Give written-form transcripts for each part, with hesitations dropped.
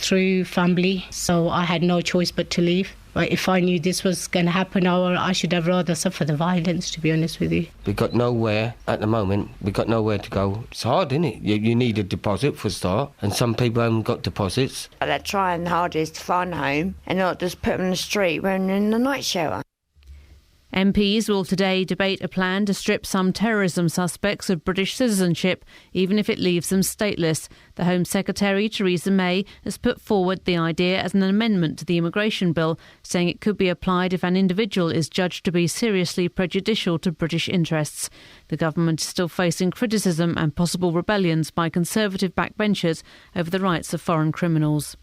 through family, so I had no choice but to leave. But if I knew this was going to happen, I should have rather suffered the violence, to be honest with you. We've got nowhere at the moment. We've got nowhere to go. It's hard, isn't it? You need a deposit for a start, and some people haven't got deposits. They're trying hardest to find a home and not just put them in the street when they're in the night shelter. MPs will today debate a plan to strip some terrorism suspects of British citizenship, even if it leaves them stateless. The Home Secretary, Theresa May, has put forward the idea as an amendment to the immigration bill, saying it could be applied if an individual is judged to be seriously prejudicial to British interests. The government is still facing criticism and possible rebellions by Conservative backbenchers over the rights of foreign criminals.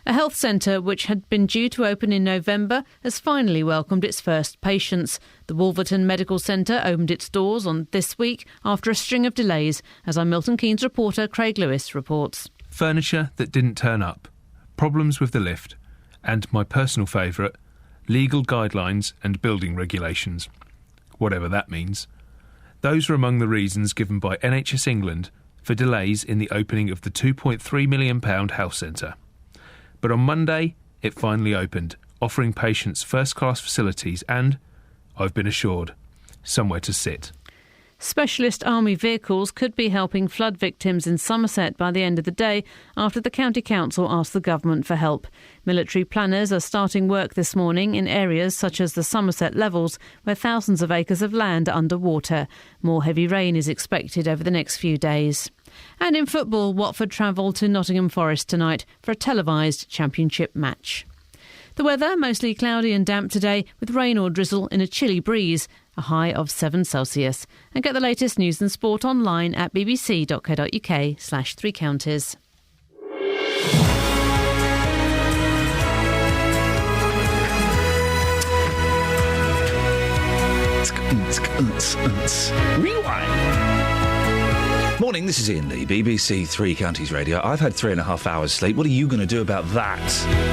A health centre which had been due to open in November has finally welcomed its first patients. The Wolverton Medical Centre opened its doors on this week after a string of delays, as our Milton Keynes reporter Craig Lewis reports. Furniture that didn't turn up, problems with the lift, and my personal favourite, legal guidelines and building regulations. Whatever that means. Those are among the reasons given by NHS England for delays in the opening of the £2.3 million health centre. But on Monday, it finally opened, offering patients first-class facilities and, I've been assured, somewhere to sit. Specialist army vehicles could be helping flood victims in Somerset by the end of the day after the County Council asked the government for help. Military planners are starting work this morning in areas such as the Somerset Levels, where thousands of acres of land are underwater. More heavy rain is expected over the next few days. And in football, Watford travel to Nottingham Forest tonight for a televised championship match. The weather, mostly cloudy and damp today, with rain or drizzle in a chilly breeze, a high of 7 Celsius. And get the latest news and sport online at bbc.co.uk/3 counties. Rewind. Morning, this is Iain Lee, BBC Three Counties Radio. I've had 3.5 hours sleep. What are you going to do about that?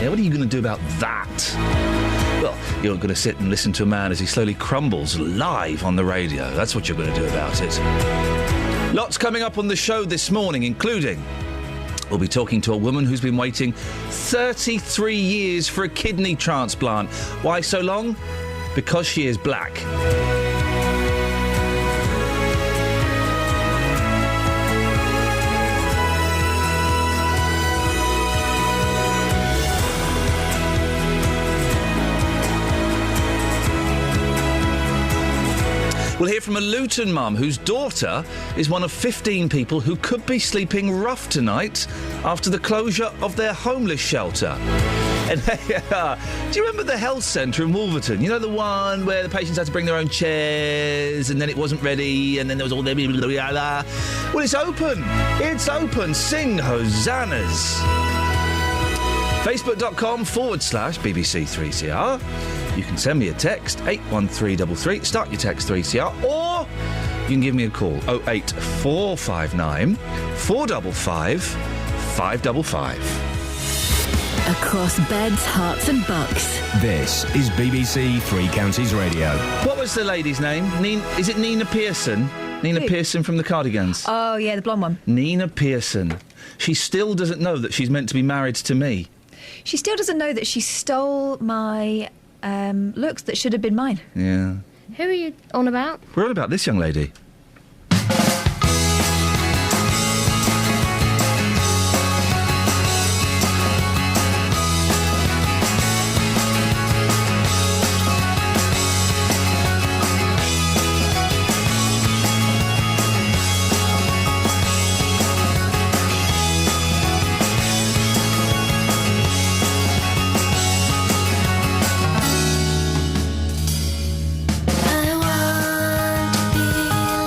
Yeah, what are you going to do about that? Well, you're going to sit and listen to a man as he slowly crumbles live on the radio. That's what you're going to do about it. Lots coming up on the show this morning, including we'll be talking to a woman who's been waiting 33 years for a kidney transplant. Why so long? Because she is black. We'll hear from a Luton mum whose daughter is one of 15 people who could be sleeping rough tonight after the closure of their homeless shelter. And do you remember the health centre in Wolverton? You know, the one where the patients had to bring their own chairs and then it wasn't ready and then there was all their... Well, it's open. It's open. Sing hosannas. Facebook.com/BBC3CR. You can send me a text, 81333, start your text 3CR, or you can give me a call, 08459 455 555. Across beds, hearts and bucks. This is BBC Three Counties Radio. What was the lady's name? Is it Nina Pearson? Nina Pearson from the Cardigans. Oh, yeah, the blonde one. Nina Pearson. She still doesn't know that she's meant to be married to me. She still doesn't know that she stole my looks that should have been mine. Yeah. Who are you on about? We're on about this young lady. I want to be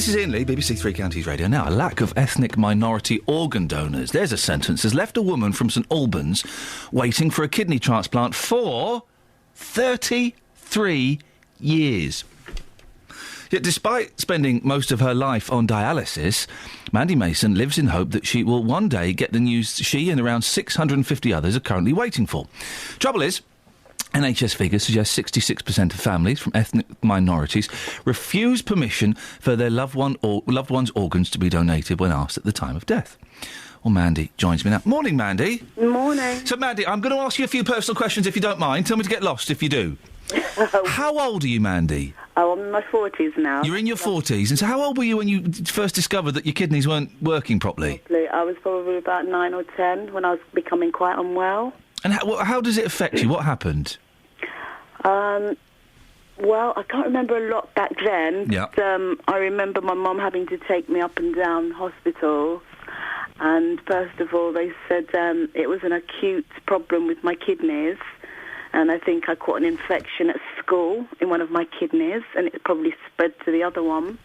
This is Iain Lee, BBC Three Counties Radio. Now, a lack of ethnic minority organ donors. There's a sentence. Has left a woman from St Albans waiting for a kidney transplant for 33 years. Yet despite spending most of her life on dialysis, Mandy Mason lives in hope that she will one day get the news she and around 650 others are currently waiting for. Trouble is, NHS figures suggest 66% of families from ethnic minorities refuse permission for their loved one's organs to be donated when asked at the time of death. Well, Mandy joins me now. Morning, Mandy. Morning. So, Mandy, I'm going to ask you a few personal questions if you don't mind. Tell me to get lost if you do. How old are you, Mandy? Oh, I'm in my 40s now. You're in your 40s. And so how old were you when you first discovered that your kidneys weren't working properly? I was probably about 9 or 10 when I was becoming quite unwell. And how does it affect you? What happened? Well, I can't remember a lot back then. Yeah. But, I remember my mum having to take me up and down hospitals. And first of all, they said it was an acute problem with my kidneys. And I think I caught an infection at school in one of my kidneys, and it probably spread to the other one.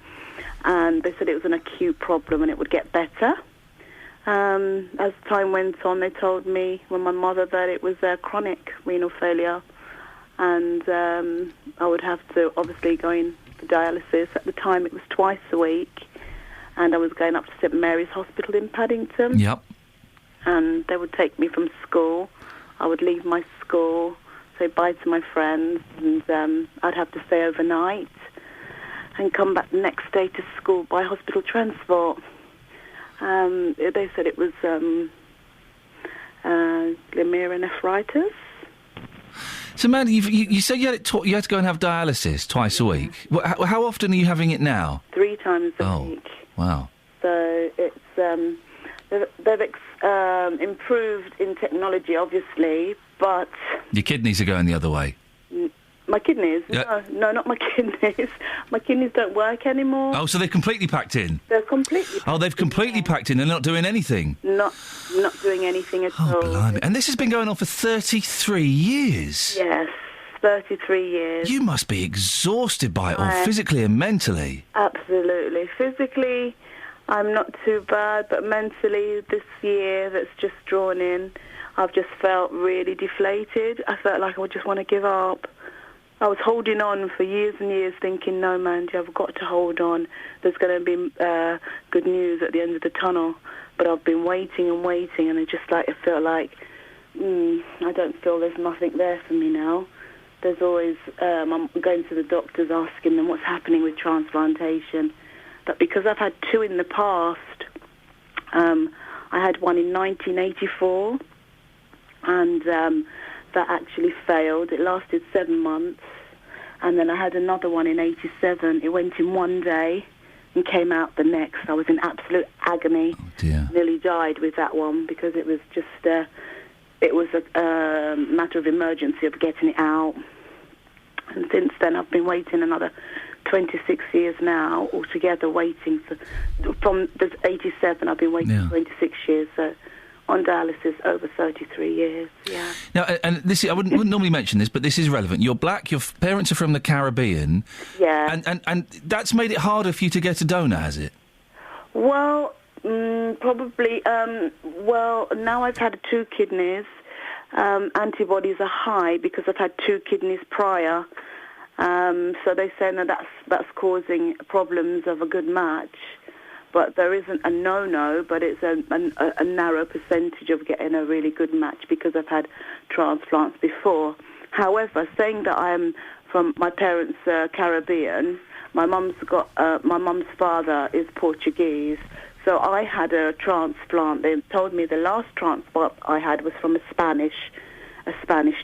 And they said it was an acute problem and it would get better. As time went on, they told me, my mother, that it was chronic renal failure. And I would have to obviously go in for dialysis. At the time, it was twice a week. And I was going up to St Mary's Hospital in Paddington. Yep. And they would take me from school. I would leave my school, say bye to my friends, and I'd have to stay overnight and come back the next day to school by hospital transport. They said it was glomerulonephritis. So, Mandy, you said you had to go and have dialysis twice a week. How often are you having it now? 3 times a week. Wow. So it's they've improved in technology, obviously, but Your kidneys are going the other way. My kidneys? Yeah. No, not my kidneys. My kidneys don't work anymore. Oh, so they're completely packed in? They're completely Oh, they've completely packed in. They're not doing anything? Not doing anything at all. Oh, blimey. And this has been going on for 33 years? Yes, 33 years. You must be exhausted by it all, physically and mentally. Absolutely. Physically, I'm not too bad, but mentally, this year that's just drawn in, I've just felt really deflated. I felt like I would just want to give up. I was holding on for years and years, thinking, no, Mandy, I've got to hold on. There's going to be good news at the end of the tunnel. But I've been waiting and waiting, and I feel like, I don't feel there's nothing there for me now. There's always, I'm going to the doctors asking them what's happening with transplantation. But because I've had 2 in the past, I had one in 1984, and that actually failed. It lasted 7 months. And then I had another one in 87. It went in one day and came out the next. I was in absolute agony. Oh, dear. Nearly died with that one because it was just, it was a matter of emergency of getting it out. And since then I've been waiting another 26 years now altogether, waiting from the 87 I've been waiting 26 years, so on dialysis over 33 years, yeah. Now, and this I wouldn't normally mention this, but this is relevant. You're black, your parents are from the Caribbean. Yeah. And that's made it harder for you to get a donor, has it? Well, probably. Well, now I've had 2 kidneys. Antibodies are high because I've had 2 kidneys prior. So they say that's causing problems of a good match. But there isn't a no-no, but it's a narrow percentage of getting a really good match because I've had transplants before. However, saying that I'm from my parents' Caribbean, my mum's father is Portuguese, so I had a transplant. They told me the last transplant I had was from a Spanish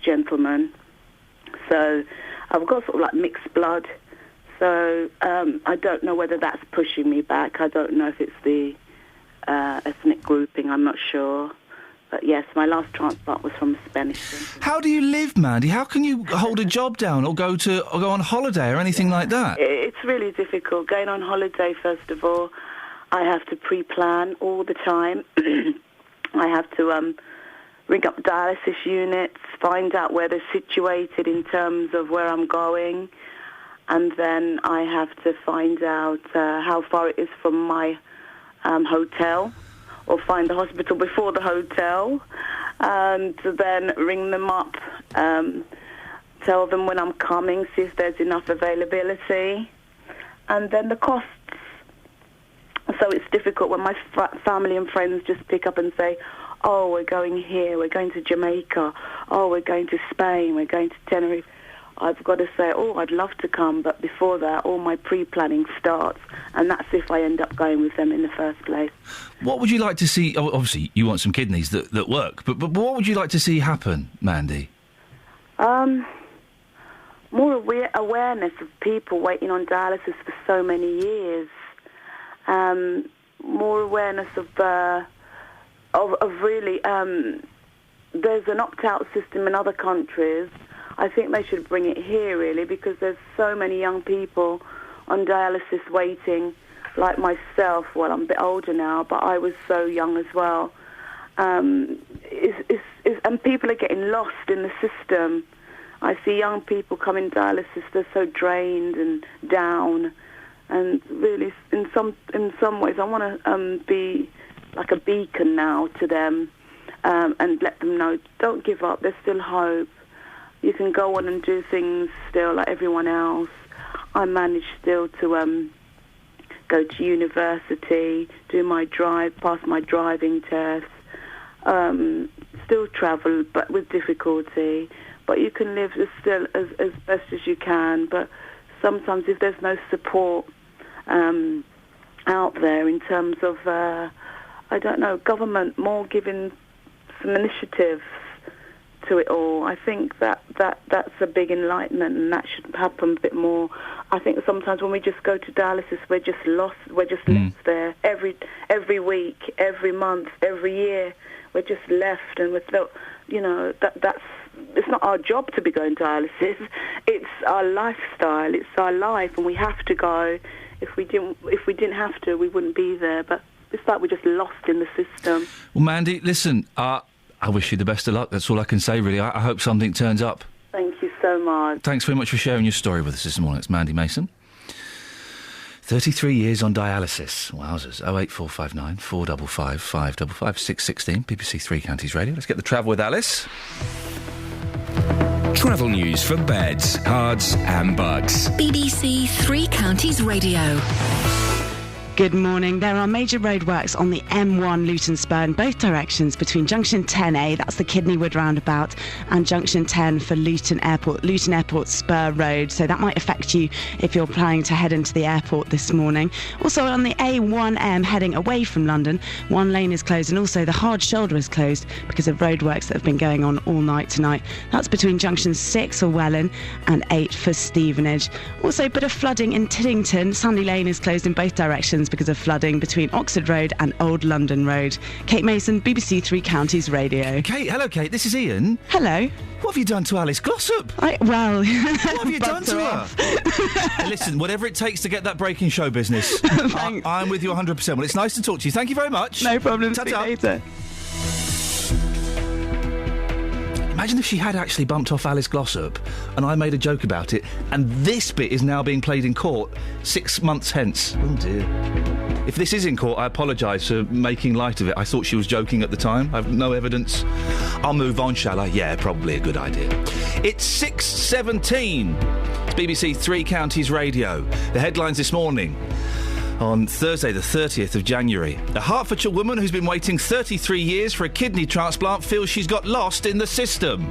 gentleman. So I've got sort of like mixed blood. So I don't know whether that's pushing me back. I don't know if it's the ethnic grouping. I'm not sure. But yes, my last transplant was from a Spanish gentleman. How do you live, Mandy? How can you hold a job down or go on holiday or anything like that? It's really difficult. Going on holiday, first of all, I have to pre-plan all the time. I have to ring up dialysis units, find out where they're situated in terms of where I'm going. and then I have to find out how far it is from my hotel, or find the hospital before the hotel, and then ring them up, tell them when I'm coming, see if there's enough availability, and then the costs. So it's difficult when my family and friends just pick up and say, oh, we're going here, we're going to Jamaica, oh, we're going to Spain, we're going to Tenerife. I've got to say, oh, I'd love to come, but before that, all my pre-planning starts, and that's if I end up going with them in the first place. What would you like to see? Obviously, you want some kidneys that work, but what would you like to see happen, Mandy? More awareness of people waiting on dialysis for so many years. More awareness of really, there's an opt-out system in other countries. I think they should bring it here, really, because there's so many young people on dialysis waiting, like myself. Well, I'm a bit older now, but I was so young as well. And people are getting lost in the system. I see young people coming dialysis, they're so drained and down. And really, in some ways, I want to be like a beacon now to them, and let them know, don't give up, there's still hope. You can go on and do things still like everyone else. I managed still to go to university, do my pass my driving test, still travel, but with difficulty. But you can live still as best as you can. But sometimes if there's no support out there in terms of, I don't know, government more giving some initiatives to it all. I think that's a big enlightenment, and that should happen a bit more. I think sometimes when we just go to dialysis, we're just lost. We're just left there every week, every month, every year. We're just left, and without, that's it's not our job to be going to dialysis. It's our lifestyle. It's our life, and we have to go. If we didn't have to, we wouldn't be there. But it's like we're just lost in the system. Well, Mandy, listen. I wish you the best of luck. That's all I can say, really. I hope something turns up. Thank you so much. Thanks very much for sharing your story with us this morning. It's Mandy Mason. 33 years on dialysis. Wowzers. 08459 455 555 616. BBC Three Counties Radio. Let's get the travel with Alice. Travel news for beds, cards and bugs. BBC Three Counties Radio. Good morning. There are major roadworks on the M1 Luton Spur in both directions between Junction 10A, that's the Kidneywood roundabout, and Junction 10 for Luton Airport Spur Road. So that might affect you if you're planning to head into the airport this morning. Also on the A1M heading away from London, one lane is closed, and also the hard shoulder is closed because of roadworks that have been going on all night tonight. That's between Junction 6 for Welwyn and 8 for Stevenage. Also a bit of flooding in Tiddington. Sandy Lane is closed in both directions because of flooding between Oxford Road and Old London Road. Kate Mason, BBC Three Counties Radio. Kate, hello, Kate. This is Iain. Hello. What have you done to Alice Glossop? What have you done to her? Hey, listen, whatever it takes to get that break in show business. I'm with you 100%. Well, it's nice to talk to you. Thank you very much. No problem. Ta-ta. See you later. Imagine if she had actually bumped off Alice Glossop and I made a joke about it, and this bit is now being played in court 6 months hence. Oh dear. If this is in court, I apologise for making light of it. I thought she was joking at the time. I have no evidence. I'll move on, shall I? Yeah, probably a good idea. It's 6:17. It's BBC Three Counties Radio. The headlines this morning. On Thursday, the 30th of January, a Hertfordshire woman who's been waiting 33 years for a kidney transplant feels she's got lost in the system.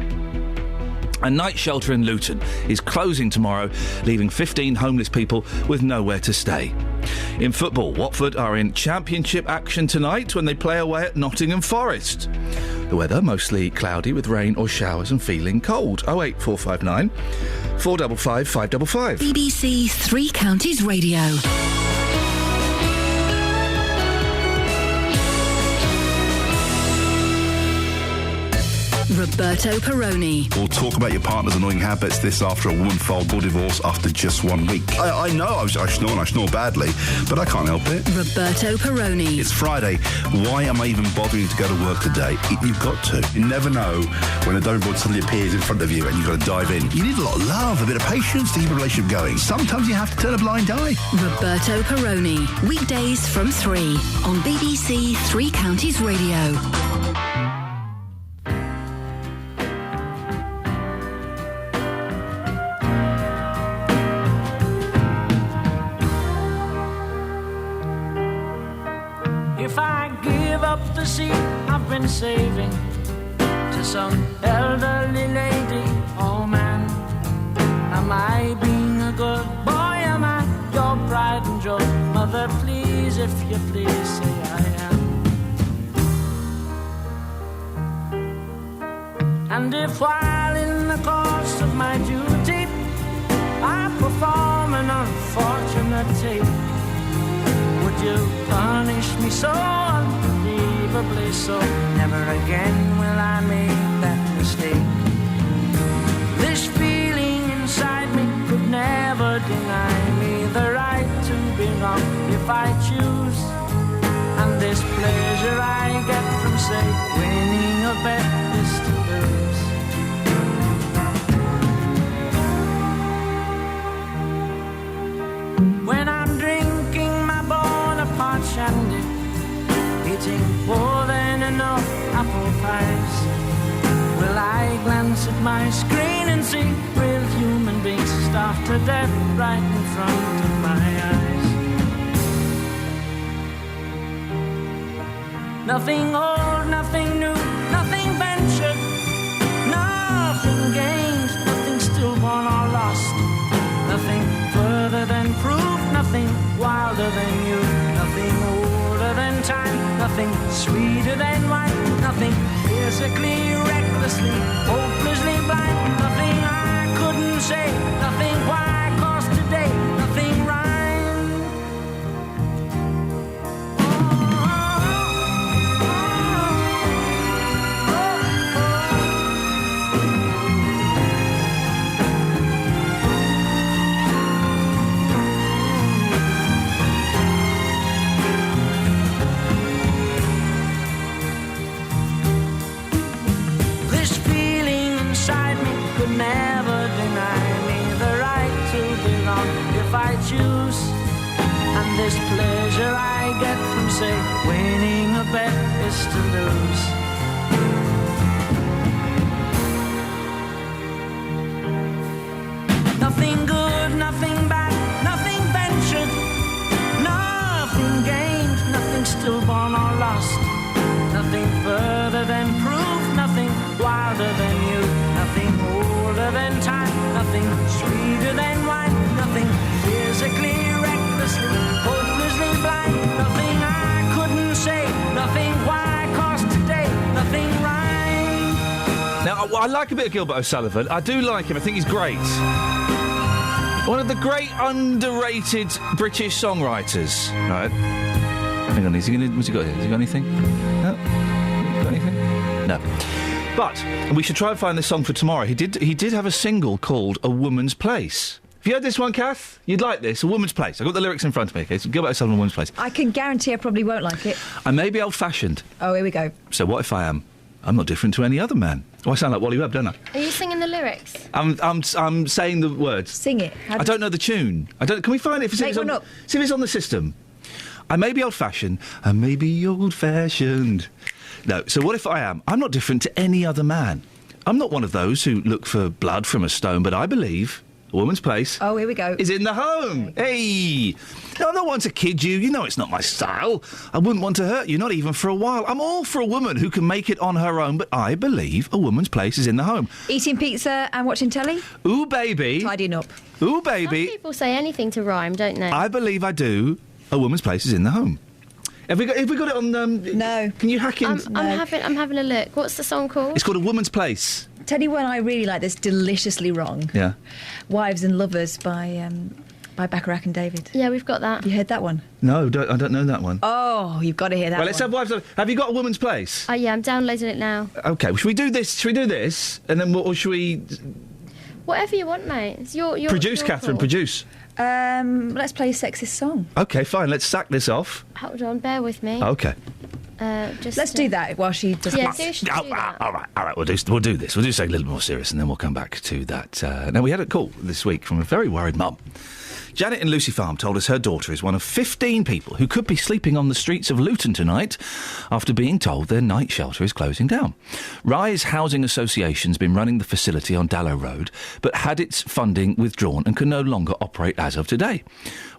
A night shelter in Luton is closing tomorrow, leaving 15 homeless people with nowhere to stay. In football, Watford are in championship action tonight when they play away at Nottingham Forest. The weather, mostly cloudy with rain or showers and feeling cold. 08459 455 555. BBC Three Counties Radio. Roberto Perrone. We'll talk about your partner's annoying habits. This after a woman filed for divorce after just 1 week. I know I snore and I snore badly, but I can't help it. Roberto Perrone. It's Friday. Why am I even bothering to go to work today? You've got to. You never know when a dover board suddenly appears in front of you and you've got to dive in. You need a lot of love, a bit of patience to keep a relationship going. Sometimes you have to turn a blind eye. Roberto Perrone. Weekdays from 3 on BBC Three Counties Radio. If I give up the seat I've been saving to some elderly lady or man, am I being a good boy? Am I your pride and joy? Mother, please, if you please, say I am. And if while in the course of my duty I perform an unfortunate tape, would you punish me so unbelievably so? Never again will I make that mistake. This feeling inside me could never deny me the right to be wrong if I choose. And this pleasure I get from, say, winning a bet is to lose. When I'm drinking my Bonaparte shandy, eating more than enough apple pies, will I glance at my screen and see real human beings starved to death right in front of my eyes? Nothing old, nothing new, nothing ventured, nothing gained, nothing stillborn or lost, nothing further than proof, nothing wilder than you, nothing older than time, nothing sweeter than wine, nothing physically, recklessly, hopelessly blind, nothing I couldn't say, nothing why, 'cause today, nothing rhymed. Never deny me the right to belong if I choose. And this pleasure I get from, say, winning a bet is to lose. Nothing good, nothing bad, nothing ventured, nothing gained, nothing stillborn or lost, nothing further than proof, nothing wilder than you, nothing older than time, nothing sweeter than wine, nothing physically, recklessly, hopelessly blind, nothing I couldn't say, nothing why, 'cause today, nothing rhymed. Now, I like a bit of Gilbert O'Sullivan. I do like him. I think he's great. One of the great underrated British songwriters. Right. Hang on, what's he got here? Has he got anything? No? Got anything? No. But we should try and find this song for tomorrow. He did have a single called A Woman's Place. Have you heard this one, Kath? You'd like this, A Woman's Place. I've got the lyrics in front of me, okay? So Gilbert O'Sullivan, A Woman's Place. I can guarantee I probably won't like it. I may be old-fashioned. Oh, here we go. So what if I am? I'm not different to any other man. Oh, I sound like Wally Webb, don't I? Are you singing the lyrics? I'm saying the words. Sing it. I don't know the tune. Can we find it? See if it's on the system. I may be old-fashioned. I may be old-fashioned. No, so what if I am? I'm not different to any other man. I'm not one of those who look for blood from a stone, but I believe a woman's place... Oh, here we go. ...is in the home. Hey! No, I'm not one to kid you. You know it's not my style. I wouldn't want to hurt you, not even for a while. I'm all for a woman who can make it on her own, but I believe a woman's place is in the home. Eating pizza and watching telly? Ooh, baby. Tidying up. Ooh, baby. Some people say anything to rhyme, don't they? I believe I do. A woman's place is in the home. Have we got it on? No. Can you hack in? I'm having a look. What's the song called? It's called A Woman's Place. Tell you when I really like this, deliciously wrong. Yeah. Wives and Lovers by by Bacharach and David. Yeah, we've got that. Have you heard that one? No, I don't know that one. Oh, you've got to hear that Well, let's have Wives. Have you got A Woman's Place? Oh, yeah, I'm downloading it now. Okay, should we do this, and then or should we... Whatever you want, mate. It's your Produce, your Catherine, call. produce. Let's play a sexist song. Okay, fine, let's sack this off. Hold on, bear with me. Okay. Let's do that while she does. Yeah, do that. All right. We'll do this. We'll do something a little more serious, and then we'll come back to that. Now, we had a call this week from a very worried mum. Janet in Lucy Farm told us her daughter is one of 15 people who could be sleeping on the streets of Luton tonight after being told their night shelter is closing down. Rise Housing Association's been running the facility on Dallow Road, but had its funding withdrawn and can no longer operate as of today.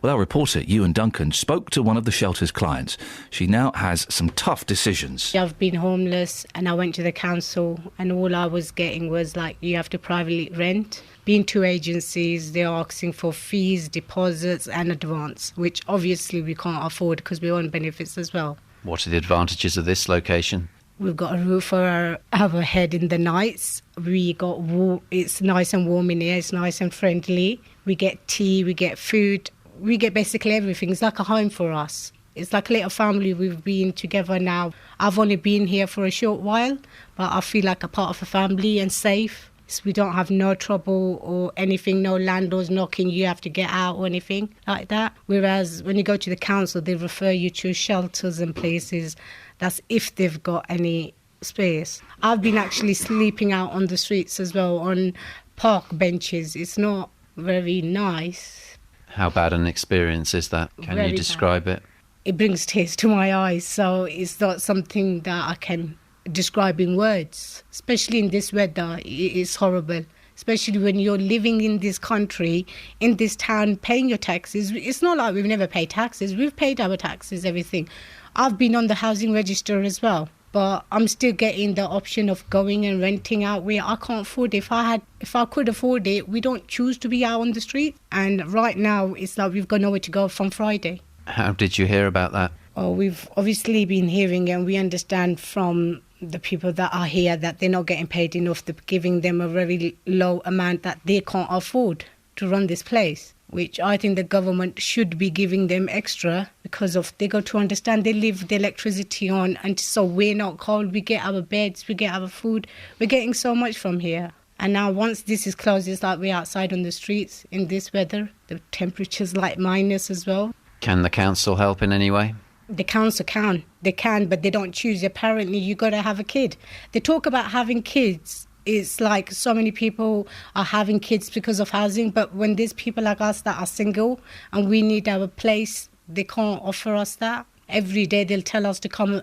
Well, our reporter, Ewan Duncan, spoke to one of the shelter's clients. She now has some tough decisions. I've been homeless and I went to the council and all I was getting was like, you have to privately rent. Being two agencies, they're asking for fees, deposits and advance, which obviously we can't afford because we're on benefits as well. What are the advantages of this location? We've got a roof over our head in the nights. It's nice and warm in here. It's nice and friendly. We get tea, we get food. We get basically everything. It's like a home for us. It's like a little family. We've been together now. I've only been here for a short while, but I feel like a part of a family and safe. So we don't have no trouble or anything, no landlords knocking, you have to get out or anything like that. Whereas when you go to the council, they refer you to shelters and places. That's if they've got any space. I've been actually sleeping out on the streets as well, on park benches. It's not very nice. How bad an experience is that? Can Very you describe it? It brings tears to my eyes, so it's not something that I can describe in words. Especially in this weather, it's horrible. Especially when you're living in this country, in this town, paying your taxes. It's not like we've never paid taxes. We've paid our taxes, everything. I've been on the housing register as well, but I'm still getting the option of going and renting out where I can't afford it. If I could afford it, we don't choose to be out on the street. And right now, it's like we've got nowhere to go from Friday. How did you hear about that? Oh, we've obviously been hearing, and we understand from the people that are here that they're not getting paid enough. They're giving them a very low amount that they can't afford to run this place, which I think the government should be giving them extra because of they got to understand they leave the electricity on, and so we're not cold. We get our beds, we get our food. We're getting so much from here. And now once this is closed, it's like we're outside on the streets in this weather. The temperature's like minus as well. Can the council help in any way? The council can. They can, but they don't choose. Apparently, you got to have a kid. They talk about having kids. It's like so many people are having kids because of housing, but when there's people like us that are single and we need our place, they can't offer us that. Every day they'll tell us to come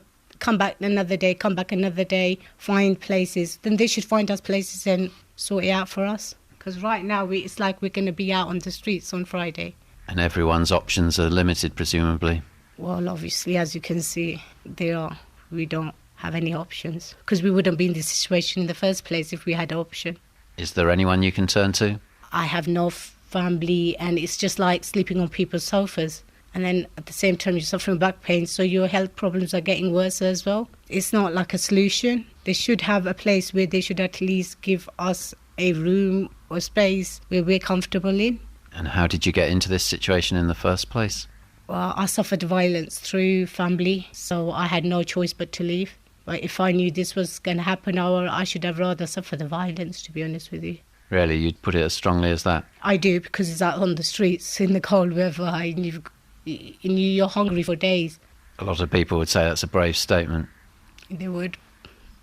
back another day, find places. Then they should find us places and sort it out for us. Because right now it's like we're going to be out on the streets on Friday. And everyone's options are limited, presumably. Well, obviously, as you can see, they are. We don't have any options because we wouldn't be in this situation in the first place if we had an option. Is there anyone you can turn to? I have no family, and it's just like sleeping on people's sofas. And then at the same time, you're suffering back pain, so your health problems are getting worse as well. It's not like a solution. They should have a place where they should at least give us a room or space where we're comfortable in. And how did you get into this situation in the first place? Well, I suffered violence through family, so I had no choice but to leave. But if I knew this was going to happen, I should have rather suffered the violence, to be honest with you. Really? You'd put it as strongly as that? I do, because it's out on the streets in the cold weather and you're hungry for days. A lot of people would say that's a brave statement. They would,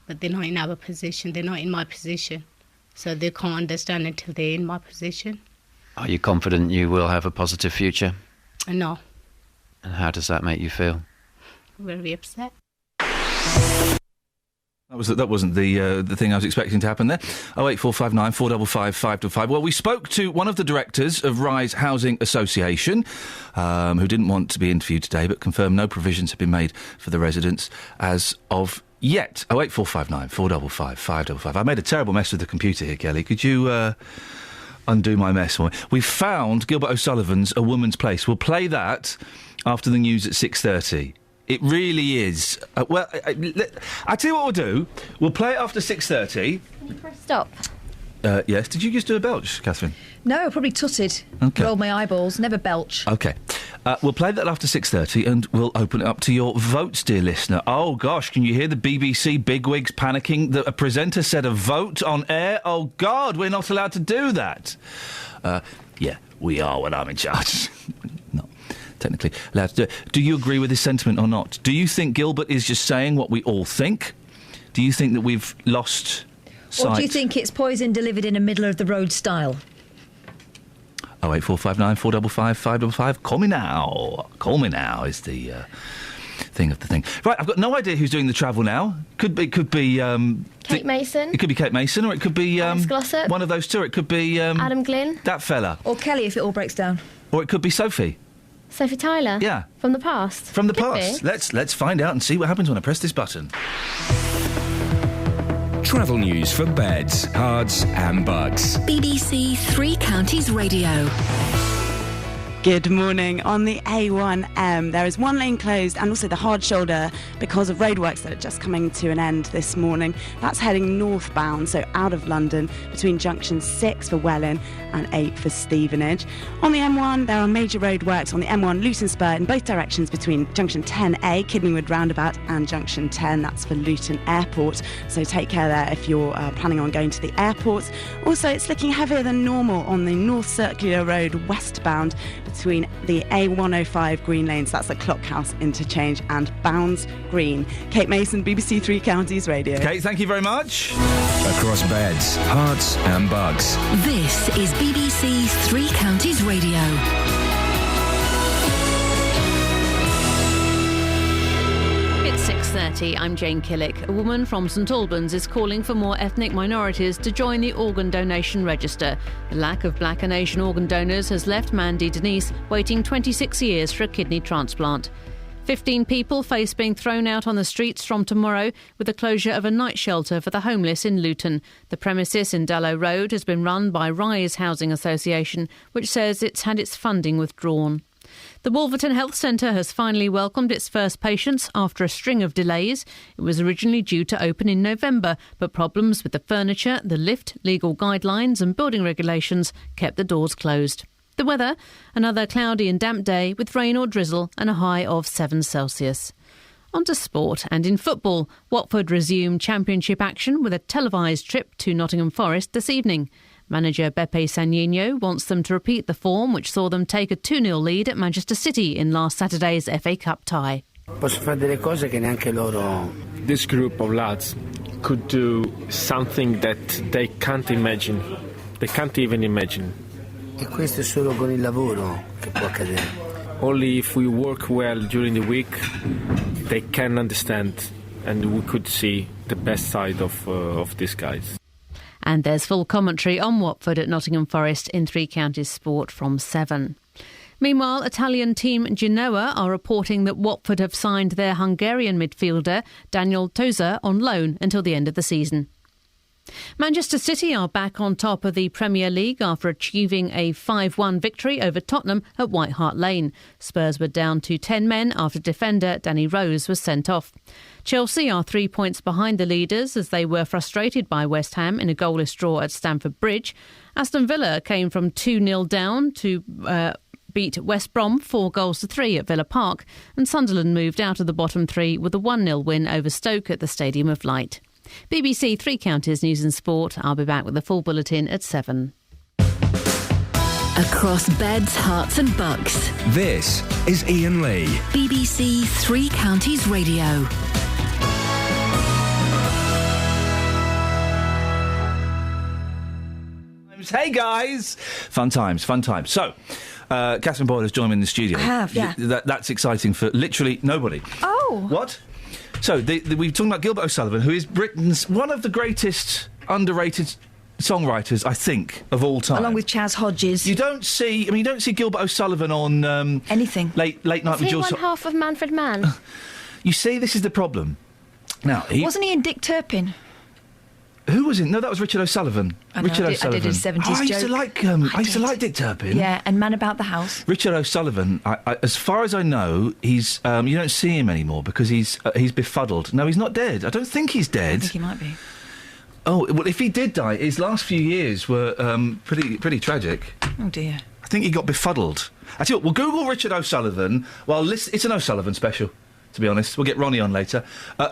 but they're not in our position. They're not in my position. So they can't understand until they're in my position. Are you confident you will have a positive future? No. And how does that make you feel? Very upset. That wasn't the thing I was expecting to happen there. 08459 455 555. Well, we spoke to one of the directors of Rise Housing Association, who didn't want to be interviewed today, but confirmed no provisions have been made for the residents as of yet. 08459 455 555. I made a terrible mess with the computer here, Kelly. Could you undo my mess for me? We found Gilbert O'Sullivan's A Woman's Place. We'll play that after the news at 6:30. It really is. I tell you what we'll do. We'll play it after 6:30. Can you press stop? Yes. Did you just do a belch, Catherine? No, probably tutted. Okay. Rolled my eyeballs. Never belch. Okay. We'll play that after 6:30 and we'll open it up to your votes, dear listener. Oh, gosh, can you hear the BBC bigwigs panicking that a presenter said a vote on air? Oh, God, we're not allowed to do that. Yeah, we are when I'm in charge. Not technically allowed to do it. Do you agree with this sentiment or not? Do you think Gilbert is just saying what we all think? Do you think that we've lost sight? Or do you think it's poison delivered in a middle-of-the-road style? 08459 455 555. Call me now. Call me now is the thing of the thing. Right, I've got no idea who's doing the travel now. Could be Kate Mason. It could be Kate Mason, or it could be Alice Glossop. one of those two. Or it could be Adam Glynn. that fella. Or Kelly if it all breaks down. Or it could be Sophie. Sophie Tyler. Yeah. From the past. From the Could past. be. Let's find out and see what happens when I press this button. Travel news for beds, cards and bugs. BBC Three Counties Radio. Good morning. On the A1M, there is one lane closed and also the hard shoulder because of roadworks that are just coming to an end this morning. That's heading northbound, so out of London, between junction 6 for Welwyn and 8 for Stevenage. On the M1, there are major roadworks on the M1 Luton Spur in both directions between junction 10A, Kidneywood Roundabout, and junction 10. That's for Luton Airport. So take care there if you're planning on going to the airport. Also, it's looking heavier than normal on the North Circular Road westbound between the A105 Green Lanes, that's the Clock House interchange, and Bounds Green. Kate Mason, BBC Three Counties Radio. Kate, thank you very much. Across beds, hearts and bugs. This is BBC Three Counties Radio. It's 6:30. I'm Jane Killick. A woman from St Albans is calling for more ethnic minorities to join the organ donation register. The lack of black and Asian organ donors has left Mandy Denise waiting 26 years for a kidney transplant. 15 people face being thrown out on the streets from tomorrow with the closure of a night shelter for the homeless in Luton. The premises in Dallow Road has been run by Rise Housing Association, which says it's had its funding withdrawn. The Wolverton Health Centre has finally welcomed its first patients after a string of delays. It was originally due to open in November, but problems with the furniture, the lift, legal guidelines and building regulations kept the doors closed. The weather, another cloudy and damp day with rain or drizzle and a high of 7 Celsius. On to sport, and in football, Watford resumed championship action with a televised trip to Nottingham Forest this evening. Manager Beppe Sanino wants them to repeat the form which saw them take a 2-0 lead at Manchester City in last Saturday's FA Cup tie. Posso fare delle cose che neanche loro. This group of lads could do something that they can't imagine. They can't even imagine. E questo è solo con il lavoro che può accadere. Only if we work well during the week, they can understand, and we could see the best side of these guys. And there's full commentary on Watford at Nottingham Forest in Three Counties Sport from 7. Meanwhile, Italian team Genoa are reporting that Watford have signed their Hungarian midfielder Daniel Toza on loan until the end of the season. Manchester City are back on top of the Premier League after achieving a 5-1 victory over Tottenham at White Hart Lane. Spurs were down to 10 men after defender Danny Rose was sent off. Chelsea are 3 points behind the leaders as they were frustrated by West Ham in a goalless draw at Stamford Bridge. Aston Villa came from 2-0 down to beat West Brom 4-3 at Villa Park, and Sunderland moved out of the bottom three with a 1-0 win over Stoke at the Stadium of Light. BBC Three Counties News and Sport. I'll be back with a full bulletin at 7. Across beds, hearts and bucks. This is Iain Lee. BBC Three Counties Radio. Hey guys! Fun times. So, Catherine Boyle has joined me in the studio. I have, yeah. That's exciting for literally nobody. Oh! What? So, we're talking about Gilbert O'Sullivan, who is Britain's one of the greatest underrated songwriters, I think, of all time. Along with Chaz Hodges. You don't see Gilbert O'Sullivan on anything. Late night with Jules. Is he one half of Manfred Mann? You see, this is the problem. Now, wasn't he in Dick Turpin? Who was in? No, that was Richard O'Sullivan. I know, Richard O'Sullivan. I did his 70s joke. I used to like Dick Turpin. Yeah, and Man About the House. Richard O'Sullivan, as far as I know, he's you don't see him anymore because he's befuddled. No, he's not dead. I don't think he's dead. I think he might be. Oh, well, if he did die, his last few years were pretty tragic. Oh, dear. I think he got befuddled. I tell you what, we'll Google Richard O'Sullivan. Well, it's an O'Sullivan special, to be honest. We'll get Ronnie on later.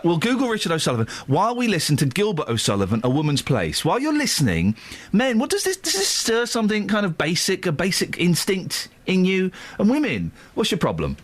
We'll Google Richard O'Sullivan while we listen to Gilbert O'Sullivan, A Woman's Place. While you're listening, men, what does this stir something kind of a basic instinct in you? And women, what's your problem?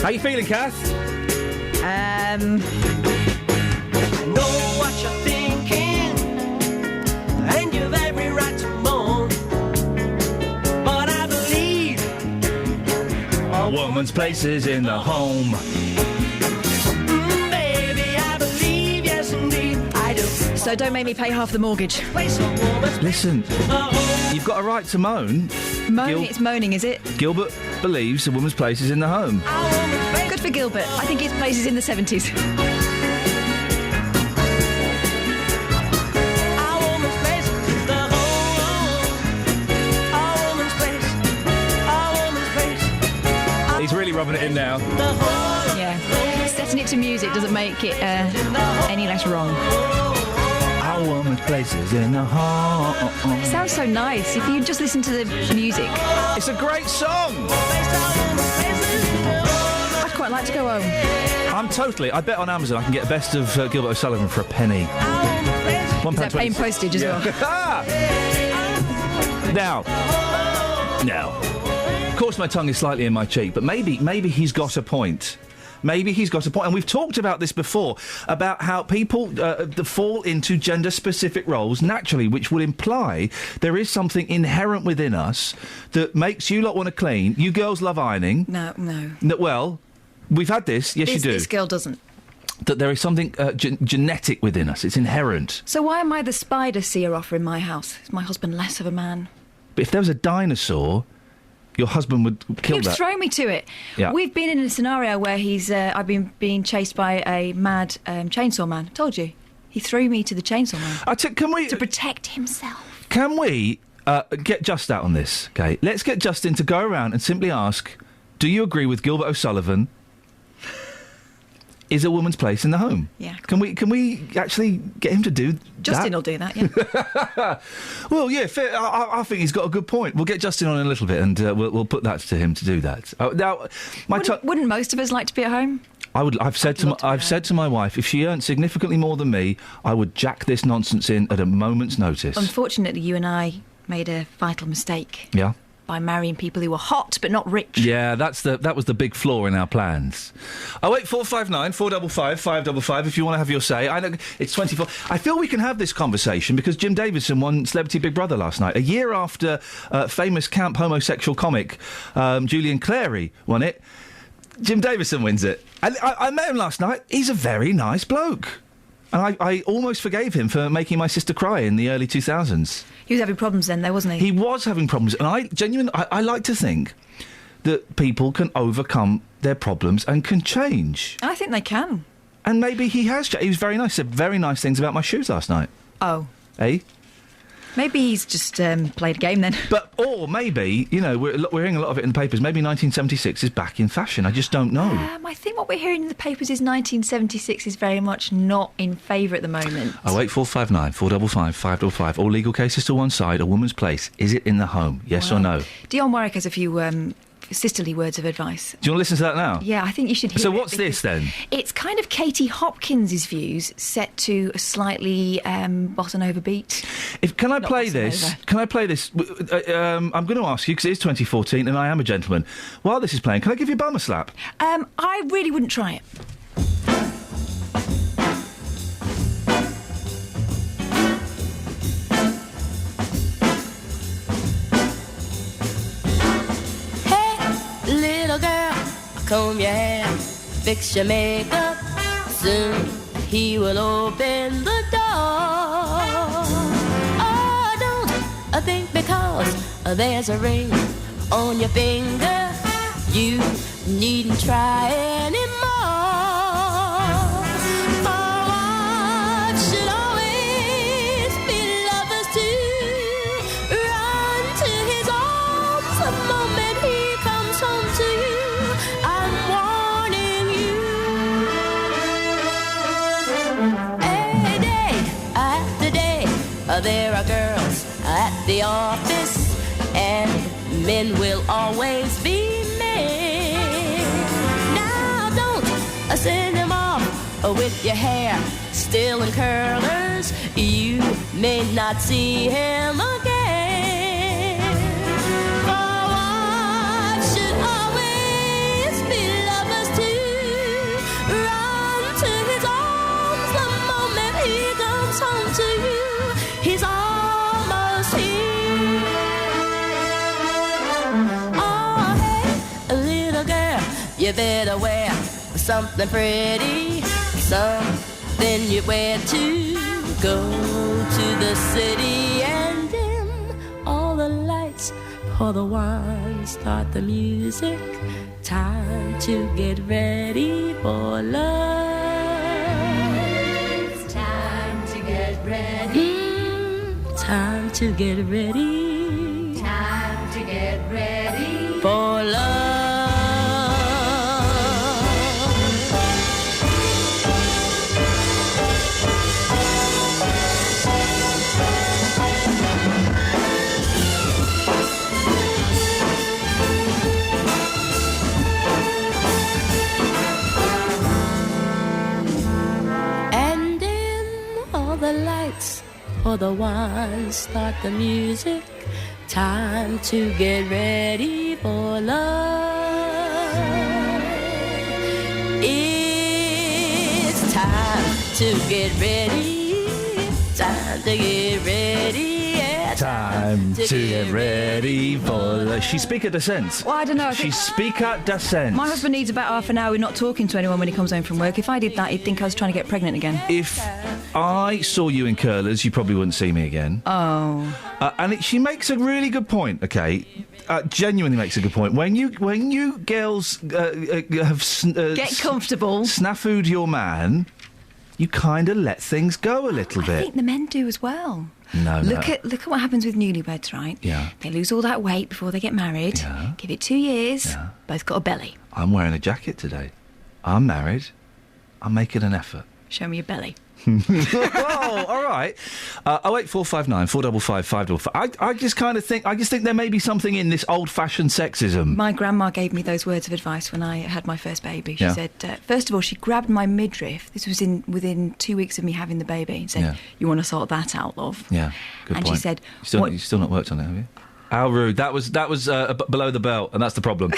How you feeling, Kath? I know what you're thinking, and you've every right to moan. But I believe a woman's place is in the home. Baby, I believe, yes indeed, I do. So don't make me pay half the mortgage. Listen, you've got a right to moan. It's moaning, is it? Gilbert believes a woman's place is in the home. Good for Gilbert. I think his place is in the 70s. He's really rubbing it in now. Yeah. Setting it to music doesn't make it any less wrong. Our woman's place is in the home. It sounds so nice. If you just listen to the music. It's a great song. I'd quite like to go home. I bet on Amazon I can get the best of Gilbert O'Sullivan for a penny. Is that paying postage as well? Now, of course my tongue is slightly in my cheek, but maybe he's got a point. Maybe he's got a point. And we've talked about this before, about how people fall into gender-specific roles naturally, which would imply there is something inherent within us that makes you lot want to clean. You girls love ironing. No. Well, we've had this. Yes, you do. This girl doesn't. That there is something genetic within us. It's inherent. So why am I the spider seer-offer in my house? Is my husband less of a man? But if there was a dinosaur, your husband would kill You've that. thrown me to it. Yeah. We've been in a scenario where I've been being chased by a mad chainsaw man. I told you. He threw me to the chainsaw man. Can we... To protect himself. Can we get Just out on this, okay? Let's get Justin to go around and simply ask, do you agree with Gilbert O'Sullivan? Is a woman's place in the home? Yeah. Can we actually get him to do Justin that? will do that, yeah. Well, yeah, fair. I think he's got a good point. We'll get Justin on in a little bit and we'll put that to him to do that. Now, wouldn't most of us like to be at home? I've said to my wife, if she earned significantly more than me, I would jack this nonsense in at a moment's notice. Unfortunately, you and I made a vital mistake. Yeah. by marrying people who were hot but not rich. Yeah, that was the big flaw in our plans. 08459 455 555 if you want to have your say. I know it's 24. I feel we can have this conversation because Jim Davidson won Celebrity Big Brother last night. A year after famous camp homosexual comic Julian Clary won it, Jim Davidson wins it. And I met him last night. He's a very nice bloke. And I almost forgave him for making my sister cry in the early 2000s. He was having problems then, though, wasn't he? He was having problems. And I like to think that people can overcome their problems and can change. I think they can. And maybe he has. He was very nice. Said very nice things about my shoes last night. Oh. Eh? Maybe he's just played a game then. Or maybe, we're hearing a lot of it in the papers, maybe 1976 is back in fashion. I just don't know. I think what we're hearing in the papers is 1976 is very much not in favour at the moment. 08459 455 555. All legal cases to one side. A woman's place. Is it in the home? Yes or no? Dionne Warwick has a few sisterly words of advice. Do you want to listen to that now? Yeah, I think you should hear it. So what's this then? It's kind of Katie Hopkins' views set to a slightly bossa nova beat. Can I play this? I'm going to ask you, because it is 2014 and I am a gentleman. While this is playing, can I give you a bum a slap? I really wouldn't try it. Comb your hair, fix your makeup. Soon he will open the door. Oh, don't think because there's a ring on your finger, you needn't try anymore. For wives should always be lovers too. Run to his arms the moment he comes home to you. There are girls at the office, and men will always be men. Now don't send him off with your hair still in curlers. You may not see him again. For wives should always be lovers too. Run to his arms the moment he comes home to you. He's almost here. Oh, hey, little girl, you better wear something pretty, something you wear to go to the city and dim all the lights, pour the wine, start the music. Time to get ready for love. It's time to get ready. Time to get ready. Time to get ready for love. And dim all the lights. Pour the wine, start the music. Time to get ready for love. It's time to get ready. Time to get ready. Yeah, time to get ready for... She's speaker descent. Well, I don't know. She's speaker descent. My husband needs about half an hour not talking to anyone when he comes home from work. If I did that, he'd think I was trying to get pregnant again. If I saw you in curlers, you probably wouldn't see me again. Oh. She makes a really good point, okay? Genuinely makes a good point. When you girls have... get comfortable. Snafu'd your man, you kind of let things go a little bit. I think the men do as well. No, look at what happens with newlyweds, right? Yeah. They lose all that weight before they get married. Yeah. Give it 2 years. Yeah. Both got a belly. I'm wearing a jacket today. I'm married. I'm making an effort. Show me your belly. Oh, all right. 08459 455 555. I just think there may be something in this old-fashioned sexism. My grandma gave me those words of advice when I had my first baby. She said, first of all, she grabbed my midriff. This was within 2 weeks of me having the baby. And said, "You want to sort that out, love?" Yeah, good and point. she said, You've still not worked on it, have you? How rude. That was below the belt, and that's the problem.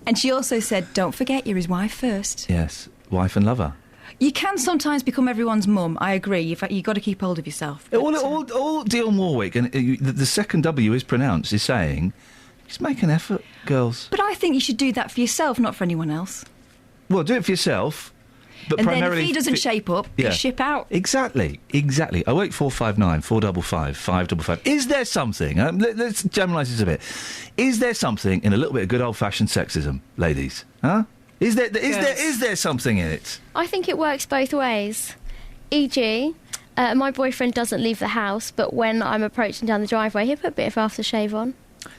And she also said, don't forget you're his wife first. Yes, wife and lover. You can sometimes become everyone's mum, I agree. You've got to keep hold of yourself. But, all Dionne Warwick, and the second W is pronounced, is saying, just make an effort, girls. But I think you should do that for yourself, not for anyone else. Well, do it for yourself, but and primarily... then if he doesn't shape up, you ship out. Exactly. 08459 455 555. Is there something... let's generalise this a bit. Is there something in a little bit of good old-fashioned sexism, ladies? Huh? Is there something in it? I think it works both ways. E.g., my boyfriend doesn't leave the house, but when I'm approaching down the driveway, he'll put a bit of aftershave on.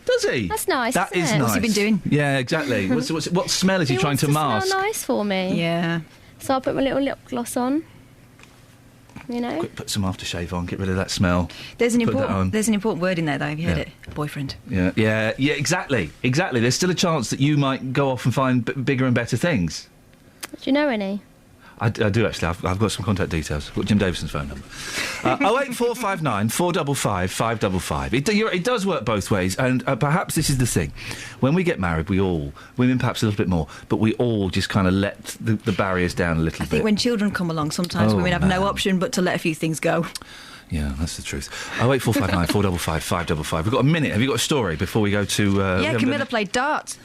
Does he? That's nice. That isn't is it? nice. What's he been doing? Yeah, exactly. What smell is he trying to mask? Smell nice for me. Yeah. So I'll put my little lip gloss on. You know. Quick, put some aftershave on. Get rid of that smell. There's an important word in there, though. Have you heard it? Boyfriend. Yeah. Exactly. There's still a chance that you might go off and find bigger and better things. Do you know any? I do actually. I've got some contact details. I've got Jim Davison's phone number. 08459 455 555. It does work both ways, and perhaps this is the thing. When we get married, women perhaps a little bit more, but we all just kind of let the barriers down a little bit. I think when children come along, sometimes women have no option but to let a few things go. Yeah, that's the truth. 08459 455 555. We've got a minute. Have you got a story before we go to... Camilla played darts.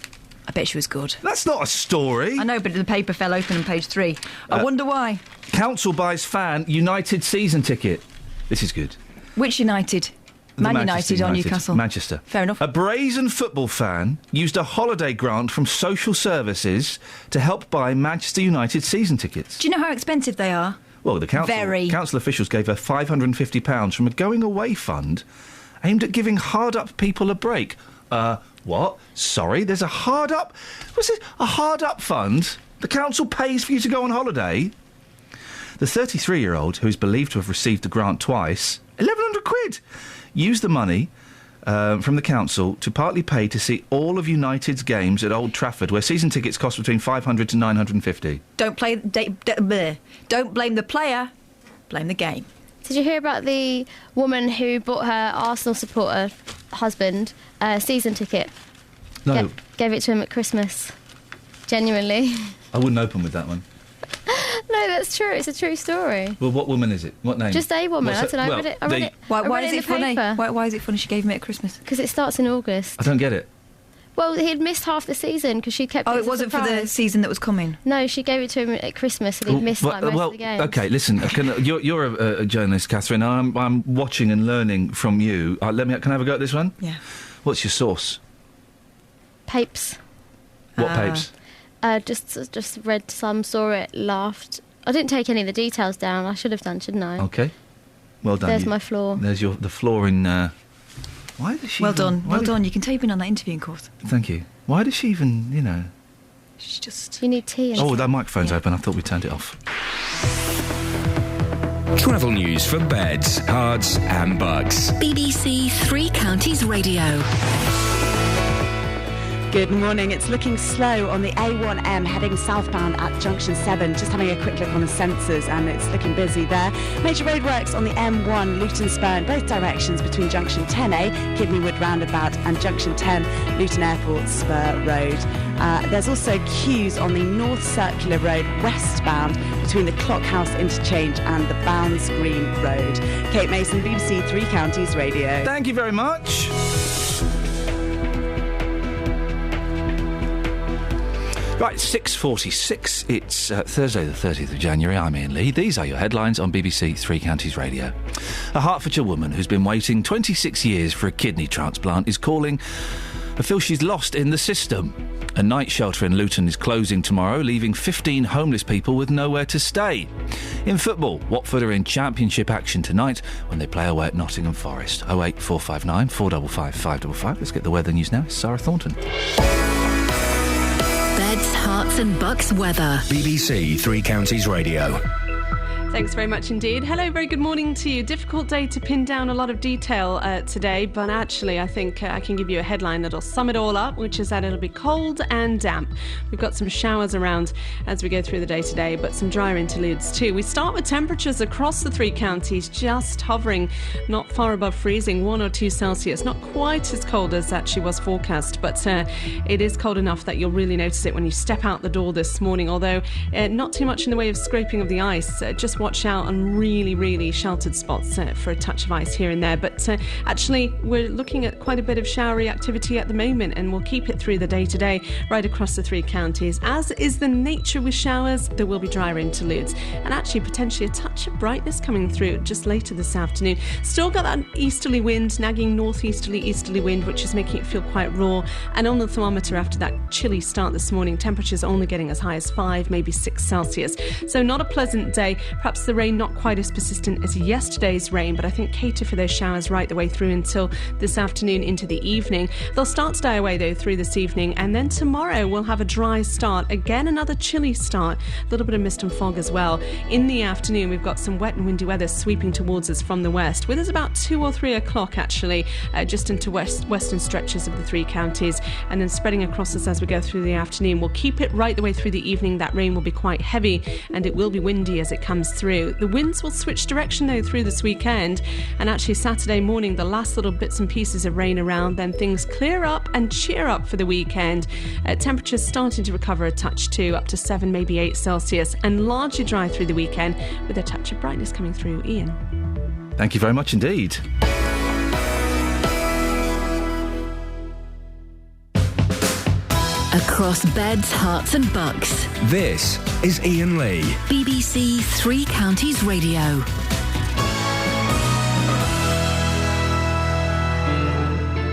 I bet she was good. That's not a story. I know, but the paper fell open on page 3. I wonder why. Council buys fan United season ticket. This is good. Which United? Man United or Newcastle? Manchester. Fair enough. A brazen football fan used a holiday grant from social services to help buy Manchester United season tickets. Do you know how expensive they are? Well, the council officials gave her £550 from a going-away fund aimed at giving hard-up people a break. What? Sorry, there's a hard-up... What's it? A hard-up fund? The council pays for you to go on holiday? The 33-year-old, who is believed to have received the grant twice, £1,100, used the money from the council to partly pay to see all of United's games at Old Trafford, where season tickets cost between £500 to £950. Don't blame the player, blame the game. Did you hear about the woman who bought her Arsenal supporter husband a season ticket? No. Gave it to him at Christmas. Genuinely. I wouldn't open with that one. No, that's true. It's a true story. Well, what woman is it? What name? Just a woman. I don't know. Well, I read it. Why is it funny? Why is it funny she gave him it at Christmas? Because it starts in August. I don't get it. Well, he'd missed half the season because she kept. Oh, it wasn't for the season that was coming. No, she gave it to him at Christmas, and he'd missed most of the games. Okay, listen. You're a journalist, Catherine. I'm watching and learning from you. Can I have a go at this one? Yeah. What's your source? Papes. What papes? Just read some, saw it, laughed. I didn't take any of the details down. I should have done, shouldn't I? Okay. Well done. There's my floor. There's the floor in. Why does she? Well done. You can take in on that interviewing course. Thank you. Why does she even? She's just. You need tea. Oh, that microphone's open. I thought we turned it off. Travel news for beds, cards, and bugs. BBC Three Counties Radio. Good morning. It's looking slow on the A1M heading southbound at Junction 7. Just having a quick look on the sensors and it's looking busy there. Major roadworks on the M1 Luton Spur in both directions between Junction 10A, Kidneywood Roundabout, and Junction 10 Luton Airport Spur Road. There's also queues on the North Circular Road westbound between the Clockhouse Interchange and the Bounds Green Road. Kate Mason, BBC Three Counties Radio. Thank you very much. Right, 6:46. It's Thursday the 30th of January. I'm Iain Lee. These are your headlines on BBC Three Counties Radio. A Hertfordshire woman who's been waiting 26 years for a kidney transplant is calling and feels she's lost in the system. A night shelter in Luton is closing tomorrow, leaving 15 homeless people with nowhere to stay. In football, Watford are in championship action tonight when they play away at Nottingham Forest. 08459 455 555. Let's get the weather news now. It's Sarah Thornton. Beds, Herts and Bucks weather. BBC Three Counties Radio. So Thanks very much indeed. Hello, very good morning to you. Difficult day to pin down a lot of detail today, but actually I think I can give you a headline that'll sum it all up, which is that it'll be cold and damp. We've got some showers around as we go through the day today, but some drier interludes too. We start with temperatures across the 3 counties just hovering not far above freezing, 1 or 2 Celsius. Not quite as cold as actually was forecast, but it is cold enough that you'll really notice it when you step out the door this morning, although not too much in the way of scraping of the ice. Just watch out on really, really sheltered spots for a touch of ice here and there. But actually, we're looking at quite a bit of showery activity at the moment, and we'll keep it through the day today right across the 3 counties. As is the nature with showers, there will be drier interludes, and actually potentially a touch of brightness coming through just later this afternoon. Still got that easterly wind, nagging northeasterly, easterly wind, which is making it feel quite raw. And on the thermometer after that chilly start this morning, temperatures only getting as high as 5, maybe 6 Celsius. So not a pleasant day. Perhaps the rain not quite as persistent as yesterday's rain, but I think cater for those showers right the way through until this afternoon into the evening. They'll start to die away though through this evening, and then tomorrow we'll have a dry start. Again, another chilly start. A little bit of mist and fog as well. In the afternoon, we've got some wet and windy weather sweeping towards us from the west, with us about 2 or 3 o'clock actually, just into western stretches of the 3 counties, and then spreading across us as we go through the afternoon. We'll keep it right the way through the evening. That rain will be quite heavy, and it will be windy as it comes through. The winds will switch direction though through this weekend, and actually Saturday morning, the last little bits and pieces of rain around, then things clear up and cheer up for the weekend. Temperatures starting to recover a touch too, up to 7, maybe 8 Celsius, and largely dry through the weekend with a touch of brightness coming through. Ian. Thank you very much indeed. Across beds, hearts and bucks. This is Iain Lee. BBC 3 Counties Radio.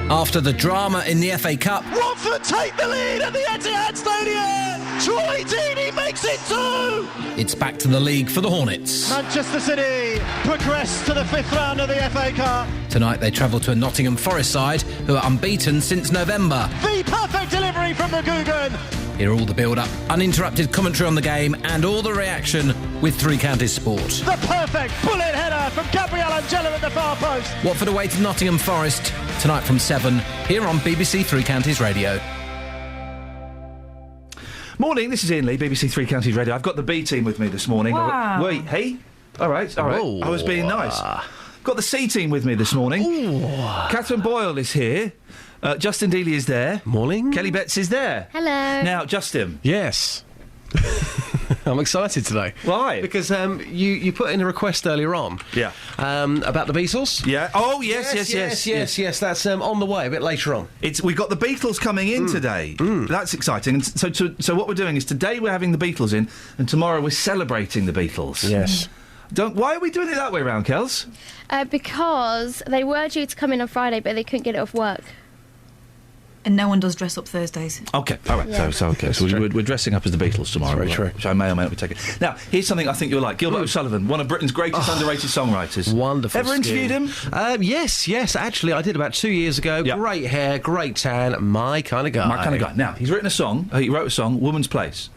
After the drama in the FA Cup, Watford take the lead at the Etihad Stadium. Troy Deeney makes it 2. It's back to the league for the Hornets. Manchester City progress to the 5th round of the FA Cup. Tonight they travel to a Nottingham Forest side who are unbeaten since November. The perfect delivery from the Guggen. Hear all the build-up, uninterrupted commentary on the game and all the reaction with 3 Counties Sport. The perfect bullet header from Gabriel Angelo at the far post. Watford away to Nottingham Forest tonight from 7 here on BBC 3 Counties Radio. Morning, this is Iain Lee, BBC 3 Counties Radio. I've got the B team with me this morning. Wow. Wait, hey? All right. Whoa. I was being nice. Got the C team with me this morning. Ooh. Catherine Boyle is here. Justin Dealey is there. Morning. Kelly Betts is there. Hello. Now, Justin. Yes. I'm excited today. Why? Because you put in a request earlier on. Yeah. About the Beatles. Yeah. Oh, yes. Yes. That's on the way a bit later on. We've got the Beatles coming in today. That's exciting. And so what we're doing is today we're having the Beatles in, and tomorrow we're celebrating the Beatles. Yes. Why are we doing it that way round, Kels? Because they were due to come in on Friday, but they couldn't get it off work. And no one does dress up Thursdays. Okay, all right. Yeah. So we're dressing up as the Beatles tomorrow. That's very true. Which I may or may not be taking. Now, here's something I think you'll like. Gilbert O'Sullivan, one of Britain's greatest underrated songwriters. Wonderful. Ever interviewed him? Yes. Actually, I did about 2 years ago. Yep. Great hair, great tan, my kind of guy. My kind of guy. Now, he's written a song. He wrote a song, Woman's Place.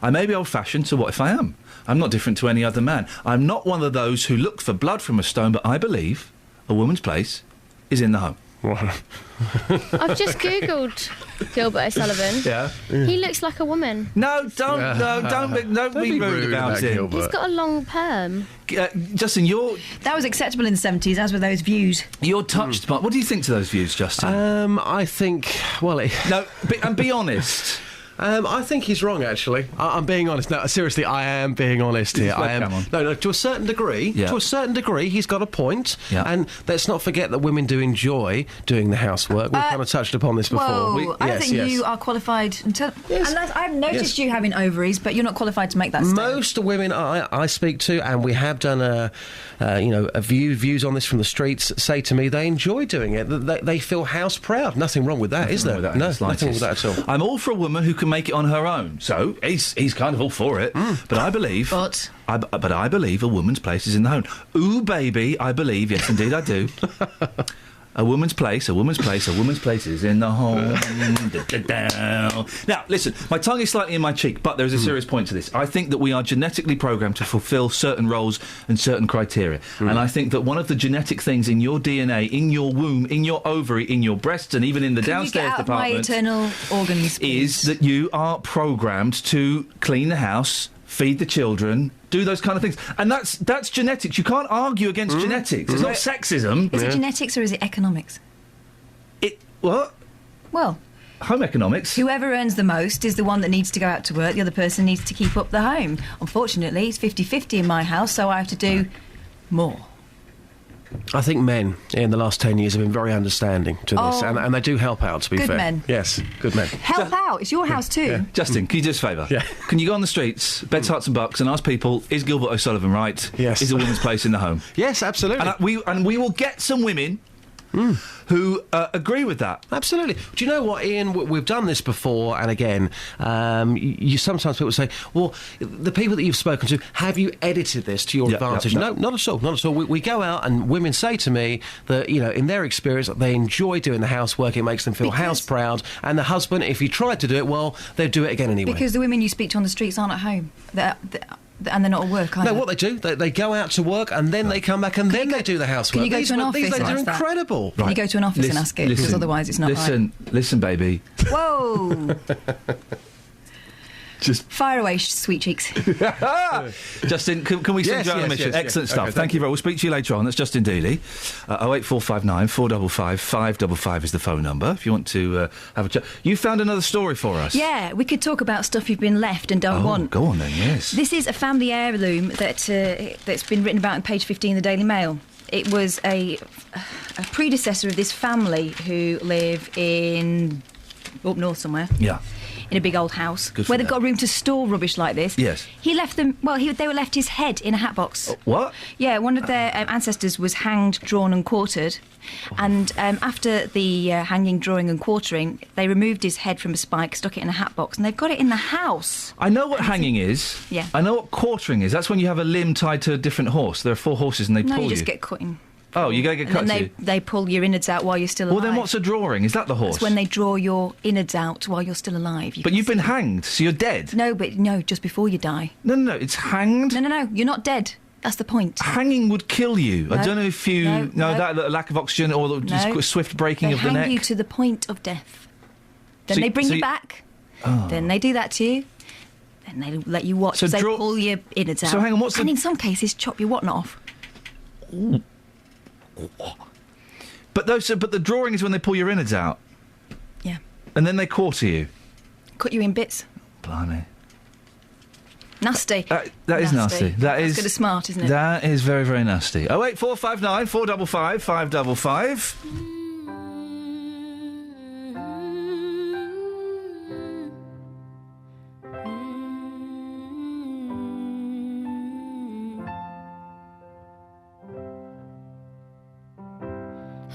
I may be old-fashioned, so what if I am? I'm not different to any other man. I'm not one of those who look for blood from a stone, but I believe a woman's place is in the home. I've just Googled Gilbert O'Sullivan. Yeah. He looks like a woman. Don't be rude about it. Gilbert. He's got a long perm. Justin, that was acceptable in the 70s, as were those views. You're touched by... What do you think to those views, Justin? I think... Well... be honest. I think he's wrong, actually. I'm being honest. No, seriously, I am being honest here. I am. No, to a certain degree. Yeah. To a certain degree, he's got a point. Yeah. And let's not forget that women do enjoy doing the housework. We've kind of touched upon this before. Whoa, I don't think you are qualified until... Yes. Unless I've noticed you having ovaries, but you're not qualified to make that statement. Most women I speak to, and we have done views on this from the streets, say to me they enjoy doing it. They feel house proud. Nothing wrong with that, is there? No, nothing wrong with that at all. I'm all for a woman who can make it on her own. So he's kind of all for it. But I believe... But I believe a woman's place is in the home. Ooh, baby, I believe. Yes, indeed, I do. A woman's place is in the home. Now, listen, my tongue is slightly in my cheek, but there is a serious point to this. I think that we are genetically programmed to fulfil certain roles and certain criteria. And I think that one of the genetic things in your DNA, in your womb, in your ovary, in your breasts, and even in the downstairs department... my internal organs, please? ...is that you are programmed to clean the house, feed the children... do those kind of things. And that's genetics. You can't argue against genetics. It's not sexism. Is it genetics or is it economics? What? Well... home economics. Whoever earns the most is the one that needs to go out to work. The other person needs to keep up the home. Unfortunately, it's 50-50 in my house, so I have to do more. I think men in the last 10 years have been very understanding to this, and they do help out, to be fair. Good men. Yes, good men. Help out. It's your house too. Yeah. Justin, can you do us a favour? Yeah. Can you go on the streets, Beds, Hearts and Bucks, and ask people, is Gilbert O'Sullivan right? Yes. Is a woman's place in the home? Yes, absolutely. And we will get some women... who agree with that. Absolutely. Do you know what, Ian? We've done this before and again. You sometimes people say, well, the people that you've spoken to, have you edited this to your advantage? No, not at all. Not at all. We go out and women say to me that, you know, in their experience, they enjoy doing the housework. It makes them feel house proud. And the husband, if he tried to do it, well, they'd do it again anyway. Because the women you speak to on the streets aren't at home. And they're not at work, are they? No, what they do, they go out to work and then they come back and then they do the housework. Can you go to an office? These ladies are incredible. Can you go to an office and ask it? Because otherwise it's not right. Listen, baby. Whoa! Just fire away, sweet cheeks. Justin, can we send you on a mission? Excellent stuff. Okay, thank you very much. We'll speak to you later on. That's Justin Dealey. 08459 455 555 is the phone number if you want to have a chat. You found another story for us. Yeah, we could talk about stuff you've been left and don't want. Go on then, yes. This is a family heirloom that's been written about on page 15 of the Daily Mail. It was a predecessor of this family who live up north somewhere. Yeah. In a big old house where they've got room to store rubbish like this. Yes. He left them. Well, they were left his head in a hat box. What? Yeah, one of their ancestors was hanged, drawn, and quartered, and after the hanging, drawing, and quartering, they removed his head from a spike, stuck it in a hat box, and they've got it in the house. I know what hanging is. Yeah. I know what quartering is. That's when you have a limb tied to a different horse. There are 4 horses, and they pull you. No, you just get cutting. Oh, you go get cut. And then they pull your innards out while you're still alive. Well, then what's a drawing? Is that the horse? That's when they draw your innards out while you're still alive. But you've been hanged, so you're dead. No, just before you die. No, it's hanged. No, you're not dead. That's the point. Hanging would kill you. No, I don't know if you know that lack of oxygen or the swift breaking of the neck. They hang you to the point of death. Then they bring you back. Oh. Then they do that to you. Then they let you watch as they pull your innards out. So hang on, and in some cases chop your whatnot off. Ooh. But the drawing is when they pull your innards out. Yeah. And then they quarter you. Cut you in bits. Blimey. Nasty. That is nasty. That's good as smart, isn't it? That is very, very nasty. 08459 455 555.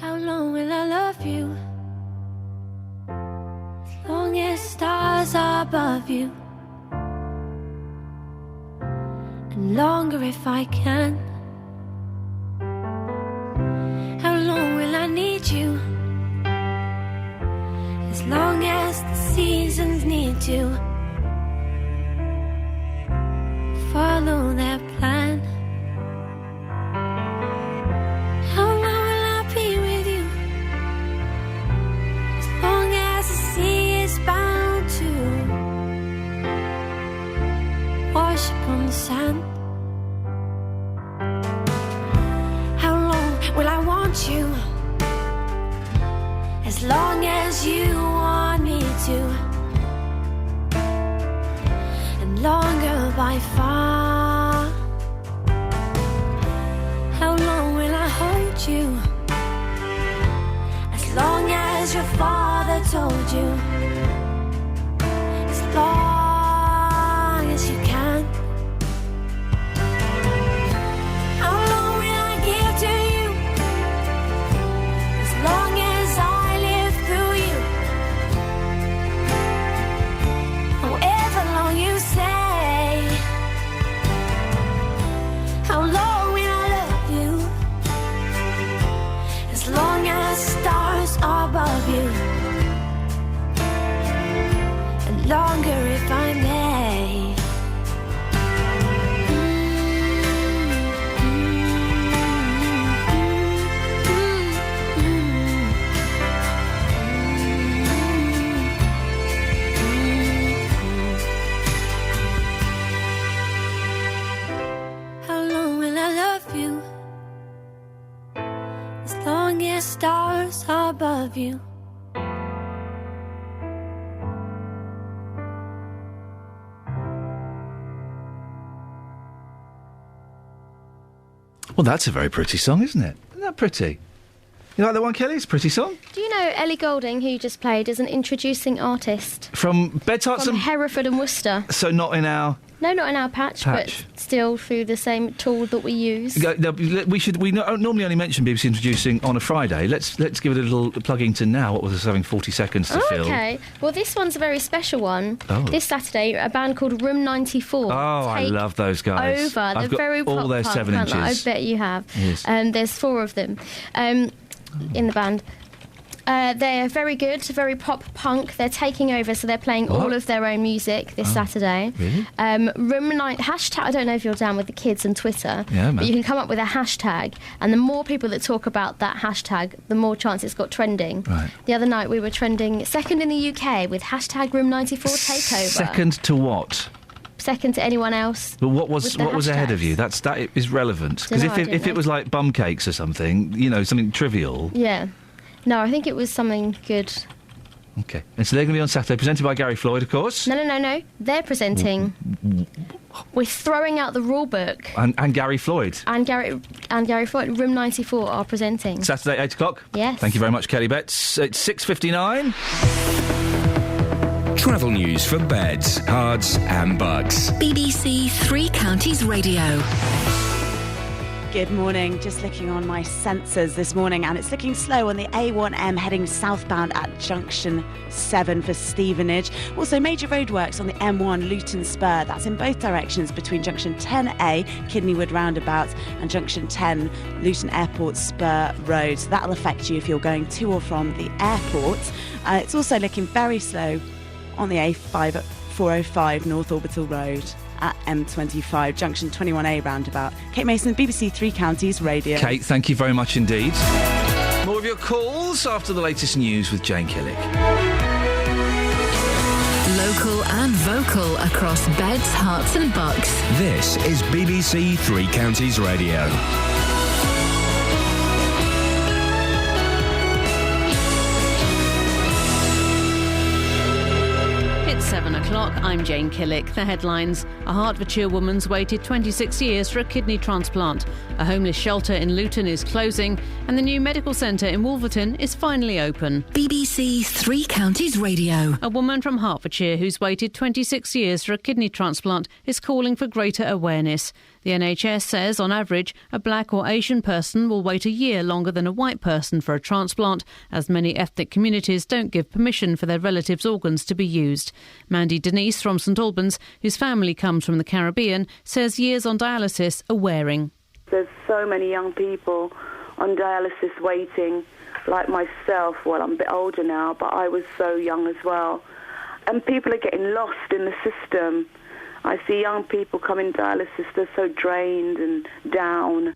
How long will I love you? As long as stars are above you, and longer if I can. How long will I need you? As long as the seasons need to follow their plan. How long will I be with you? As long as the sea is bound to wash upon the sand. How long will I want you? As long as you want me to, and longer by far. How long will I hold you? As long as your father told you. As long as you can. How long will I give to you? As long as I live through you. However long you say. How long will I love you? As long as the stars above you. Well, that's a very pretty song, isn't it? Isn't that pretty? You like that one, Kelly? It's a pretty song. Do you know Ellie Goulding, who you just played, is an introducing artist? From Bed Tarts From and... Hereford and Worcester. So not in our... No, not in our patch, but still through the same tool that we use. We normally only mention BBC Introducing on a Friday. Let's give it a little plugging to now. What was us having 40 seconds to fill? Okay. Well, this one's a very special one. Oh. This Saturday, a band called Room 94. Oh, I love those guys. Over. I've They're got very all pop their punk, 7 inches. I bet you have. Yes. There's 4 of them in the band. They're very good, very pop punk. They're taking over, so they're playing all of their own music this Saturday. Really? Hashtag, I don't know if you're down with the kids and Twitter, Yeah, but you can come up with a hashtag, and the more people that talk about that hashtag, the more chance it's got trending. Right. The other night we were trending second in the UK with hashtag Room 94 Takeover. Second to what? Second to anyone else. But what was ahead of you? That is relevant. Because if it was like bum cakes or something, something trivial. Yeah. No, I think it was something good. Okay. And so they're going to be on Saturday, presented by Gary Floyd, of course. No. They're presenting. We're throwing out the rule book. And Gary Floyd. And Gary Floyd. Room 94 are presenting. Saturday, 8 o'clock? Yes. Thank you very much, Kelly Betts. It's 6:59. Travel news for beds, cards and bugs. BBC Three Counties Radio. Good morning. Just looking on my sensors this morning, and it's looking slow on the A1M heading southbound at Junction 7 for Stevenage. Also, major roadworks on the M1 Luton Spur. That's in both directions between Junction 10A, Kidneywood Roundabout, and Junction 10, Luton Airport Spur Road. So that'll affect you if you're going to or from the airport. It's also looking very slow on the A5 at 405 North Orbital Road. At M25, Junction 21A roundabout. Kate Mason, BBC Three Counties Radio. Kate, thank you very much indeed. More of your calls after the latest news with Jane Killick. Local and vocal across beds, hearts and bucks. This is BBC Three Counties Radio. It's 7 o'clock. I'm Jane Killick. The headlines. A Hertfordshire woman's waited 26 years for a kidney transplant. A homeless shelter in Luton is closing. And the new medical centre in Wolverton is finally open. BBC Three Counties Radio. A woman from Hertfordshire who's waited 26 years for a kidney transplant is calling for greater awareness. The NHS says, on average, a black or Asian person will wait a year longer than a white person for a transplant, as many ethnic communities don't give permission for their relatives' organs to be used. Mandy Denise from St Albans, whose family comes from the Caribbean, says years on dialysis are wearing. There's so many young people on dialysis waiting, like myself. Well, I'm a bit older now, but I was so young as well. And people are getting lost in the system. I see young people coming dialysis, they're so drained and down.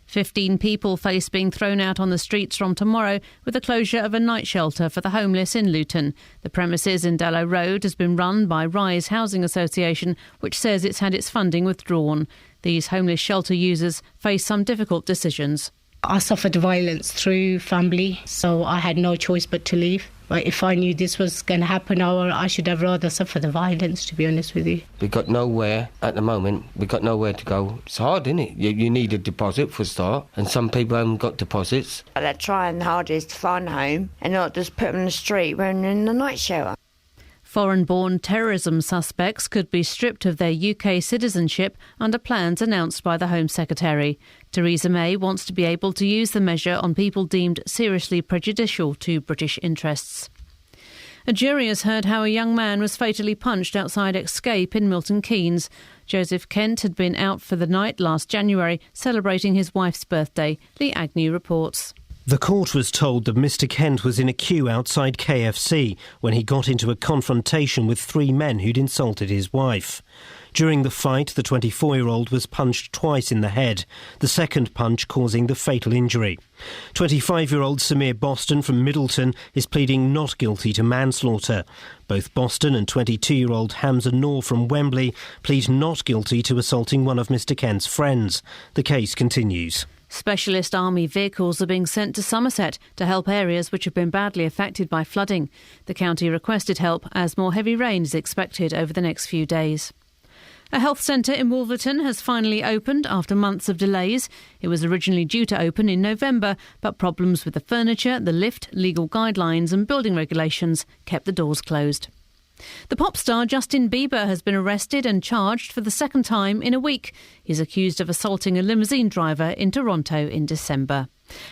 15 people face being thrown out on the streets from tomorrow with the closure of a night shelter for the homeless in Luton. The premises in Dellow Road has been run by Rise Housing Association, which says it's had its funding withdrawn. These homeless shelter users face some difficult decisions. I suffered violence through family, so I had no choice but to leave. But if I knew this was going to happen, I should have rather suffered the violence, to be honest with you. We got nowhere at the moment. We got nowhere to go. It's hard, isn't it? You need a deposit for a start, and some people haven't got deposits. They're trying hardest to find a home and not just put them in the street when they're in the night shelter. Foreign-born terrorism suspects could be stripped of their UK citizenship under plans announced by the Home Secretary. Theresa May wants to be able to use the measure on people deemed seriously prejudicial to British interests. A jury has heard how a young man was fatally punched outside Escape in Milton Keynes. Joseph Kent had been out for the night last January, celebrating his wife's birthday. Lee Agnew reports. The court was told that Mr Kent was in a queue outside KFC when he got into a confrontation with 3 men who'd insulted his wife. During the fight, the 24-year-old was punched twice in the head, the second punch causing the fatal injury. 25-year-old Samir Boston from Middleton is pleading not guilty to manslaughter. Both Boston and 22-year-old Hamza Noor from Wembley plead not guilty to assaulting one of Mr Kent's friends. The case continues. Specialist army vehicles are being sent to Somerset to help areas which have been badly affected by flooding. The county requested help as more heavy rain is expected over the next few days. A health centre in Wolverton has finally opened after months of delays. It was originally due to open in November, but problems with the furniture, the lift, legal guidelines and building regulations kept the doors closed. The pop star Justin Bieber has been arrested and charged for the second time in a week. He's accused of assaulting a limousine driver in Toronto in December.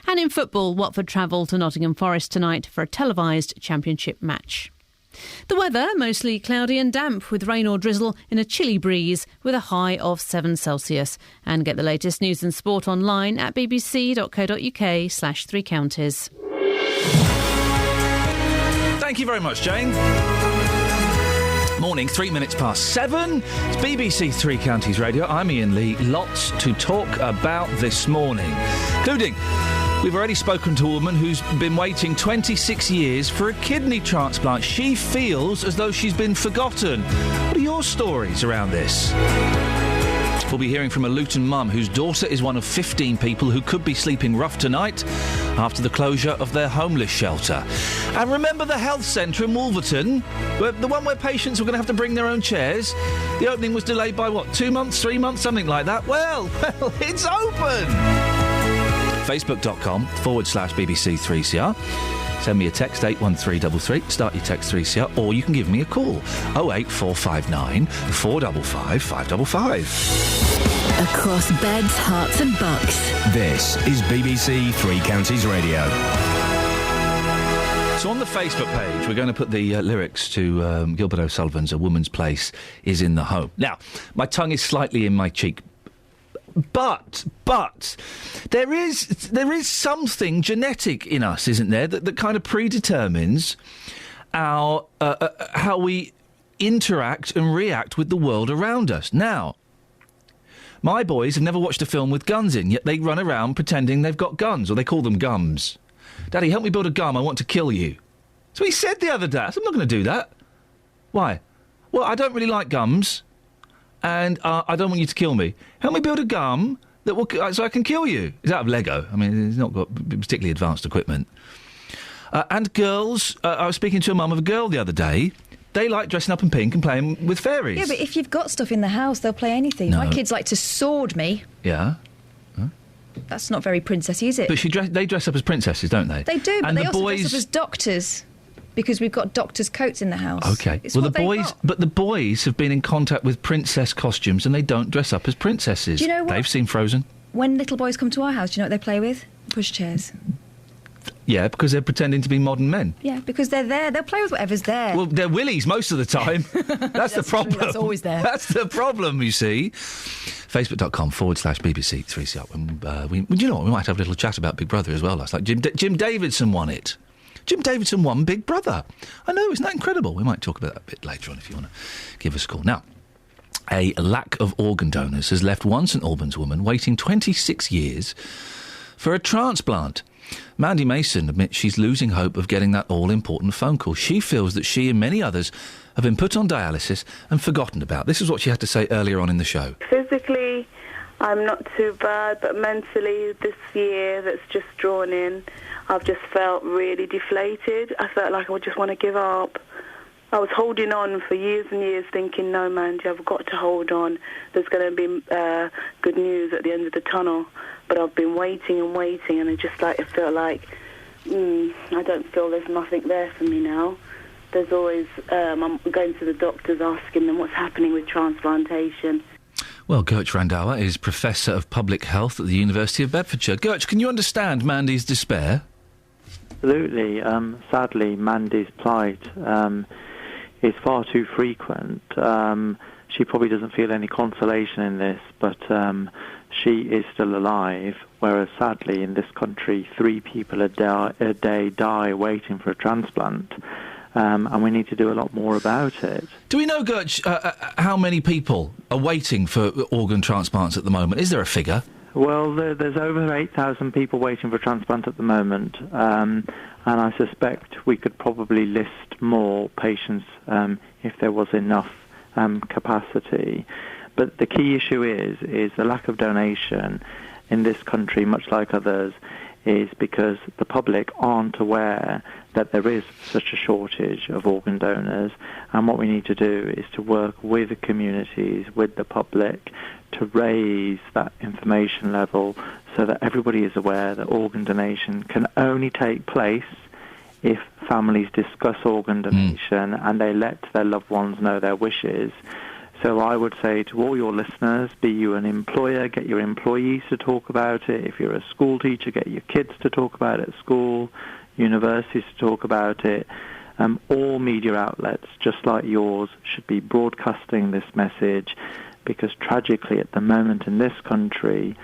And in football, Watford travel to Nottingham Forest tonight for a televised championship match. The weather, mostly cloudy and damp with rain or drizzle in a chilly breeze with a high of 7 Celsius. And get the latest news and sport online at bbc.co.uk/3 counties. Thank you very much, Jane. Morning, 3 minutes past 7. It's BBC Three Counties Radio. I'm Iain Lee. Lots to talk about this morning, including we've already spoken to a woman who's been waiting 26 years for a kidney transplant. She feels as though she's been forgotten. What are your stories around this? We'll be hearing from a Luton mum whose daughter is one of 15 people who could be sleeping rough tonight after the closure of their homeless shelter. And remember the health centre in Wolverton? The one where patients were going to have to bring their own chairs? The opening was delayed by, 2 months, 3 months, something like that? Well, it's open! Facebook.com/BBC3CR. Send me a text 81333, start your text 3CR, or you can give me a call 08459 455 555. Across beds, hearts and bucks. This is BBC Three Counties Radio. So on the Facebook page, we're going to put the lyrics to Gilbert O'Sullivan's A Woman's Place is in the Home. Now, my tongue is slightly in my cheek. But there is something genetic in us, isn't there, that kind of predetermines our how we interact and react with the world around us. Now, my boys have never watched a film with guns in, yet they run around pretending they've got guns, or they call them gums. Daddy, help me build a gum, I want to kill you. So he said the other day, I said, I'm not going to do that. Why? Well, I don't really like gums. And I don't want you to kill me. Help me build a gum that will so I can kill you. It's out of Lego. I mean, it's not got particularly advanced equipment. And girls, I was speaking to a mum of a girl the other day. They like dressing up in pink and playing with fairies. Yeah, but if you've got stuff in the house, they'll play anything. No. My kids like to sword me. Yeah. Huh? That's not very princessy, is it? But they dress up as princesses, don't they? They do, but and they the also boys... dress up as doctors. Because we've got doctors' coats in the house. OK. It's well, what the boys... But the boys have been in contact with princess costumes and they don't dress up as princesses. Do you know what? They've seen Frozen. When little boys come to our house, do you know what they play with? Pushchairs. Yeah, because they're pretending to be modern men. Yeah, because they're there. They'll play with whatever's there. Well, they're willies most of the time. That's the problem. True, that's always there. That's the problem, you see. Facebook.com/BBC 3CR. Do you know what? We might have a little chat about Big Brother as well last night. Jim Davidson won it. Jim Davidson won Big Brother. I know, isn't that incredible? We might talk about that a bit later on if you want to give us a call. Now, a lack of organ donors has left one St Albans woman waiting 26 years for a transplant. Mandy Mason admits she's losing hope of getting that all-important phone call. She feels that she and many others have been put on dialysis and forgotten about. This is what she had to say earlier on in the show. Physically, I'm not too bad, but mentally, this year that's just drawn in, I've just felt really deflated. I felt like I would just want to give up. I was holding on for years and years thinking, no, Mandy, I've got to hold on. There's going to be good news at the end of the tunnel. But I've been waiting and waiting, and I feel like I don't feel there's nothing there for me now. There's always, I'm going to the doctors asking them what's happening with transplantation. Well, Gertch Randauer is Professor of Public Health at the University of Bedfordshire. Gertch, can you understand Mandy's despair? Absolutely. Sadly, Mandy's plight is far too frequent. She probably doesn't feel any consolation in this, but she is still alive, whereas sadly in this country 3 people a day die waiting for a transplant, and we need to do a lot more about it. Do we know, Gertch, how many people are waiting for organ transplants at the moment? Is there a figure? Well, there's over 8,000 people waiting for a transplant at the moment, and I suspect we could probably list more patients if there was enough capacity. But the key issue is the lack of donation. in this country, much like others, is because the public aren't aware that there is such a shortage of organ donors, and what we need to do is to work with the communities, with the public, to raise that information level so that everybody is aware that organ donation can only take place if families discuss organ donation and they let their loved ones know their wishes. So I would say to all your listeners, be you an employer, get your employees to talk about it. If you're a school teacher, get your kids to talk about it at school, universities to talk about it. All media outlets, just like yours, should be broadcasting this message, because tragically at the moment in this country,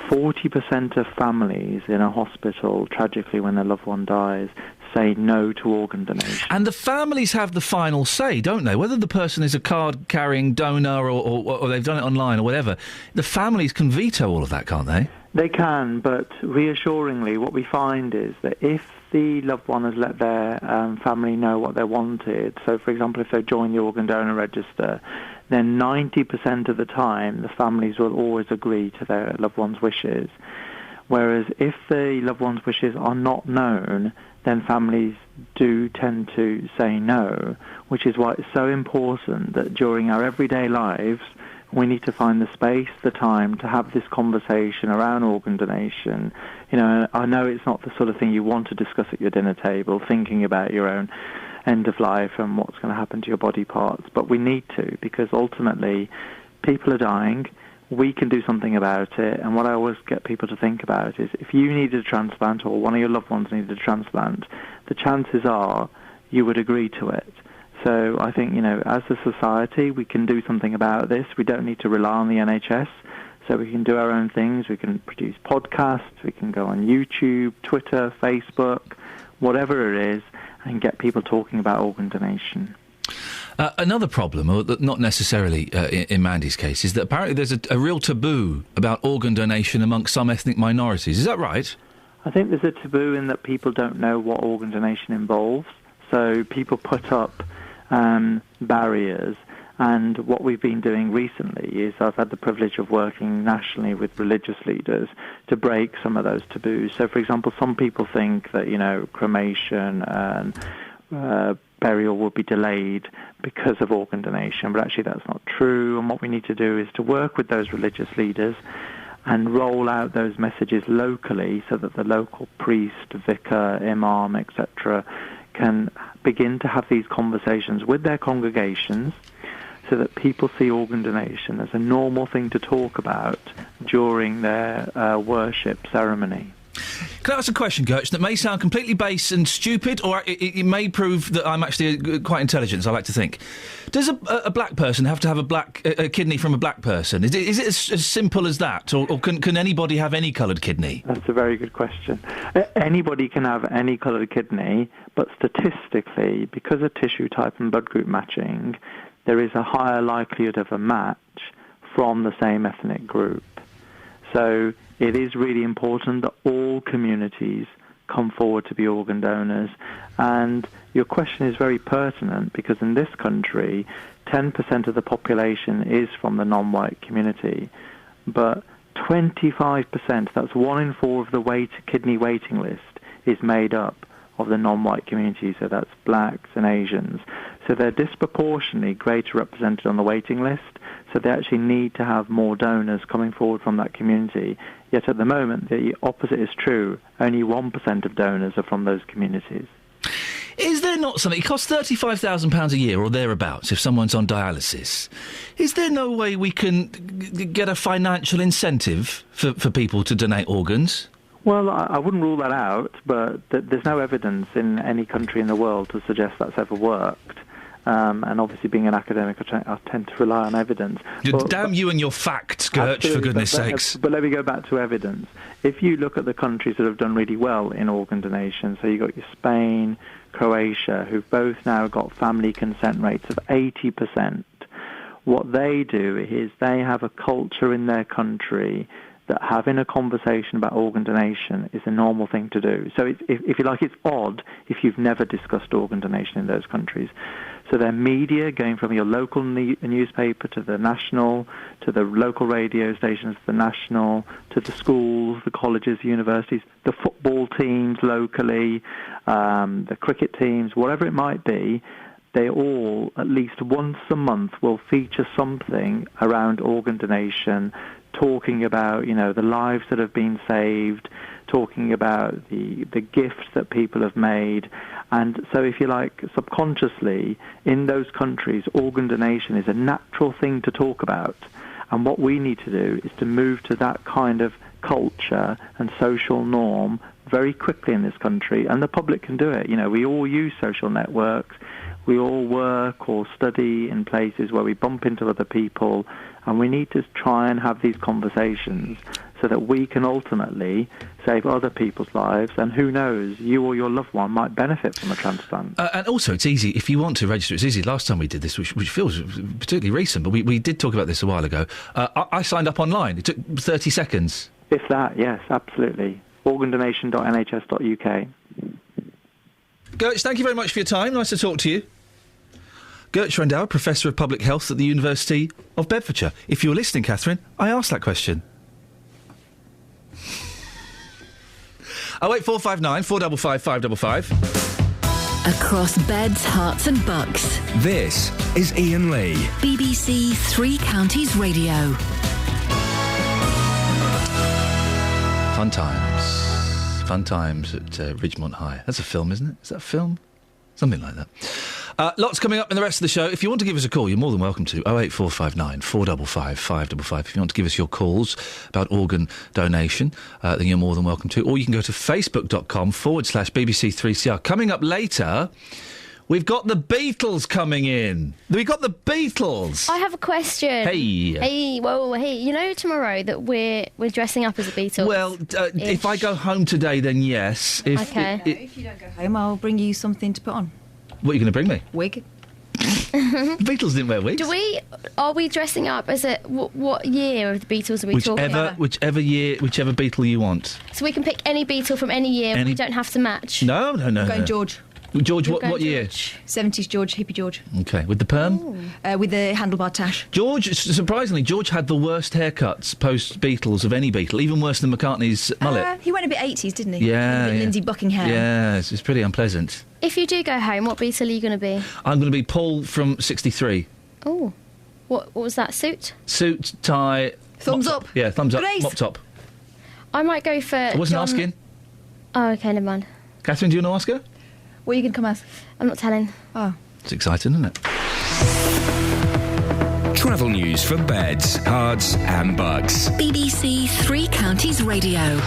40% of families in a hospital, tragically when their loved one dies, say no to organ donation. And the families have the final say, don't they? Whether the person is a card-carrying donor or they've done it online or whatever, the families can veto all of that, can't they? They can, but reassuringly, what we find is that if the loved one has let their family know what they wanted, so for example, if they join the organ donor register, then 90% of the time the families will always agree to their loved one's wishes. Whereas if the loved one's wishes are not known, then families do tend to say no, which is why it's so important that during our everyday lives, we need to find the space, the time to have this conversation around organ donation. You know, I know it's not the sort of thing you want to discuss at your dinner table, thinking about your own end of life and what's going to happen to your body parts, but we need to, because ultimately people are dying. We can do something about it, and what I always get people to think about is if you needed a transplant or one of your loved ones needed a transplant, the chances are you would agree to it. So I think, you know, as a society, we can do something about this. We don't need to rely on the NHS, so we can do our own things. We can produce podcasts, we can go on YouTube, Twitter, Facebook, whatever it is, and get people talking about organ donation. Another problem, or not necessarily in Mandy's case, is that apparently there's a real taboo about organ donation amongst some ethnic minorities. Is that right? I think there's a taboo in that people don't know what organ donation involves. So people put up barriers, and what we've been doing recently is I've had the privilege of working nationally with religious leaders to break some of those taboos. So, for example, some people think that, you know, cremation and burial will be delayed because of organ donation, but actually that's not true. And what we need to do is to work with those religious leaders and roll out those messages locally so that the local priest, vicar, imam, etc., can begin to have these conversations with their congregations so that people see organ donation as a normal thing to talk about during their worship ceremony. Can I ask a question, Gertch, that may sound completely base and stupid, or it may prove that I'm actually quite intelligent, as I like to think. Does a black person have to have a kidney from a black person? Is it as simple as that, or can anybody have any coloured kidney? That's a very good question. Anybody can have any coloured kidney, but statistically, because of tissue type and blood group matching, there is a higher likelihood of a match from the same ethnic group. So it is really important that all communities come forward to be organ donors. And your question is very pertinent, because in this country, 10% of the population is from the non-white community, but 25%, that's 1 in 4 of the kidney waiting list, is made up of the non-white community, so that's blacks and Asians. So they're disproportionately greater represented on the waiting list, so they actually need to have more donors coming forward from that community. Yet at the moment, the opposite is true. Only 1% of donors are from those communities. Is there not something... It costs £35,000 a year or thereabouts if someone's on dialysis. Is there no way we can get a financial incentive for people to donate organs? Well, I wouldn't rule that out, but there's no evidence in any country in the world to suggest that's ever worked. And obviously, being an academic, I tend to rely on evidence. Damn you and your facts, Gertch, for goodness sakes. But let me go back to evidence. If you look at the countries that have done really well in organ donation, so you've got your Spain, Croatia, who've both now got family consent rates of 80%, what they do is they have a culture in their country that having a conversation about organ donation is a normal thing to do. So if you like, it's odd if you've never discussed organ donation in those countries. So their media, going from your local newspaper to the national, to the local radio stations, the national, to the schools, the colleges, universities, the football teams locally, the cricket teams, whatever it might be, they all, at least once a month, will feature something around organ donation, talking about, the lives that have been saved, talking about the gifts that people have made. And so, if you like, subconsciously, in those countries, organ donation is a natural thing to talk about. And what we need to do is to move to that kind of culture and social norm very quickly in this country, and the public can do it. We all use social networks. We all work or study in places where we bump into other people, and we need to try and have these conversations so that we can ultimately save other people's lives, and who knows, you or your loved one might benefit from a transplant. And also, it's easy, if you want to register, it's easy. Last time we did this, which feels particularly recent, but we did talk about this a while ago. I signed up online. It took 30 seconds. If that, yes, absolutely. organdonation.nhs.uk. Gertz, thank you very much for your time. Nice to talk to you. Gertz Rendau, Professor of Public Health at the University of Bedfordshire. If you were listening, Catherine, I asked that question. 08459 455 555. Across beds, hearts and bucks. This is Iain Lee. BBC Three Counties Radio. Fun times. Fun times at Ridgemont High. That's a film, isn't it? Is that a film? Something like that. Lots coming up in the rest of the show. If you want to give us a call, you're more than welcome to. 08459 455 555. If you want to give us your calls about organ donation, then you're more than welcome to. Or you can go to facebook.com/BBC3CR. Coming up later, we've got the Beatles coming in. We've got the Beatles. I have a question. Hey. Hey, tomorrow that we're dressing up as the Beatles? Well, if I go home today, then yes. Okay. If you don't go home, I'll bring you something to put on. What are you going to bring me? Wig. The Beatles didn't wear wigs. Are we dressing up as what year of the Beatles are we talking about? Whichever year, whichever Beatle you want. So we can pick any Beatle from any year, we don't have to match? No. I'm going George. George, what year? 70s George, hippie George. Okay, with the perm? With the handlebar tash. George, surprisingly, George had the worst haircuts post-Beatles of any Beatle, even worse than McCartney's mullet. He went a bit 80s, didn't he? Yeah. Lindsay Buckingham. Yeah, it's pretty unpleasant. If you do go home, what Beatle are you going to be? I'm going to be Paul from 63. Oh. What was that, suit? Suit, tie... Thumbs up. Yeah, thumbs up, Grace. mop top. I might go for I wasn't asking. Oh, OK, never mind. Catherine, do you want to ask her? What are you going to come as? I'm not telling. Oh. It's exciting, isn't it? Travel news for beds, cards and bugs. BBC Three Counties Radio.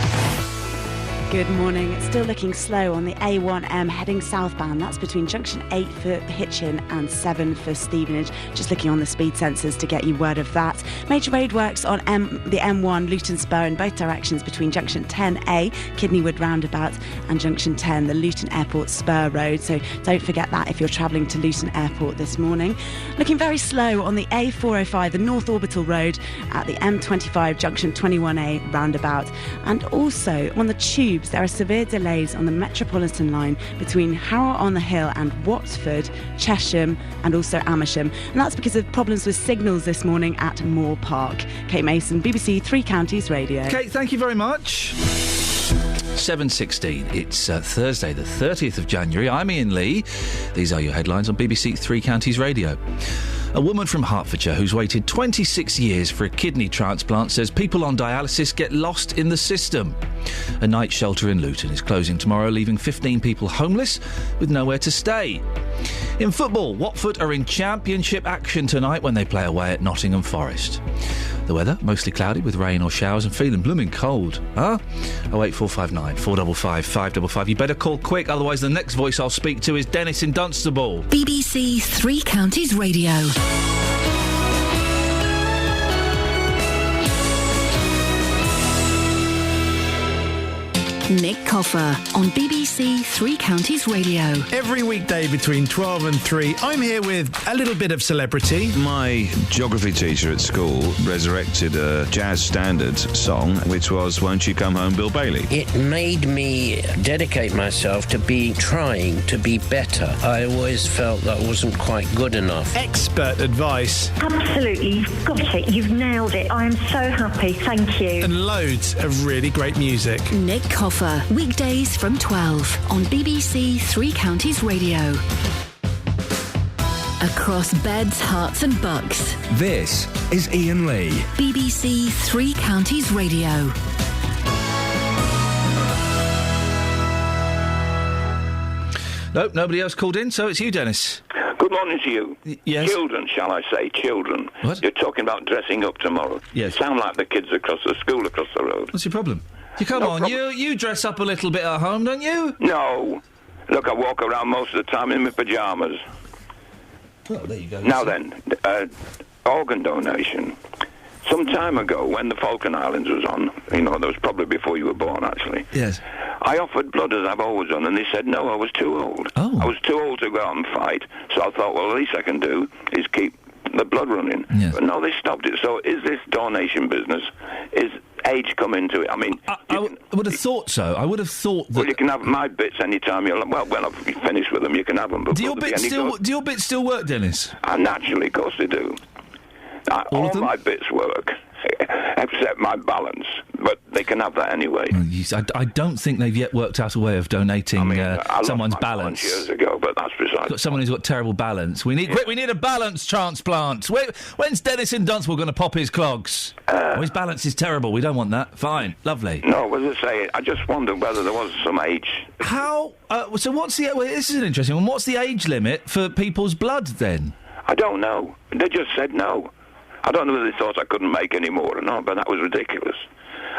Good morning. It's still looking slow on the A1M heading southbound. That's between junction 8 for Hitchin and 7 for Stevenage. Just looking on the speed sensors to get you word of that. Major roadworks on the M1 Luton Spur in both directions between junction 10A, Kidneywood Roundabout, and junction 10, the Luton Airport Spur Road. So don't forget that if you're travelling to Luton Airport this morning. Looking very slow on the A405, the North Orbital Road at the M25 junction 21A roundabout. And also on the tube, there are severe delays on the Metropolitan line between Harrow-on-the-Hill and Watford, Chesham and also Amersham. And that's because of problems with signals this morning at Moore Park. Kate Mason, BBC Three Counties Radio. Kate, thank you very much. 7:16. It's Thursday, the 30th of January. I'm Iain Lee. These are your headlines on BBC Three Counties Radio. A woman from Hertfordshire who's waited 26 years for a kidney transplant says people on dialysis get lost in the system. A night shelter in Luton is closing tomorrow, leaving 15 people homeless with nowhere to stay. In football, Watford are in championship action tonight when they play away at Nottingham Forest. The weather, mostly cloudy with rain or showers and feeling blooming cold. 08459 455 555. You better call quick, otherwise the next voice I'll speak to is Dennis in Dunstable. BBC Three Counties Radio. Nick Coffer on BBC Three Counties Radio. Every weekday between 12 and 3, I'm here with a little bit of celebrity. My geography teacher at school resurrected a jazz standard song, which was Won't You Come Home, Bill Bailey. It made me dedicate myself to trying to be better. I always felt that wasn't quite good enough. Expert advice. Absolutely, you've got it. You've nailed it. I am so happy. Thank you. And loads of really great music. Nick Coffer, weekdays from 12 on BBC Three Counties Radio. Across beds, hearts and bucks. This is Iain Lee. BBC Three Counties Radio. Nope, nobody else called in, so it's you, Dennis. Good morning to you. Yes? Children, shall I say, children. What? You're talking about dressing up tomorrow. Yes. You sound like the kids across the school across the road. What's your problem? Come on, you dress up a little bit at home, don't you? No. Look, I walk around most of the time in my pyjamas. Well, there you go. Now then, organ donation. Some time ago, when the Falkland Islands was on, that was probably before you were born, actually. Yes. I offered blood, as I've always done, and they said, no, I was too old. Oh. I was too old to go out and fight, so I thought, well, the least I can do is keep the blood running. Yes. But no, they stopped it. So is this donation business, is age come into it? I mean... I would have thought so. I would have thought that... Well, you can have my bits any time you like. Well, when I've finished with them, you can have them. But Do your bits still work, Dennis? Naturally, of course they do. All my bits work, except my balance. But they can have that anyway. I don't think they've yet worked out a way of donating someone's balance. Years ago, but that's precisely. Got someone who's got terrible balance. We need a balance transplant. When's Dennis in Dunstable going to pop his clogs? His balance is terrible. We don't want that. Fine, lovely. No, as I say, I just wondered whether there was some age. How? So what's the? Well, this is an interesting one. What's the age limit for people's blood then? I don't know. They just said no. I don't know whether they thought I couldn't make any more or not, but that was ridiculous.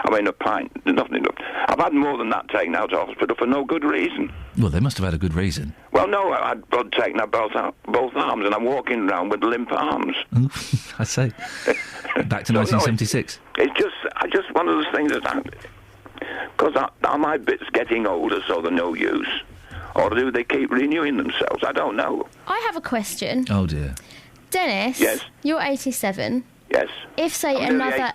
I mean, a pint, nothing. I've had more than that taken out of hospital for no good reason. Well, they must have had a good reason. Well, no, I had blood taken out both arms, and I'm walking around with limp arms. I say. Back to 1976. I just one of those things that... Because are my bits getting older so they're no use? Or do they keep renewing themselves? I don't know. I have a question. Oh, dear. Dennis? Yes? You're 87. Yes. If, say, I'm another...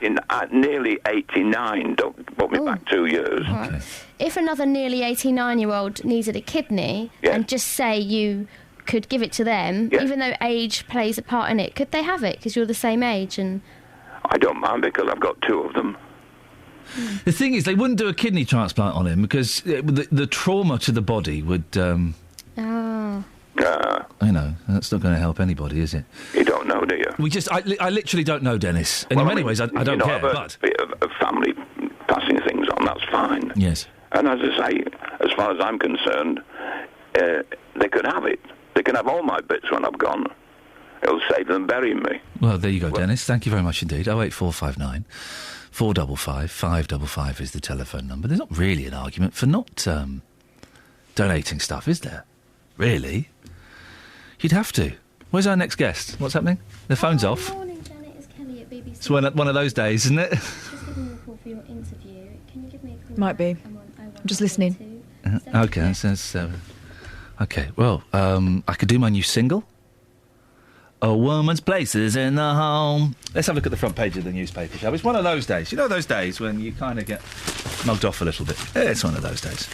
nearly 89. Don't put me back 2 years. Okay. If another nearly 89-year-old needed a kidney, and just say you could give it to them, even though age plays a part in it, could they have it? Because you're the same age and... I don't mind because I've got two of them. The thing is, they wouldn't do a kidney transplant on him because the trauma to the body would... that's not going to help anybody, is it? You don't know, do you? I literally don't know, Dennis. And in many ways, I don't care, but... A family passing things on, that's fine. Yes. And as I say, as far as I'm concerned, they could have it. They can have all my bits when I've gone. It'll save them burying me. Well, there you go, Dennis. Thank you very much indeed. 08459 455 555 is the telephone number. There's not really an argument for not donating stuff, is there? Really? You'd have to. Where's our next guest? What's happening? The phone's off. Good morning, Janet. It's Kelly at BBC. It's one of those days, isn't it? Just giving you a call for your interview. Can you give me a call? Might be. I'm just listening. Okay, okay, well, I could do my new single. A woman's place is in the home. Let's have a look at the front page of the newspaper, shall we? It's one of those days. You know those days when you kind of get mugged off a little bit? It's one of those days.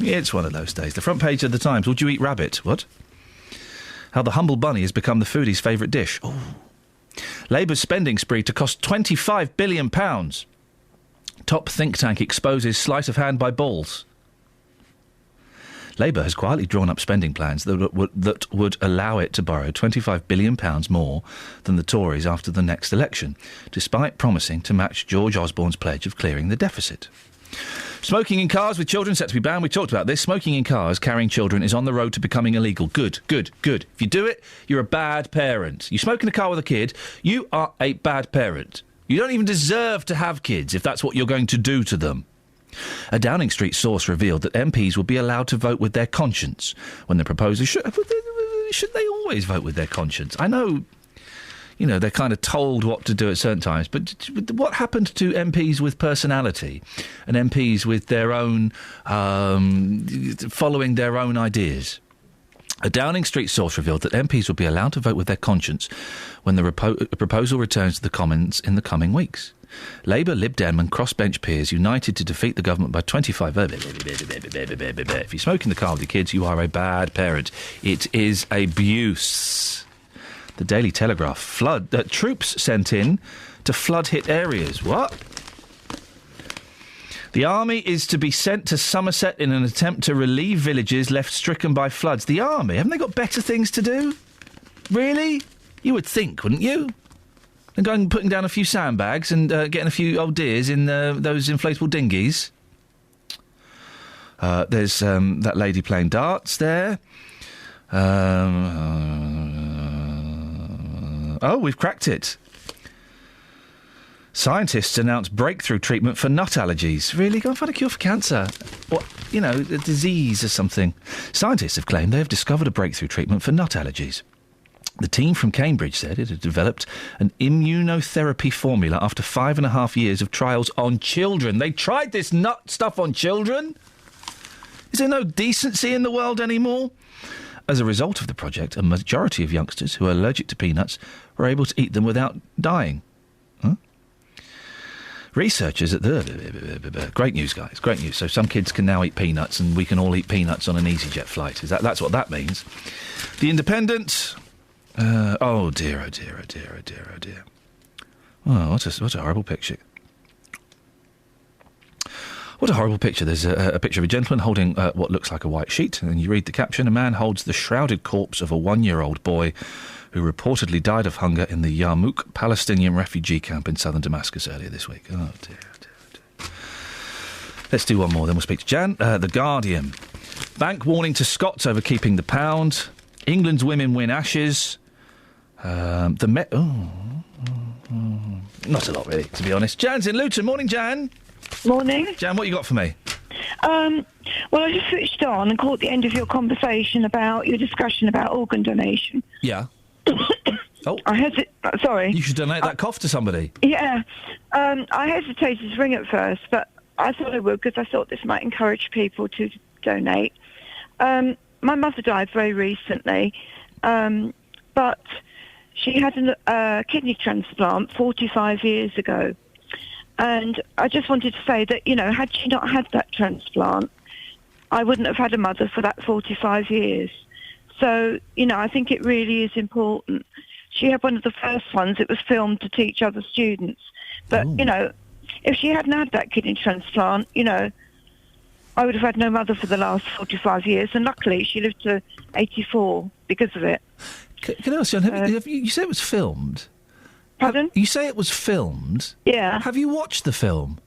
It's one of those days. The front page of the Times. Would you eat rabbit? What? How the humble bunny has become the foodie's favourite dish. Oh. Labour's spending spree to cost £25 billion. Top think tank exposes sleight of hand by balls. Labour has quietly drawn up spending plans that would allow it to borrow £25 billion more than the Tories after the next election, despite promising to match George Osborne's pledge of clearing the deficit. Smoking in cars with children set to be banned. We talked about this. Smoking in cars carrying children is on the road to becoming illegal. Good. If you do it, you're a bad parent. You smoke in a car with a kid, you are a bad parent. You don't even deserve to have kids if that's what you're going to do to them. A Downing Street source revealed that MPs will be allowed to vote with their conscience when the proposers should they always vote with their conscience? I know they're kind of told what to do at certain times. But what happened to MPs with personality and MPs with their own, following their own ideas? A Downing Street source revealed that MPs will be allowed to vote with their conscience when the proposal returns to the Commons in the coming weeks. Labour, Lib Dem and crossbench peers united to defeat the government by 25 votes. If you smoke in the car with your kids, you are a bad parent. It is abuse. The Daily Telegraph. Troops sent in to flood-hit areas. What? The army is to be sent to Somerset in an attempt to relieve villages left stricken by floods. The army? Haven't they got better things to do? Really? You would think, wouldn't you? And going and putting down a few sandbags and getting a few old deers in those inflatable dinghies. There's that lady playing darts there. We've cracked it. Scientists announce breakthrough treatment for nut allergies. Really? Go and find a cure for cancer. Or, a disease or something. Scientists have claimed they have discovered a breakthrough treatment for nut allergies. The team from Cambridge said it had developed an immunotherapy formula after 5.5 years of trials on children. They tried this nut stuff on children? Is there no decency in the world anymore? As a result of the project, a majority of youngsters who are allergic to peanuts were able to eat them without dying. Researchers at the... Great news, guys, great news. So some kids can now eat peanuts and we can all eat peanuts on an EasyJet flight. That's what that means. The Independent... oh dear. Oh, what a horrible picture. What a horrible picture. There's a picture of a gentleman holding what looks like a white sheet, and then you read the caption: a man holds the shrouded corpse of a 1-year-old boy who reportedly died of hunger in the Yarmouk Palestinian refugee camp in southern Damascus earlier this week. Oh, dear. Let's do one more, then we'll speak to Jan. The Guardian. Bank warning to Scots over keeping the pound. England's women win Ashes. The Met... not a lot, really, to be honest. Jan's in Luton. Morning, Jan. Morning. Jan, what you got for me? Well, I just switched on and caught the end of your conversation about your discussion about organ donation. Yeah. Oh. Sorry. You should donate that cough to somebody. Yeah. I hesitated to ring at first, but I thought I would because I thought this might encourage people to donate. My mother died very recently, but she had a kidney transplant 45 years ago. And I just wanted to say that, had she not had that transplant, I wouldn't have had a mother for that 45 years. So, I think it really is important. She had one of the first ones. It was filmed to teach other students. But, if she hadn't had that kidney transplant, I would have had no mother for the last 45 years. And luckily, she lived to 84 because of it. Can I ask you, you say it was filmed? Pardon? You say it was filmed? Yeah. Have you watched the film?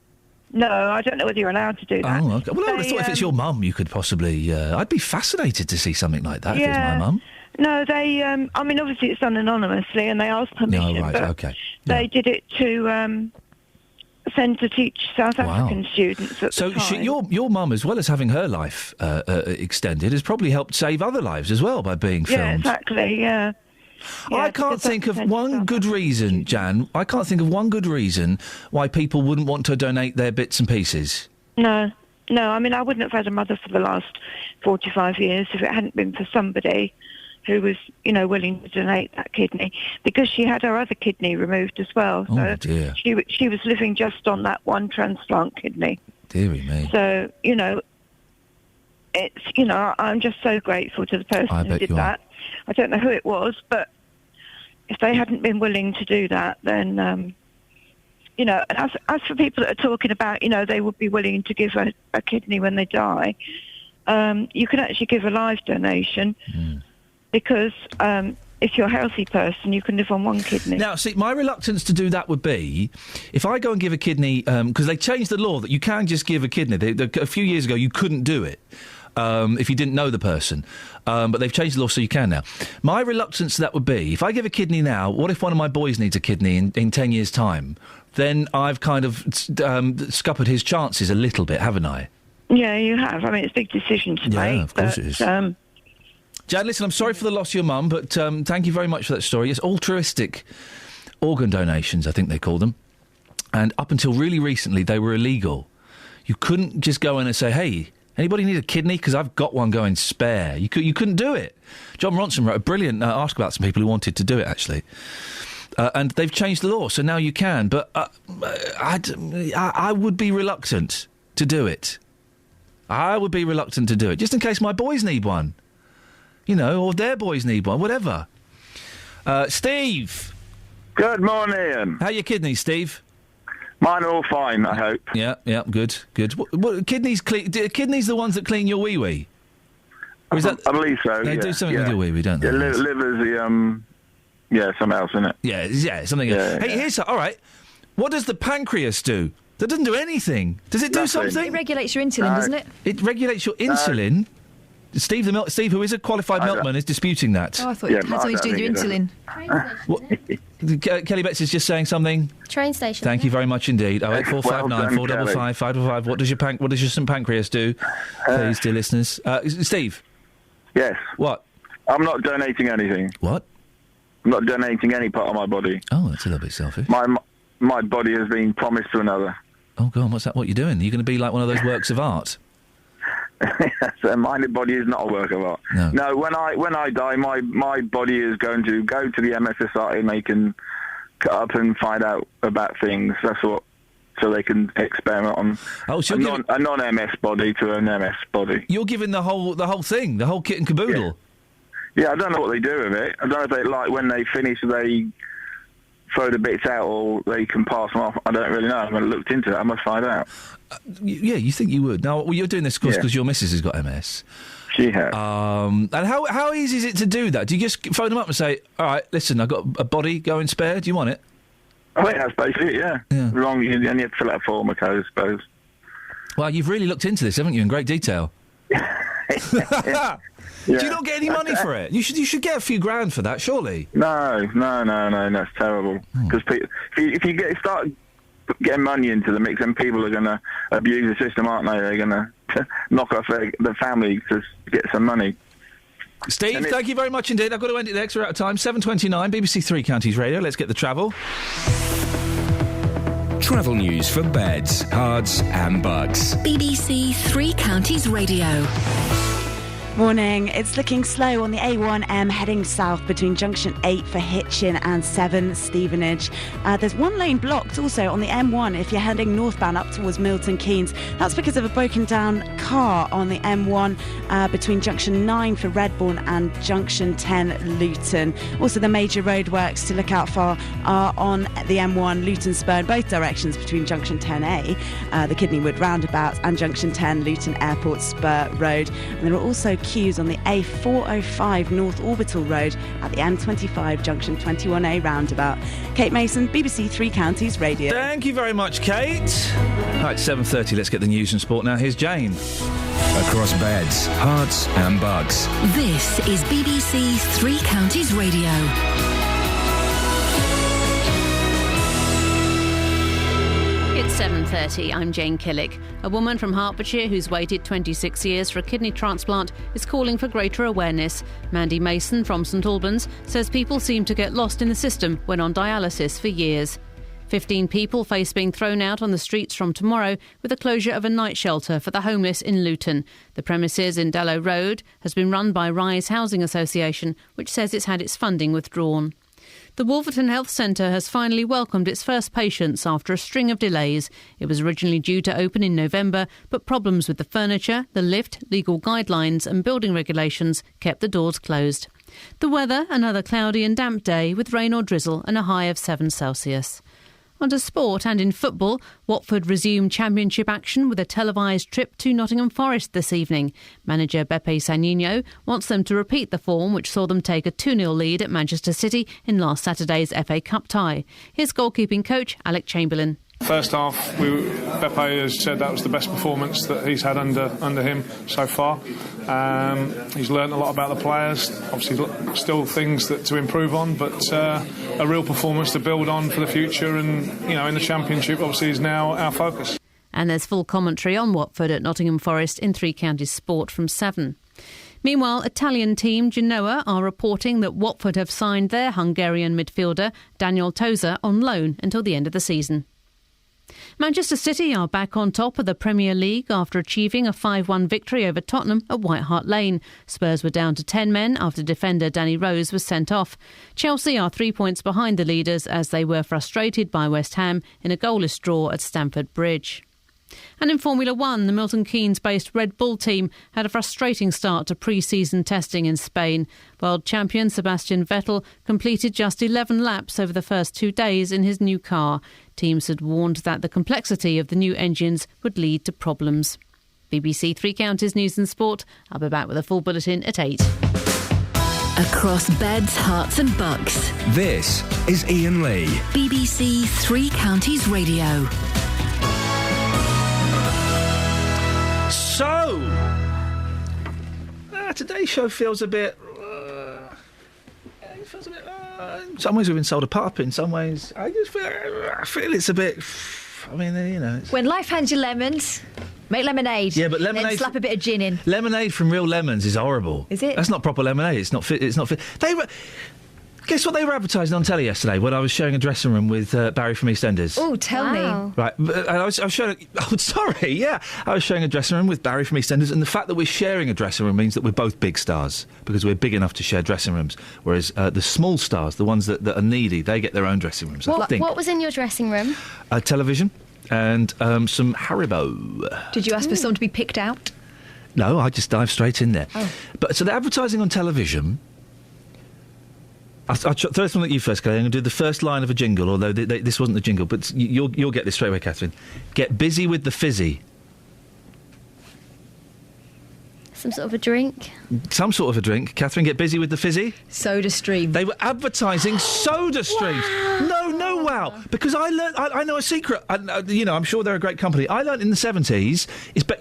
No, I don't know whether you're allowed to do that. Oh, okay. Well, I would have thought if it's your mum, you could possibly... I'd be fascinated to see something like that if it was my mum. No, they... obviously it's done anonymously and they asked permission. No, right, but okay. They did it to send to teach South African students at the time. Your mum, as well as having her life extended, has probably helped save other lives as well by being filmed. Yeah, exactly, yeah. I can't think of one good reason, Jan. I can't think of one good reason why people wouldn't want to donate their bits and pieces. No. I wouldn't have had a mother for the last 45 years if it hadn't been for somebody who was, willing to donate that kidney, because she had her other kidney removed as well. Oh, dear. She was living just on that one transplant kidney. Deary me. So, it's, I'm just so grateful to the person who did that. I don't know who it was, but if they hadn't been willing to do that, then, as for people that are talking about, they would be willing to give a kidney when they die, you can actually give a live donation because if you're a healthy person, you can live on one kidney. Now, see, my reluctance to do that would be, if I go and give a kidney, because they changed the law that you can just give a kidney. A few years ago, you couldn't do it. If you didn't know the person. But they've changed the law so you can now. My reluctance to that would be, if I give a kidney now, what if one of my boys needs a kidney in 10 years' time? Then I've kind of scuppered his chances a little bit, haven't I? Yeah, you have. It's a big decision to make. Yeah, of course it is. Jan, listen, I'm sorry for the loss of your mum, but thank you very much for that story. It's altruistic organ donations, I think they call them. And up until really recently, they were illegal. You couldn't just go in and say, hey, anybody need a kidney? Because I've got one going spare. You couldn't do it. John Ronson wrote a brilliant article about some people who wanted to do it, actually. And they've changed the law, so now you can. But I would be reluctant to do it. I would be reluctant to do it, just in case my boys need one. You know, or their boys need one, whatever. Steve! Good morning, Ian. How are your kidneys, Steve? Mine are all fine, I hope. Yeah, good. What kidneys clean? Are kidneys the ones that clean your wee-wee? Or is that, I believe so, They do something with your wee-wee, don't they? Yeah, liver's the, something else, isn't it? Yeah, something else. Hey, here's... All right, what does the pancreas do? That doesn't do anything. Does it do something? It regulates your insulin, doesn't it? It regulates your insulin? Steve, Steve, who is a qualified milkman, is disputing that. Oh, I thought it had something to do with your insulin. Kelly Betts is just saying something. Train station. Thank you very much indeed. 08459 455 555. What does your St Pancreas do? Please, dear listeners. Steve. Yes. What? I'm not donating anything. What? I'm not donating any part of my body. Oh, that's a little bit selfish. My body has been promised to another. Oh, God, what's that? What are you doing? Are you going to be like one of those works of art? So my body is not a work of art. No, when I die, my body is going to go to the MS Society and they can cut up and find out about things. That's what. So they can experiment on a non-MS body to an MS body. You're giving the whole thing, the whole kit and caboodle. Yeah, I don't know what they do with it. I don't know if they, like, when they finish, they throw the bits out or they can pass them off. I don't really know. I haven't looked into it. I must find out. Yeah, you think you would. Now, you're doing this, of course, because your missus has got MS. She has. And how easy is it to do that? Do you just phone them up and say, all right, listen, I've got a body going spare. Do you want it? I think that's basically it, yeah. Wrong, you only have to fill out a form, I suppose. Well, you've really looked into this, haven't you, in great detail? Yeah. Do you not get any money for it? You should get a few grand for that, surely. No, that's terrible. Because if you start getting money into the mix, then people are going to abuse the system, aren't they? They're going to knock off the family to get some money. Steve, thank you very much indeed. I've got to end it there because we're out of time. 7:29, BBC Three Counties Radio. Let's get the travel. Travel news for beds, cards and bugs. BBC Three Counties Radio. Morning. It's looking slow on the A1M heading south between junction 8 for Hitchin and 7 Stevenage. There's one lane blocked also on the M1 if you're heading northbound up towards Milton Keynes. That's because of a broken down car on the M1 between junction 9 for Redbourne and junction 10 Luton. Also, the major roadworks to look out for are on the M1 Luton Spur in both directions between junction 10A, the Kidneywood roundabout, and junction 10 Luton Airport Spur Road. And there are also queues on the A405 North Orbital Road at the M25 junction 21A roundabout. Kate Mason, BBC Three Counties Radio. Thank you very much, Kate. Right, 7:30, let's get the news and sport now. Here's Jane. Across beds, hearts and bugs. This is BBC Three Counties Radio. It's 7:30. I'm Jane Killick. A woman from Hertfordshire who's waited 26 years for a kidney transplant is calling for greater awareness. Mandy Mason from St Albans says people seem to get lost in the system when on dialysis for years. 15 people face being thrown out on the streets from tomorrow with the closure of a night shelter for the homeless in Luton. The premises in Dellow Road has been run by Rise Housing Association, which says it's had its funding withdrawn. The Wolverton Health Centre has finally welcomed its first patients after a string of delays. It was originally due to open in November, but problems with the furniture, the lift, legal guidelines and building regulations kept the doors closed. The weather, another cloudy and damp day with rain or drizzle and a high of 7 Celsius. On to sport, and in football, Watford resumed championship action with a televised trip to Nottingham Forest this evening. Manager Beppe Sanino wants them to repeat the form which saw them take a 2-0 lead at Manchester City in last Saturday's FA Cup tie. Here's goalkeeping coach Alec Chamberlain. First half, Beppe has said that was the best performance that he's had under him so far. He's learnt a lot about the players. Obviously, still things to improve on, but a real performance to build on for the future. And in the Championship, obviously, is now our focus. And there's full commentary on Watford at Nottingham Forest in Three Counties Sport from 7. Meanwhile, Italian team Genoa are reporting that Watford have signed their Hungarian midfielder Daniel Toza on loan until the end of the season. Manchester City are back on top of the Premier League after achieving a 5-1 victory over Tottenham at White Hart Lane. Spurs were down to 10 men after defender Danny Rose was sent off. Chelsea are 3 points behind the leaders as they were frustrated by West Ham in a goalless draw at Stamford Bridge. And in Formula One, the Milton Keynes-based Red Bull team had a frustrating start to pre-season testing in Spain. World champion Sebastian Vettel completed just 11 laps over the first 2 days in his new car. Teams had warned that the complexity of the new engines would lead to problems. BBC Three Counties News and Sport. I'll be back with a full bulletin at 8. Across beds, hearts and bucks. This is Iain Lee. BBC Three Counties Radio. So, today's show feels a bit... in some ways we've been sold a pup, in some ways I feel it's a bit... I mean, you know... When life hands you lemons, make lemonade. Yeah, but lemonade... Then slap a bit of gin in. Lemonade from real lemons is horrible. Is it? That's not proper lemonade. It's not fit. Guess what they were advertising on telly yesterday when I was sharing a dressing room with Barry from EastEnders? Oh, tell me. Right, I was showing... Oh, sorry, yeah. I was sharing a dressing room with Barry from EastEnders, and the fact that we're sharing a dressing room means that we're both big stars, because we're big enough to share dressing rooms, whereas the small stars, the ones that are needy, they get their own dressing rooms. What was in your dressing room? Television and some Haribo. Did you ask for some to be picked out? No, I just dived straight in there. Oh. But so they're advertising on television... I'll throw something at you first, Kelly. I'm going to do the first line of a jingle, although this wasn't the jingle, but you'll get this straight away, Catherine. Get busy with the fizzy. Some sort of a drink? Some sort of a drink. Catherine, get busy with the fizzy. Soda Stream. They were advertising Soda Streams. Wow. Because I learned... I know a secret. I'm sure they're a great company. I learned in the 70s,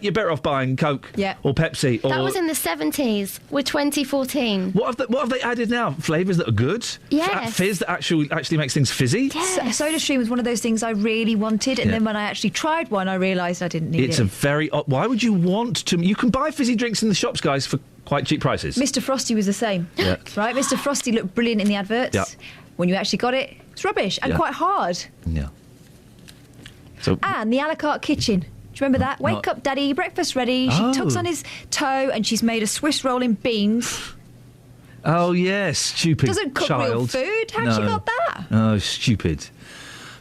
you're better off buying Coke or Pepsi. That was in the 70s. We're 2014. What have they added now? Flavours that are good? Yes. Fizz that actually makes things fizzy? Yes. Soda Stream was one of those things I really wanted, and then when I actually tried one, I realised I didn't need it. It's a very... Why would you want to... You can buy fizzy drinks in the shops, guys, for quite cheap prices. Mr Frosty was the same. Yeah. Right? Mr Frosty looked brilliant in the adverts. Yeah. When you actually got it, it's rubbish and quite hard. Yeah. So, and the a la carte kitchen. Do you remember that? Wake up, Daddy, breakfast ready. She tugs on his toe and she's made a Swiss roll in beans. Oh, yes, stupid Doesn't cook child. real food. How's she got that? Oh, stupid.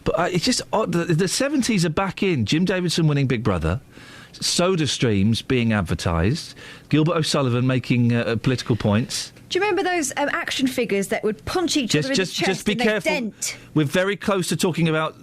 But it's just odd. The 70s are back in. Jim Davidson winning Big Brother. Soda Streams being advertised. Gilbert O'Sullivan making political points. Do you remember those action figures that would punch each other in the chest just be and careful. dent? We're very close to talking about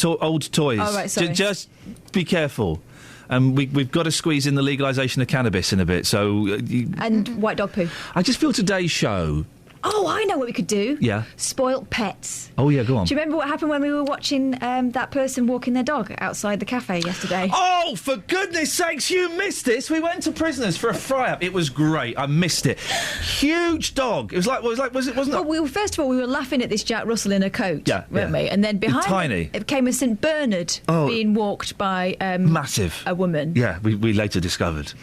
old toys. Oh, right, sorry. Just be careful. We've got to squeeze in the legalisation of cannabis in a bit. So and white dog poo. I just feel today's show... Oh, I know what we could do. Yeah. Spoilt pets. Oh, yeah, go on. Do you remember what happened when we were watching that person walking their dog outside the cafe yesterday? Oh, for goodness sakes, you missed this. We went to Prisoners for a fry-up. It was great. I missed it. Huge dog. It was like, wasn't it? Well, first of all, we were laughing at this Jack Russell in a coat, weren't we? And then behind tiny. It came a St Bernard being walked by massive a woman. Yeah, we later discovered.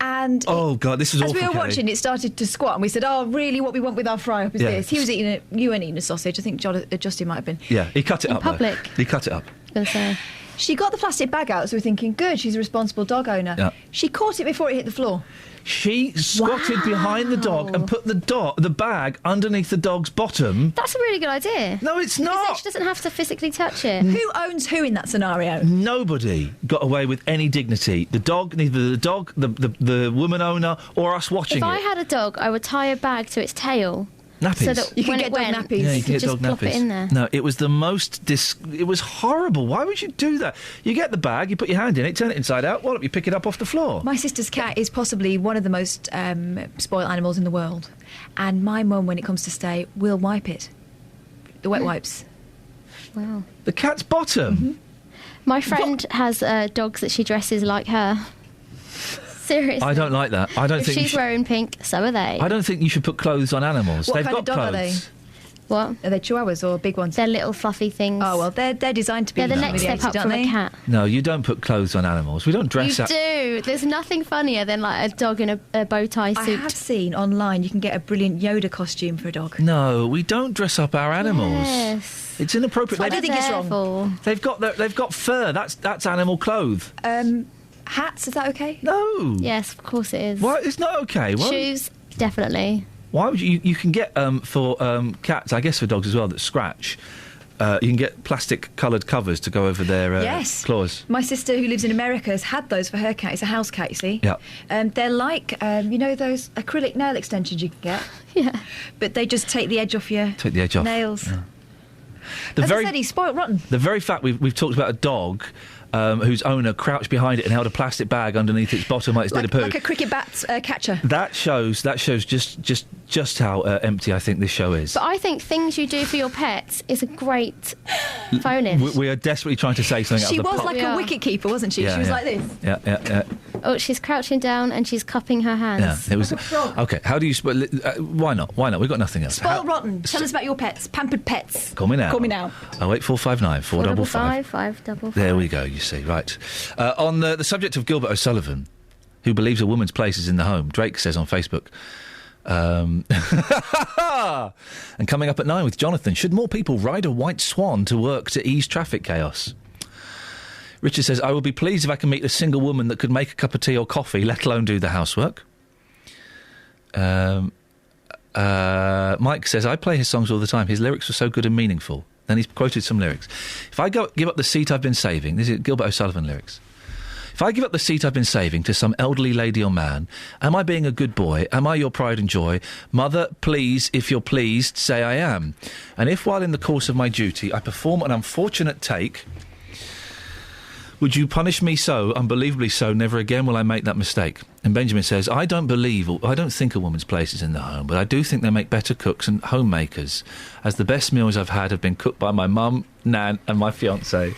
And oh god, this was as awful. we were watching, it started to squat, and we said, "Oh, really? What we want with our fry-up is this." He was eating it. You weren't eating a sausage. I think Justin might have been. Yeah, he cut it in up. public. He cut it up. I was going to say. She got the plastic bag out, so we're thinking, good, she's a responsible dog owner. Yeah. She caught it before it hit the floor. She squatted behind the dog and put the bag underneath the dog's bottom. That's a really good idea. No, it's not. She doesn't have to physically touch it. Who owns who in that scenario? Nobody got away with any dignity. The dog, neither the dog, the woman owner, or us watching it. If I had a dog, I would tie a bag to its tail. Nappies. So that you can when get it dog went, nappies. Yeah, you can get just dog plop nappies. it in there. No, it was the most... it was horrible. Why would you do that? You get the bag, you put your hand in it, turn it inside out, why don't you pick it up off the floor? My sister's cat is possibly one of the most spoiled animals in the world. And my mum, when it comes to stay, will wipe it. The wet wipes. Wow. The cat's bottom? Mm-hmm. My friend has dogs that she dresses like her. Seriously. I don't like that. I don't if think she's wearing pink, so are they. I don't think you should put clothes on animals. What They've kind got of dog clothes. What? Are they chihuahuas or big ones? They're little fluffy things. Oh, well, they're designed to be They're the next step up from a cat. No, you don't put clothes on animals. We don't dress You up. do. There's nothing funnier than like a dog in a bow tie suit. I have seen online you can get a brilliant Yoda costume for a dog. No, we don't dress up our animals. Yes. It's inappropriate. I don't think it's wrong. They've got fur. That's animal clothes. Hats, is that okay? No. Yes, of course it is. Why? It's not okay. Why? Shoes, definitely. Why would you can get for cats, I guess for dogs as well, that scratch, you can get plastic coloured covers to go over their yes. claws. My sister who lives in America has had those for her cat. It's a house cat, you see. Yeah. They're like, those acrylic nail extensions you can get? Yeah. But they just take the edge off your nails. Yeah. As I said, he's spoilt rotten. The very fact we've talked about a dog whose owner crouched behind it and held a plastic bag underneath its bottom like it's did a poo. Like a cricket bat catcher. That shows just how empty I think this show is. But I think things you do for your pets is a great bonus. We are desperately trying to say something. She was like a wicket keeper, wasn't she? Yeah, she was yeah. like this. Yeah. Oh, she's crouching down and she's cupping her hands. Yeah, it was okay. How do you? Why not? We've got nothing else. Spoiled rotten. Tell us about your pets. Pampered pets. Call me now. 08459 455 555. There we go. You see, right. On the subject of Gilbert O'Sullivan, who believes a woman's place is in the home, Drake says on Facebook. And coming up at 9 with Jonathan, should more people ride a white swan to work to ease traffic chaos? Richard says, I will be pleased if I can meet a single woman that could make a cup of tea or coffee, let alone do the housework. Mike says, I play his songs all the time. His lyrics were so good and meaningful. Then he's quoted some lyrics. If I give up the seat I've been saving... This is Gilbert O'Sullivan lyrics. If I give up the seat I've been saving to some elderly lady or man, am I being a good boy? Am I your pride and joy? Mother, please, if you're pleased, say I am. And if while in the course of my duty I perform an unfortunate take... Would you punish me so, unbelievably so, never again will I make that mistake? And Benjamin says, I don't think a woman's place is in the home, but I do think they make better cooks and homemakers, as the best meals I've had have been cooked by my mum, Nan and my fiancé.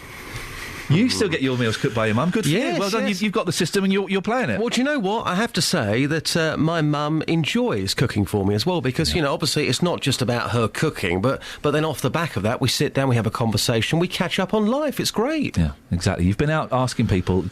You still get your meals cooked by your mum. Good for you. Well done. You've got the system and you're playing it. Well, do you know what? I have to say that my mum enjoys cooking for me as well because, obviously it's not just about her cooking, but then off the back of that, we sit down, we have a conversation, we catch up on life. It's great. Yeah, exactly. You've been out asking people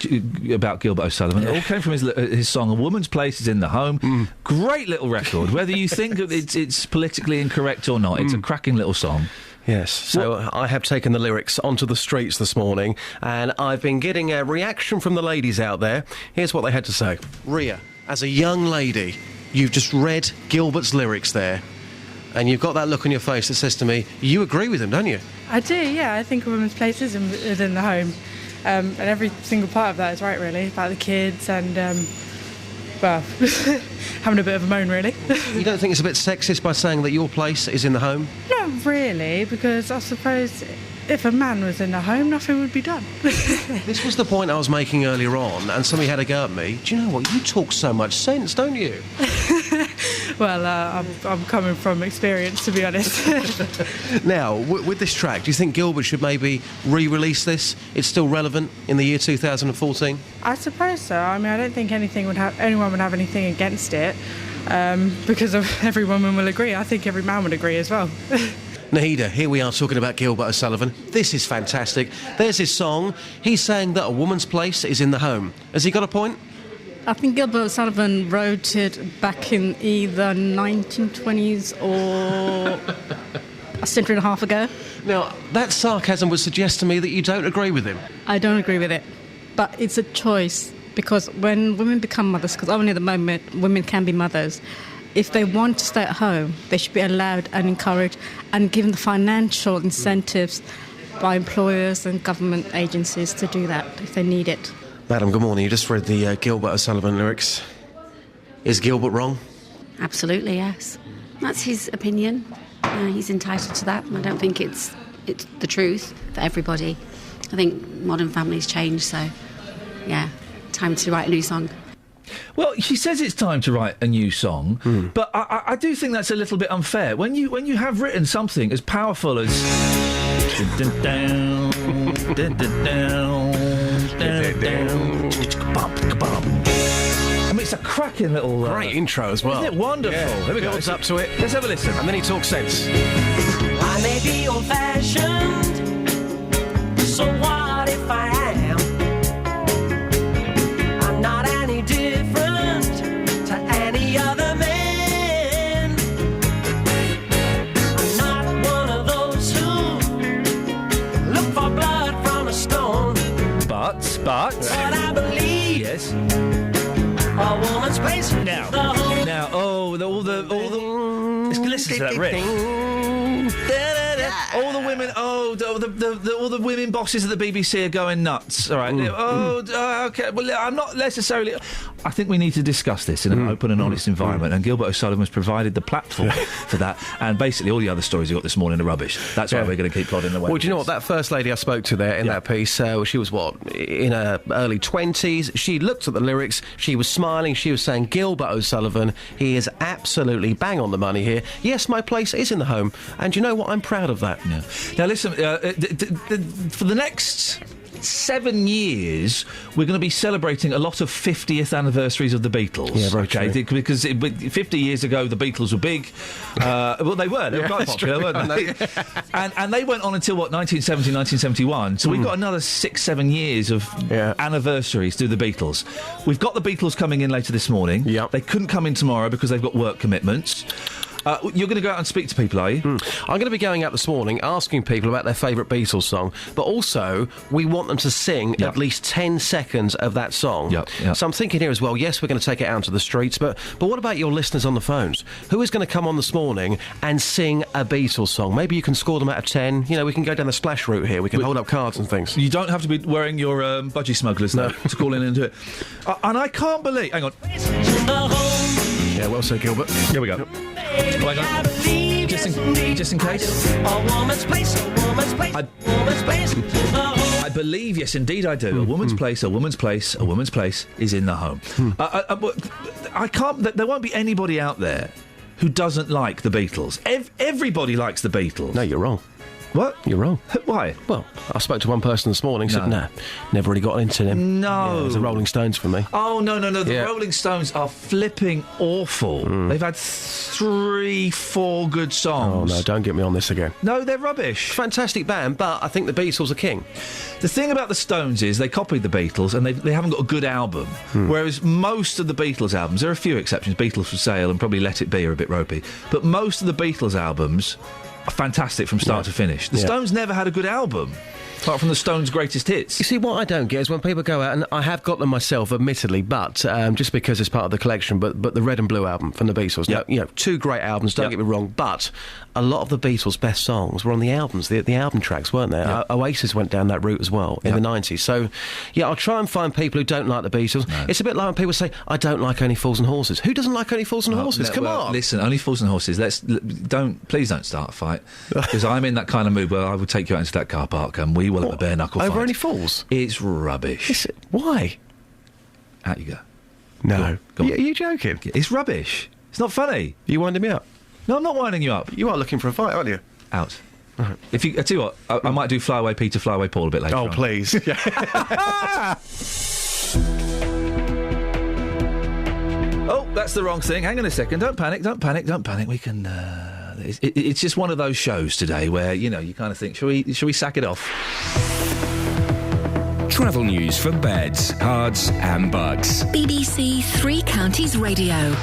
about Gilbert O'Sullivan. It all came from his song, A Woman's Place is in the Home. Great little record. Whether you think it's politically incorrect or not, it's a cracking little song. Yes, so I have taken the lyrics onto the streets this morning and I've been getting a reaction from the ladies out there. Here's what they had to say. Ria, as a young lady, you've just read Gilbert's lyrics there and you've got that look on your face that says to me, you agree with him, don't you? I do, yeah. I think a woman's place is within the home and every single part of that is right, really, about the kids and... having a bit of a moan, really. You don't think it's a bit sexist by saying that your place is in the home? Not really, because I suppose if a man was in the home, nothing would be done. This was the point I was making earlier on, and somebody had a go at me. Do you know what? You talk so much sense, don't you? Well, I'm coming from experience, to be honest. Now, with this track, do you think Gilbert should maybe re-release this? It's still relevant in the year 2014? I suppose so. I mean, I don't think anyone would have anything against it, because every woman will agree. I think every man would agree as well. Nahida, here we are talking about Gilbert O'Sullivan. This is fantastic. There's his song. He's saying that a woman's place is in the home. Has he got a point? I think Gilbert O'Sullivan wrote it back in either 1920s or a century and a half ago. Now, that sarcasm would suggest to me that you don't agree with him. I don't agree with it, but it's a choice, because when women become mothers, because only at the moment women can be mothers, if they want to stay at home, they should be allowed and encouraged and given the financial incentives by employers and government agencies to do that if they need it. Madam, good morning. You just read the Gilbert O'Sullivan lyrics. Is Gilbert wrong? Absolutely, yes. That's his opinion. He's entitled to that. I don't think it's the truth for everybody. I think modern families change, so, yeah, time to write a new song. Well, she says it's time to write a new song, but I do think that's a little bit unfair. When you have written something as powerful as... I mean, it's a cracking little... Great intro as well. Isn't it wonderful? Yeah. There we go. Builds up to it. Let's have a listen. And then he talks sense. I may be old-fashioned, so what if I am? I'm not any different to any other man. I'm not one of those who look for blood from a stone. But I believe yes. A woman's place Now, all the listen to that riff. All the women, all the women bosses of the BBC are going nuts. All right. Okay. Well, I'm not necessarily. I think we need to discuss this in an open and honest environment. And Gilbert O'Sullivan has provided the platform for that. And basically, all the other stories we got this morning are rubbish. That's why we're going to keep plodding away. Well, do you know what? That first lady I spoke to there in that piece, she was in her early 20s. She looked at the lyrics. She was smiling. She was saying, Gilbert O'Sullivan, he is absolutely bang on the money here. Yes, my place is in the home. And you know what? I'm proud of that. Yeah. Now, listen, for the next 7 years, we're going to be celebrating a lot of 50th anniversaries of the Beatles. Yeah, very true. Because 50 years ago, the Beatles were big. Well, they were. They were quite popular, weren't they? And they went on until, 1970, 1971. So we've got another 6-7 years of anniversaries through the Beatles. We've got the Beatles coming in later this morning. Yep. They couldn't come in tomorrow because they've got work commitments. You're going to go out and speak to people, are you? I'm going to be going out this morning asking people about their favourite Beatles song, but also we want them to sing at least 10 seconds of that song. So I'm thinking here as well, yes, we're going to take it out to the streets, but what about your listeners on the phones? Who is going to come on this morning and sing a Beatles song? Maybe you can score them out of 10. You know, we can go down the splash route here. We can hold up cards and things. You don't have to be wearing your budgie smugglers, though, to call in and do it. And I can't believe... Hang on. Yeah, well said, Gilbert. Here we go. Just in case. I believe, yes, indeed I do. A woman's place is in the home. I can't... There won't be anybody out there who doesn't like the Beatles. Everybody likes the Beatles. No, you're wrong. What? You're wrong. Why? Well, I spoke to one person this morning, said, never really got into them. No. Yeah, it was the Rolling Stones for me. Oh, no. The Rolling Stones are flipping awful. They've had 3-4 good songs. Oh, no, don't get me on this again. No, they're rubbish. Fantastic band, but I think the Beatles are king. The thing about the Stones is they copied the Beatles and they haven't got a good album, whereas most of the Beatles albums, there are a few exceptions, Beatles for Sale and probably Let It Be are a bit ropey, but most of the Beatles albums are fantastic from start to finish. The Stones never had a good album, apart from the Stones' greatest hits. You see, what I don't get is when people go out, and I have got them myself, admittedly, but just because it's part of the collection, but the Red and Blue album from the Beatles, two great albums, don't get me wrong, but a lot of the Beatles' best songs were on the albums, the album tracks, weren't they? Oasis went down that route as well in the 90s. So, I'll try and find people who don't like the Beatles. No. It's a bit like when people say, I don't like Only Fools and Horses. Who doesn't like Only Fools and Horses? Come on. Listen, Only Fools and Horses, please don't start a fight, because I'm in that kind of mood where I will take you out into that car park and we will have a bare knuckle fight. Over Only Fools? It's rubbish. Why? Out you go. No. Go on. Are you joking? It's rubbish. It's not funny. Are you winding me up? No, I'm not winding you up. You are looking for a fight, aren't you? Out. Right. If you, I tell you what, I might do Fly Away Peter, Fly Away Paul a bit later. Oh, please. Oh, that's the wrong thing. Hang on a second. Don't panic. We can... It's just one of those shows today where, you kind of think, shall we sack it off? Travel news for beds, cards and bugs. BBC Three Counties Radio.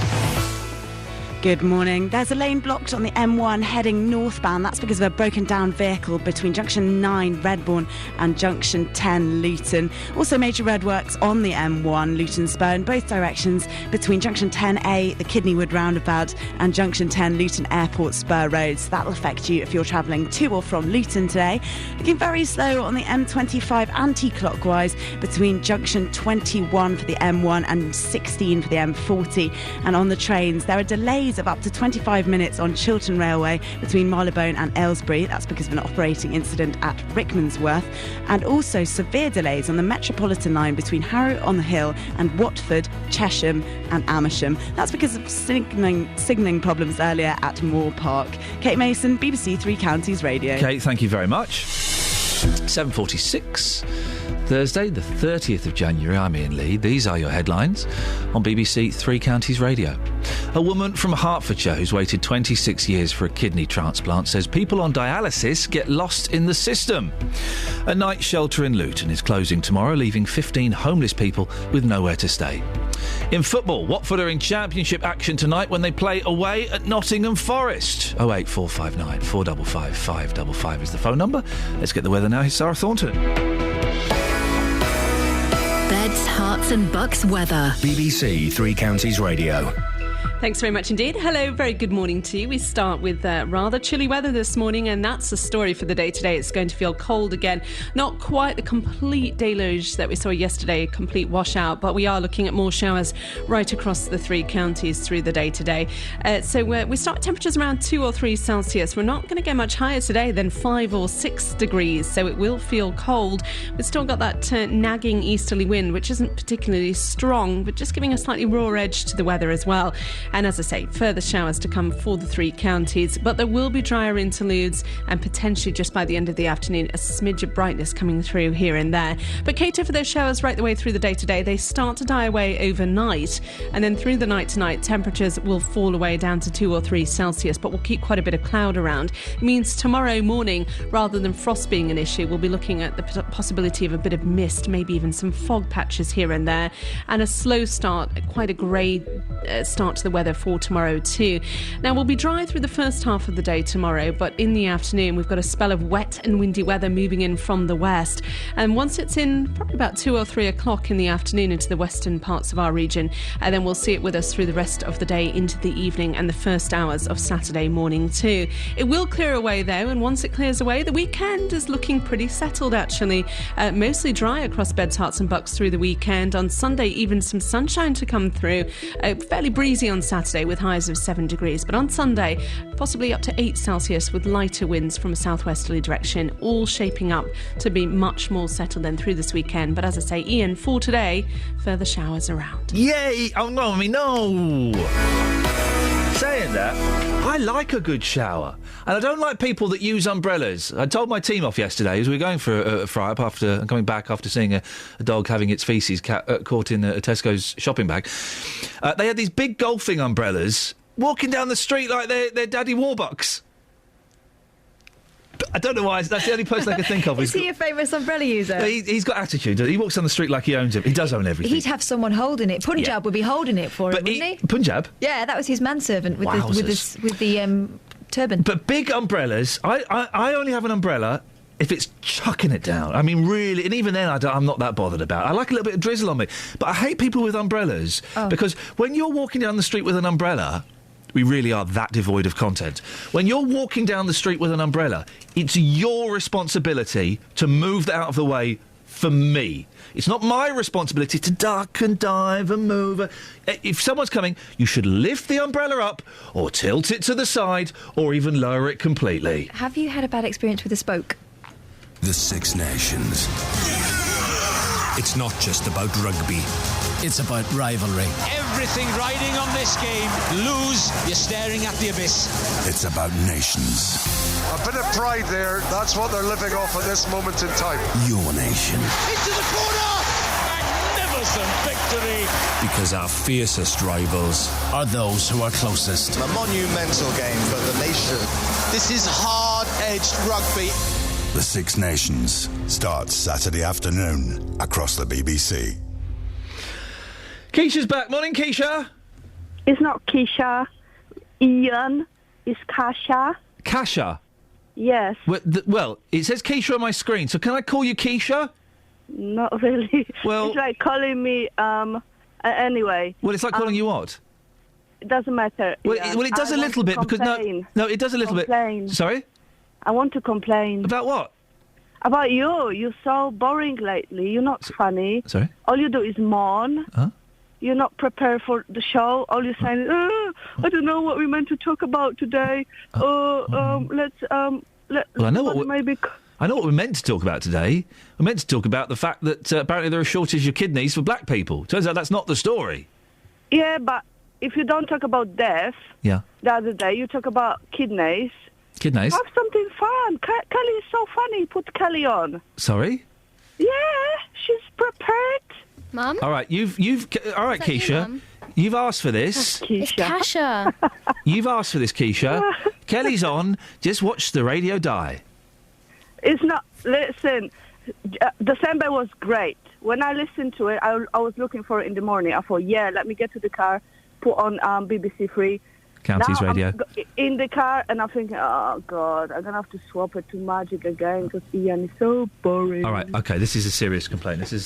Good morning. There's a lane blocked on the M1 heading northbound. That's because of a broken down vehicle between Junction 9 Redbourne and Junction 10 Luton. Also major roadworks on the M1 Luton Spur in both directions between Junction 10A, the Kidneywood roundabout, and Junction 10 Luton Airport Spur roads. That'll affect you if you're travelling to or from Luton today. Looking very slow on the M25 anti-clockwise between Junction 21 for the M1 and 16 for the M40. And on the trains, there are delays of up to 25 minutes on Chiltern Railway between Marylebone and Aylesbury. That's because of an operating incident at Rickmansworth. And also severe delays on the Metropolitan line between Harrow-on-the-Hill and Watford, Chesham and Amersham. That's because of signalling problems earlier at Moore Park. Kate Mason, BBC Three Counties Radio. Kate, thank you very much. 7:46. Thursday, the 30th of January. I'm Iain Lee. These are your headlines on BBC Three Counties Radio. A woman from Hertfordshire who's waited 26 years for a kidney transplant says people on dialysis get lost in the system. A night shelter in Luton is closing tomorrow, leaving 15 homeless people with nowhere to stay. In football, Watford are in Championship action tonight when they play away at Nottingham Forest. 08459 455 555 is the phone number. Let's get the weather now. Here's Sarah Thornton. Beds, Herts and Bucks weather. BBC Three Counties Radio. Thanks very much indeed. Hello, very good morning to you. We start with rather chilly weather this morning, and that's the story for the day today. It's going to feel cold again. Not quite the complete deluge that we saw yesterday, a complete washout, but we are looking at more showers right across the three counties through the day today. So we start temperatures around 2 or 3 Celsius. We're not going to get much higher today than 5 or 6 degrees, so it will feel cold. We've still got that nagging easterly wind, which isn't particularly strong, but just giving a slightly raw edge to the weather as well. And as I say, further showers to come for the three counties, but there will be drier interludes and potentially just by the end of the afternoon a smidge of brightness coming through here and there. But cater for those showers right the way through the day today. They start to die away overnight, and then through the night tonight temperatures will fall away down to 2 or 3 Celsius, but we'll keep quite a bit of cloud around. It means tomorrow morning, rather than frost being an issue, we'll be looking at the possibility of a bit of mist, maybe even some fog patches here and there, and a slow start, quite a grey start to the weather for tomorrow too. Now we'll be dry through the first half of the day tomorrow, but in the afternoon we've got a spell of wet and windy weather moving in from the west, and once it's in probably about 2 or 3 o'clock in the afternoon into the western parts of our region, and then we'll see it with us through the rest of the day into the evening and the first hours of Saturday morning too. It will clear away though, and once it clears away the weekend is looking pretty settled actually. Mostly dry across Beds, Herts and Bucks through the weekend. On Sunday even some sunshine to come through, fairly breezy on Saturday with highs of 7 degrees, but on Sunday possibly up to 8 Celsius with lighter winds from a southwesterly direction, all shaping up to be much more settled than through this weekend. But as I say, Iain, for today, further showers around. Yay! Oh no, I mean no! Saying that, I like a good shower. And I don't like people that use umbrellas. I told my team off yesterday as we were going for a fry-up after coming back after seeing a dog having its faeces caught in a Tesco's shopping bag. They had these big golfing umbrellas walking down the street like they're Daddy Warbucks. I don't know why. That's the only person I could think of. Is he a famous umbrella user? He's got attitude. He walks down the street like he owns it. He does own everything. He'd have someone holding it. Punjab would be holding it for him, wouldn't he? Punjab? Yeah, that was his manservant with the turban. But big umbrellas, I only have an umbrella if it's chucking it down. I mean, really, and even then I'm not that bothered about it. I like a little bit of drizzle on me. But I hate people with umbrellas because when you're walking down the street with an umbrella, we really are that devoid of content. When you're walking down the street with an umbrella, it's your responsibility to move that out of the way for me. It's not my responsibility to duck and dive and move. If someone's coming, you should lift the umbrella up or tilt it to the side or even lower it completely. Have you had a bad experience with a spoke? The Six Nations. It's not just about rugby. It's about rivalry. Everything riding on this game. Lose, you're staring at the abyss. It's about nations. A bit of pride there. That's what they're living off at this moment in time. Your nation. Into the corner! Magnificent victory! Because our fiercest rivals are those who are closest. A monumental game for the nation. This is hard-edged rugby. The Six Nations starts Saturday afternoon across the BBC. Keisha's back. Morning, Keisha. It's not Keisha. Iain. It's Kasha. Kasha? Yes. Well, it says Keisha on my screen, so can I call you Keisha? Not really. Well, it's like calling me, anyway. Well, it's like calling you what? It doesn't matter. Well, it does a little bit because no, it does a little bit. Sorry? I want to complain. About what? About you. You're so boring lately. You're not funny. Sorry? All you do is mourn. Huh? You're not prepared for the show. All you're saying is, I don't know what we're meant to talk about today. Well, I know what we're meant to talk about today. We're meant to talk about the fact that apparently there are a shortage of kidneys for black people. Turns out that's not the story. Yeah, but if you don't talk about death, the other day you talk about kidneys. Kidneys? Have something fun. Kelly is so funny. Put Kelly on. Sorry? Yeah, she's prepared. Mum? All right, all right, Is that you, Keisha. Mum? You've asked for this. It's Kasha. You've asked for this, Keisha. Kelly's on. Just watch the radio die. It's not. Listen, December was great. When I listened to it, I was looking for it in the morning. I thought, yeah, let me get to the car, put on BBC Three. Counties now Radio. I'm in the car, and I'm thinking, oh, God, I'm going to have to swap it to Magic again because Iain is so boring. All right, OK, this is a serious complaint. That is,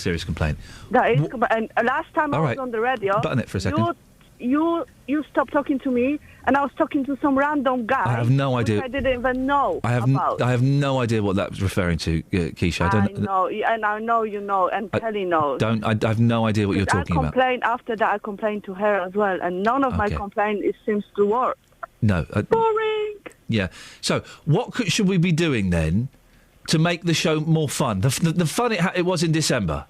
and last time I was on the radio... Button it for a second. You stopped talking to me, and I was talking to some random guy. I have no idea. I didn't even know about. I have no idea what that was referring to, Keisha. I know, and I know you know, and Kelly knows. I have no idea what you're talking about. After that, I complained to her as well, and none of my complaint seems to work. No. Boring. Yeah. So, what should we be doing then to make the show more fun? The fun it was in December.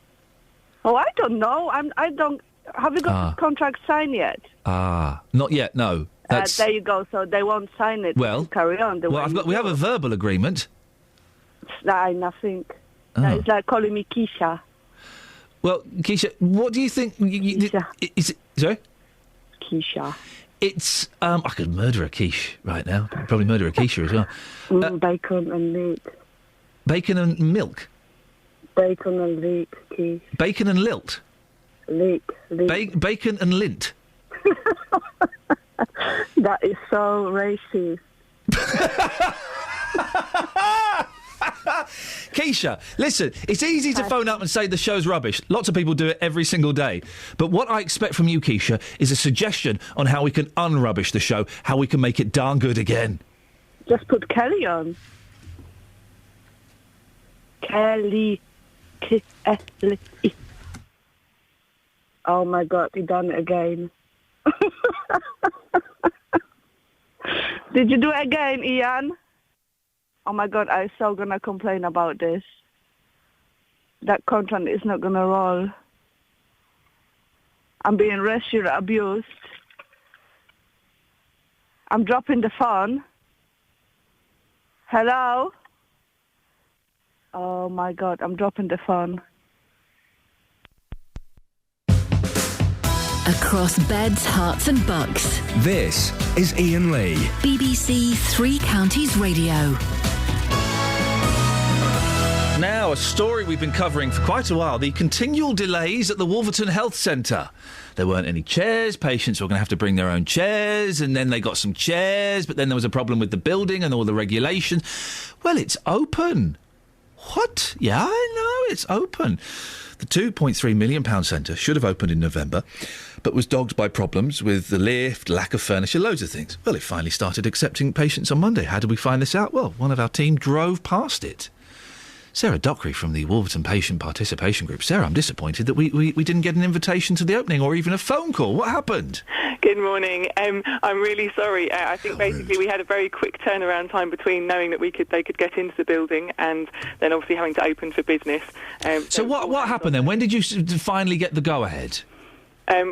Oh, I don't know. I don't. Have you got the contract signed yet? Not yet. No. There you go. So they won't sign it. Well, carry on. We have a verbal agreement. Nothing. It's like calling me Keisha. Well, Keisha, what do you think? Keisha. Is it, sorry? Keisha. It's I could murder a quiche right now. I'd probably murder a Keisha as well. Bacon and meat. Bacon and milk. Bacon and leek, quiche. Bacon and lilt. Leek. Bacon and lint. That is so racist. Keisha, listen, it's easy to phone up and say the show's rubbish. Lots of people do it every single day. But what I expect from you, Keisha, is a suggestion on how we can unrubbish the show, how we can make it darn good again. Just put Kelly on. Kelly. Kelly. Oh my God, he done it again. Did you do it again, Iain? Oh my God, I'm so gonna complain about this. That content is not gonna roll. I'm being racially abused. I'm dropping the phone. Hello? Oh my God, I'm dropping the phone. Across beds, hearts and bucks. This is Iain Lee. BBC Three Counties Radio. Now, a story we've been covering for quite a while, the continual delays at the Wolverton Health Centre. There weren't any chairs, patients were going to have to bring their own chairs, and then they got some chairs, but then there was a problem with the building and all the regulations. Well, it's open. What? Yeah, I know, it's open. The £2.3 million centre should have opened in November, but was dogged by problems with the lift, lack of furniture, loads of things. Well, it finally started accepting patients on Monday. How did we find this out? Well, one of our team drove past it. Sarah Dockery from the Wolverton Patient Participation Group. Sarah, I'm disappointed that we didn't get an invitation to the opening or even a phone call. What happened? Good morning. I'm really sorry. I think basically we had a very quick turnaround time between knowing that they could get into the building and then obviously having to open for business. So what happened then? When did you finally get the go-ahead?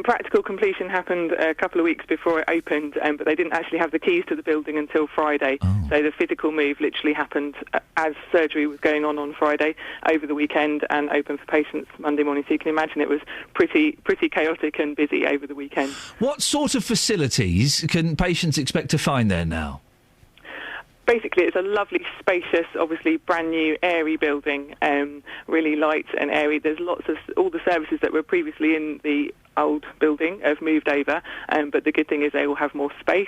Practical completion happened a couple of weeks before it opened, but they didn't actually have the keys to the building until Friday. Oh. So the physical move literally happened as surgery was going on Friday, over the weekend, and open for patients Monday morning. So you can imagine it was pretty chaotic and busy over the weekend. What sort of facilities can patients expect to find there now? Basically, it's a lovely, spacious, obviously brand new, airy building, really light and airy. There's lots of all the services that were previously in the old building have moved over, but the good thing is they will have more space,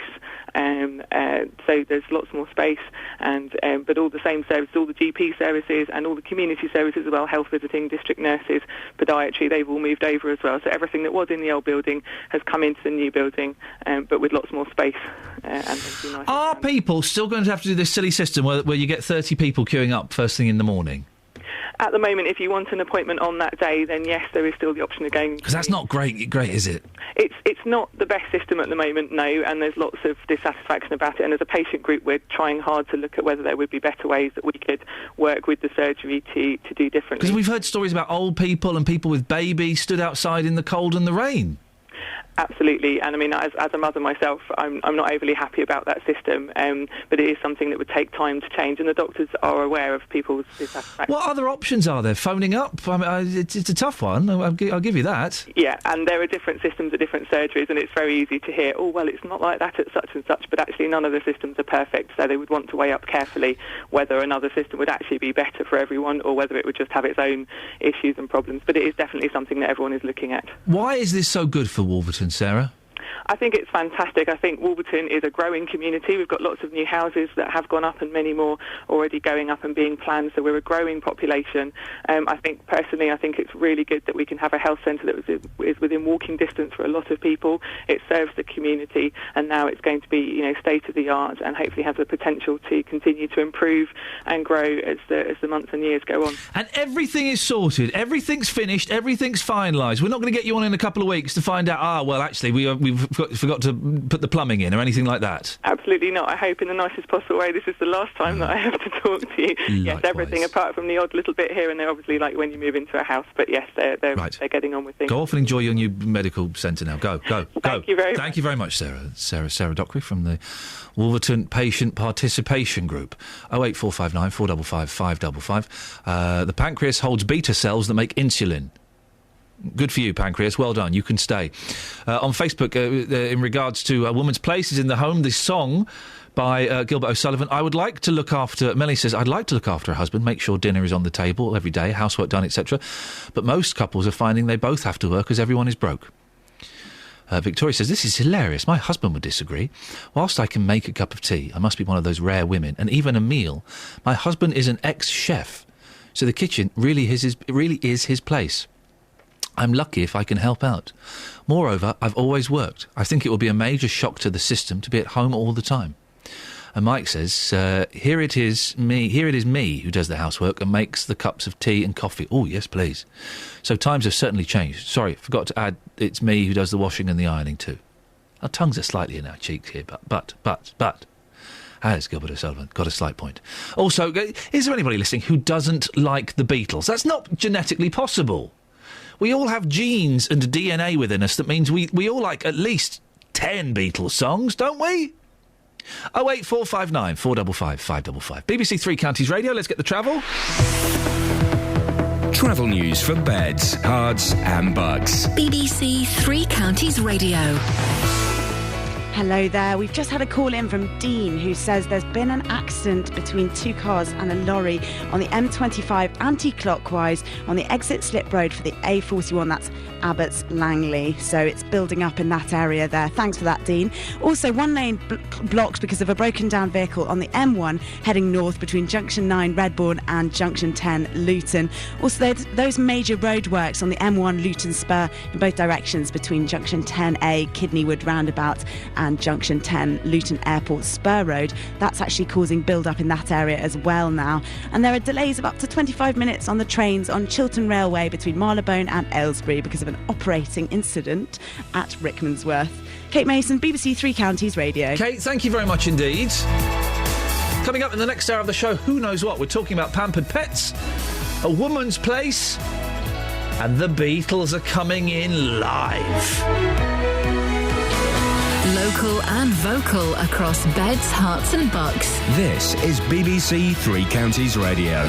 so there's lots more space, and but all the same services, all the GP services and all the community services as well, health visiting, district nurses, podiatry, they've all moved over as well. So everything that was in the old building has come into the new building, but with lots more space. And nice. Are people still going to have to do this silly system where you get 30 people queuing up first thing in the morning? At the moment, if you want an appointment on that day, then yes, there is still the option of going. Because that's not great, is it? It's not the best system at the moment, no, and there's lots of dissatisfaction about it. And as a patient group, we're trying hard to look at whether there would be better ways that we could work with the surgery to do differently. Because we've heard stories about old people and people with babies stood outside in the cold and the rain. Absolutely, and I mean, as a mother myself, I'm not overly happy about that system, but it is something that would take time to change, and the doctors are aware of people's dissatisfaction. What other options are there? Phoning up? I mean, it's a tough one, I'll give you that. Yeah, and there are different systems at different surgeries, and it's very easy to hear, oh, well, it's not like that at such and such, but actually none of the systems are perfect, so they would want to weigh up carefully whether another system would actually be better for everyone or whether it would just have its own issues and problems. But it is definitely something that everyone is looking at. Why is this so good for Wolverton, Sarah? I think it's fantastic. I think Wolverton is a growing community. We've got lots of new houses that have gone up and many more already going up and being planned, so we're a growing population. I think it's really good that we can have a health centre that is within walking distance for a lot of people. It serves the community, and now it's going to be, state-of-the-art and hopefully have the potential to continue to improve and grow as the months and years go on. And everything is sorted, everything's finished, everything's finalised. We're not going to get you on in a couple of weeks to find out, actually, we've forgot to put the plumbing in or anything like that? Absolutely not. I hope in the nicest possible way this is the last time that I have to talk to you. Likewise. Yes, everything apart from the odd little bit here and there, obviously, like when you move into a house. But yes, they're getting on with things. Go off and enjoy your new medical centre now. Go. Thank you very much. Thank you very much, Sarah. Sarah Dockery from the Wolverton Patient Participation Group. 08459 455 555. The pancreas holds beta cells that make insulin. Good for you, pancreas. Well done. You can stay. On Facebook, in regards to A Woman's Place is in the Home, the song by Gilbert O'Sullivan. Melanie says, I'd like to look after her husband, make sure dinner is on the table every day, housework done, etc. But most couples are finding they both have to work as everyone is broke. Victoria says, this is hilarious. My husband would disagree. Whilst I can make a cup of tea, I must be one of those rare women, and even a meal. My husband is an ex-chef, so the kitchen really is his place. I'm lucky if I can help out. Moreover, I've always worked. I think it will be a major shock to the system to be at home all the time. And Mike says, here it is me who does the housework and makes the cups of tea and coffee. Oh, yes, please. So times have certainly changed. Sorry, forgot to add, it's me who does the washing and the ironing too. Our tongues are slightly in our cheeks here, but... Has Gilbert O'Sullivan got a slight point? Also, is there anybody listening who doesn't like the Beatles? That's not genetically possible. We all have genes and DNA within us that means we all like at least 10 Beatles songs, don't we? 08459 455 555. BBC Three Counties Radio, let's get the travel. Travel news for beds, cards and bugs. BBC Three Counties Radio. Hello there. We've just had a call in from Dean who says there's been an accident between two cars and a lorry on the M25 anti-clockwise on the exit slip road for the A41. That's Abbots Langley. So it's building up in that area there. Thanks for that, Dean. Also, one lane blocked because of a broken down vehicle on the M1 heading north between Junction 9 Redbourne and Junction 10 Luton. Also, those major roadworks on the M1 Luton Spur in both directions between Junction 10A Kidneywood Roundabout and Junction 10 Luton Airport Spur Road. That's actually causing build-up in that area as well now. And there are delays of up to 25 minutes on the trains on Chiltern Railway between Marylebone and Aylesbury because of an operating incident at Rickmansworth. Kate Mason, BBC Three Counties Radio. Kate, thank you very much indeed. Coming up in the next hour of the show, who knows what? We're talking about pampered pets, A Woman's Place, and the Beatles are coming in live. Local and vocal across beds, hearts and bucks. This is BBC Three Counties Radio.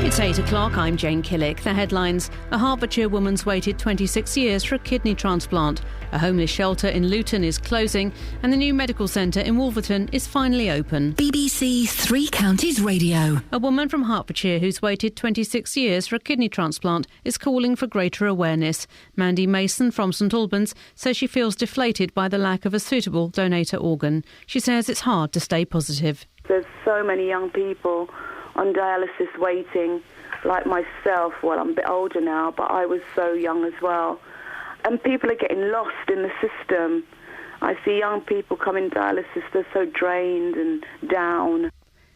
It's 8 o'clock, I'm Jane Killick. The headlines: a Hertfordshire woman's waited 26 years for a kidney transplant, a homeless shelter in Luton is closing, and the new medical centre in Wolverton is finally open. BBC Three Counties Radio. A woman from Hertfordshire who's waited 26 years for a kidney transplant is calling for greater awareness. Mandy Mason from St Albans says she feels deflated by the lack of a suitable donator organ. She says it's hard to stay positive. There's so many young people on dialysis waiting, like myself. Well, I'm a bit older now, but I was so young as well. And people are getting lost in the system. I see young people coming dialysis, they're so drained and down.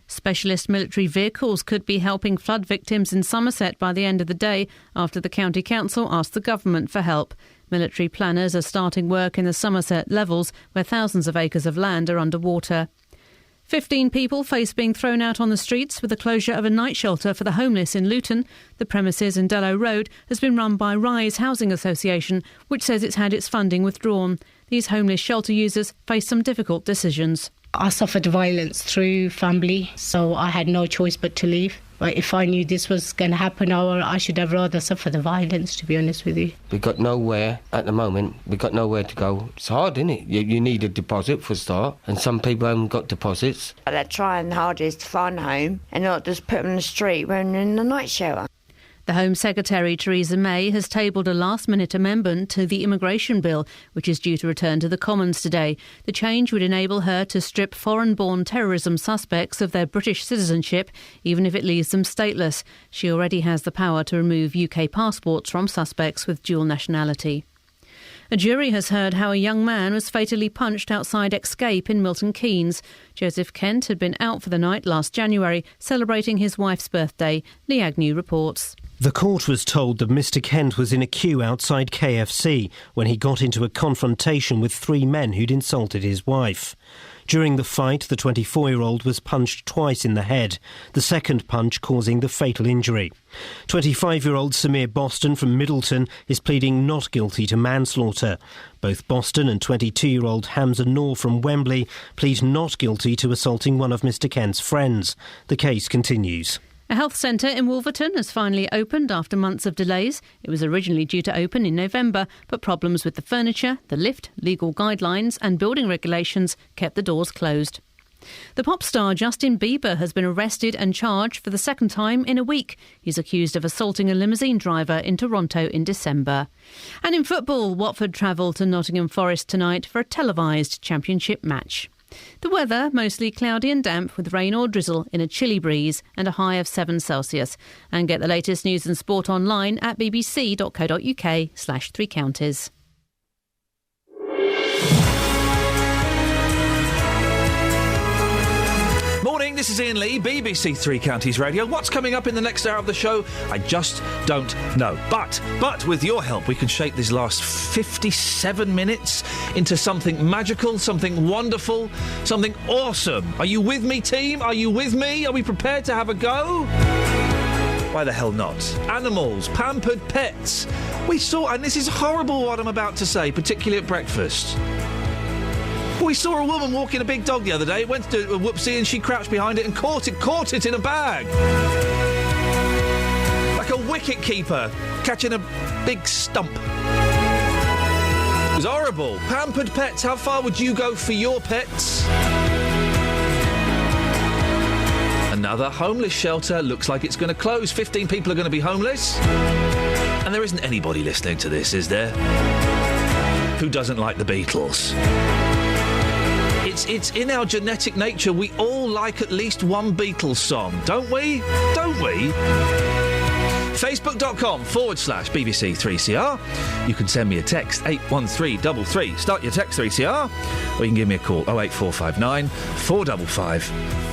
Specialist military vehicles could be helping flood victims in Somerset by the end of the day after the County Council asked the government for help. Military planners are starting work in the Somerset levels where thousands of acres of land are underwater. 15 people face being thrown out on the streets with the closure of a night shelter for the homeless in Luton. The premises in Dellow Road has been run by Rise Housing Association, which says it's had its funding withdrawn. These homeless shelter users face some difficult decisions. I suffered violence through family, so I had no choice but to leave. But if I knew this was going to happen, I should have rather suffered the violence, to be honest with you. We've got nowhere at the moment. We've got nowhere to go. It's hard, isn't it? You need a deposit for a start, and some people haven't got deposits. They're trying hardest to find a home and not just put them in the street when they're in the night shelter. The Home Secretary, Theresa May, has tabled a last-minute amendment to the immigration bill, which is due to return to the Commons today. The change would enable her to strip foreign-born terrorism suspects of their British citizenship, even if it leaves them stateless. She already has the power to remove UK passports from suspects with dual nationality. A jury has heard how a young man was fatally punched outside Escape in Milton Keynes. Joseph Kent had been out for the night last January, celebrating his wife's birthday. Lee Agnew reports. The court was told that Mr Kent was in a queue outside KFC when he got into a confrontation with 3 men who'd insulted his wife. During the fight, the 24-year-old was punched twice in the head, the second punch causing the fatal injury. 25-year-old Samir Boston from Middleton is pleading not guilty to manslaughter. Both Boston and 22-year-old Hamza Noor from Wembley plead not guilty to assaulting one of Mr Kent's friends. The case continues. A health centre in Wolverton has finally opened after months of delays. It was originally due to open in November, but problems with the furniture, the lift, legal guidelines and building regulations kept the doors closed. The pop star Justin Bieber has been arrested and charged for the second time in a week. He's accused of assaulting a limousine driver in Toronto in December. And in football, Watford travel to Nottingham Forest tonight for a televised championship match. The weather, mostly cloudy and damp with rain or drizzle in a chilly breeze and a high of 7 Celsius. And get the latest news and sport online at bbc.co.uk/3 counties. Morning, this is Iain Lee, BBC Three Counties Radio. What's coming up in the next hour of the show? I just don't know. But with your help, we can shape these last 57 minutes into something magical, something wonderful, something awesome. Are you with me, team? Are you with me? Are we prepared to have a go? Why the hell not? Animals, pampered pets. We saw, and this is horrible what I'm about to say, particularly at breakfast. We saw a woman walking a big dog the other day. It went to do a whoopsie and she crouched behind it and caught it in a bag. Like a wicket keeper catching a big stump. It was horrible. Pampered pets, how far would you go for your pets? Another homeless shelter looks like it's going to close. 15 people are going to be homeless. And there isn't anybody listening to this, is there? Who doesn't like the Beatles? It's in our genetic nature. We all like at least one Beatles song, don't we? Don't we? Facebook.com/BBC3CR. You can send me a text, 81333. Start your text 3CR. Or you can give me a call, 08459 455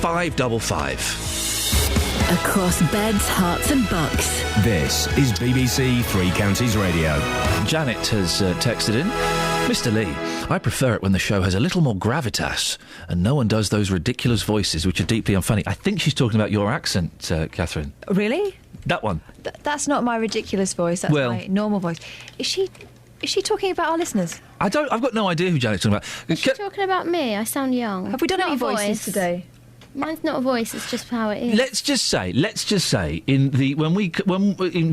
555. Across beds, hearts and bucks. This is BBC Three Counties Radio. Janet has texted in. Mr. Lee, I prefer it when the show has a little more gravitas and no one does those ridiculous voices which are deeply unfunny. I think she's talking about your accent, Catherine. Really? That one. That's not my ridiculous voice. That's my normal voice. Is she talking about our listeners? I've got no idea who Janet's talking about. Is she talking about me? I sound young. Have we done any voices today? Mine's not a voice, it's just how it is. Let's just say, in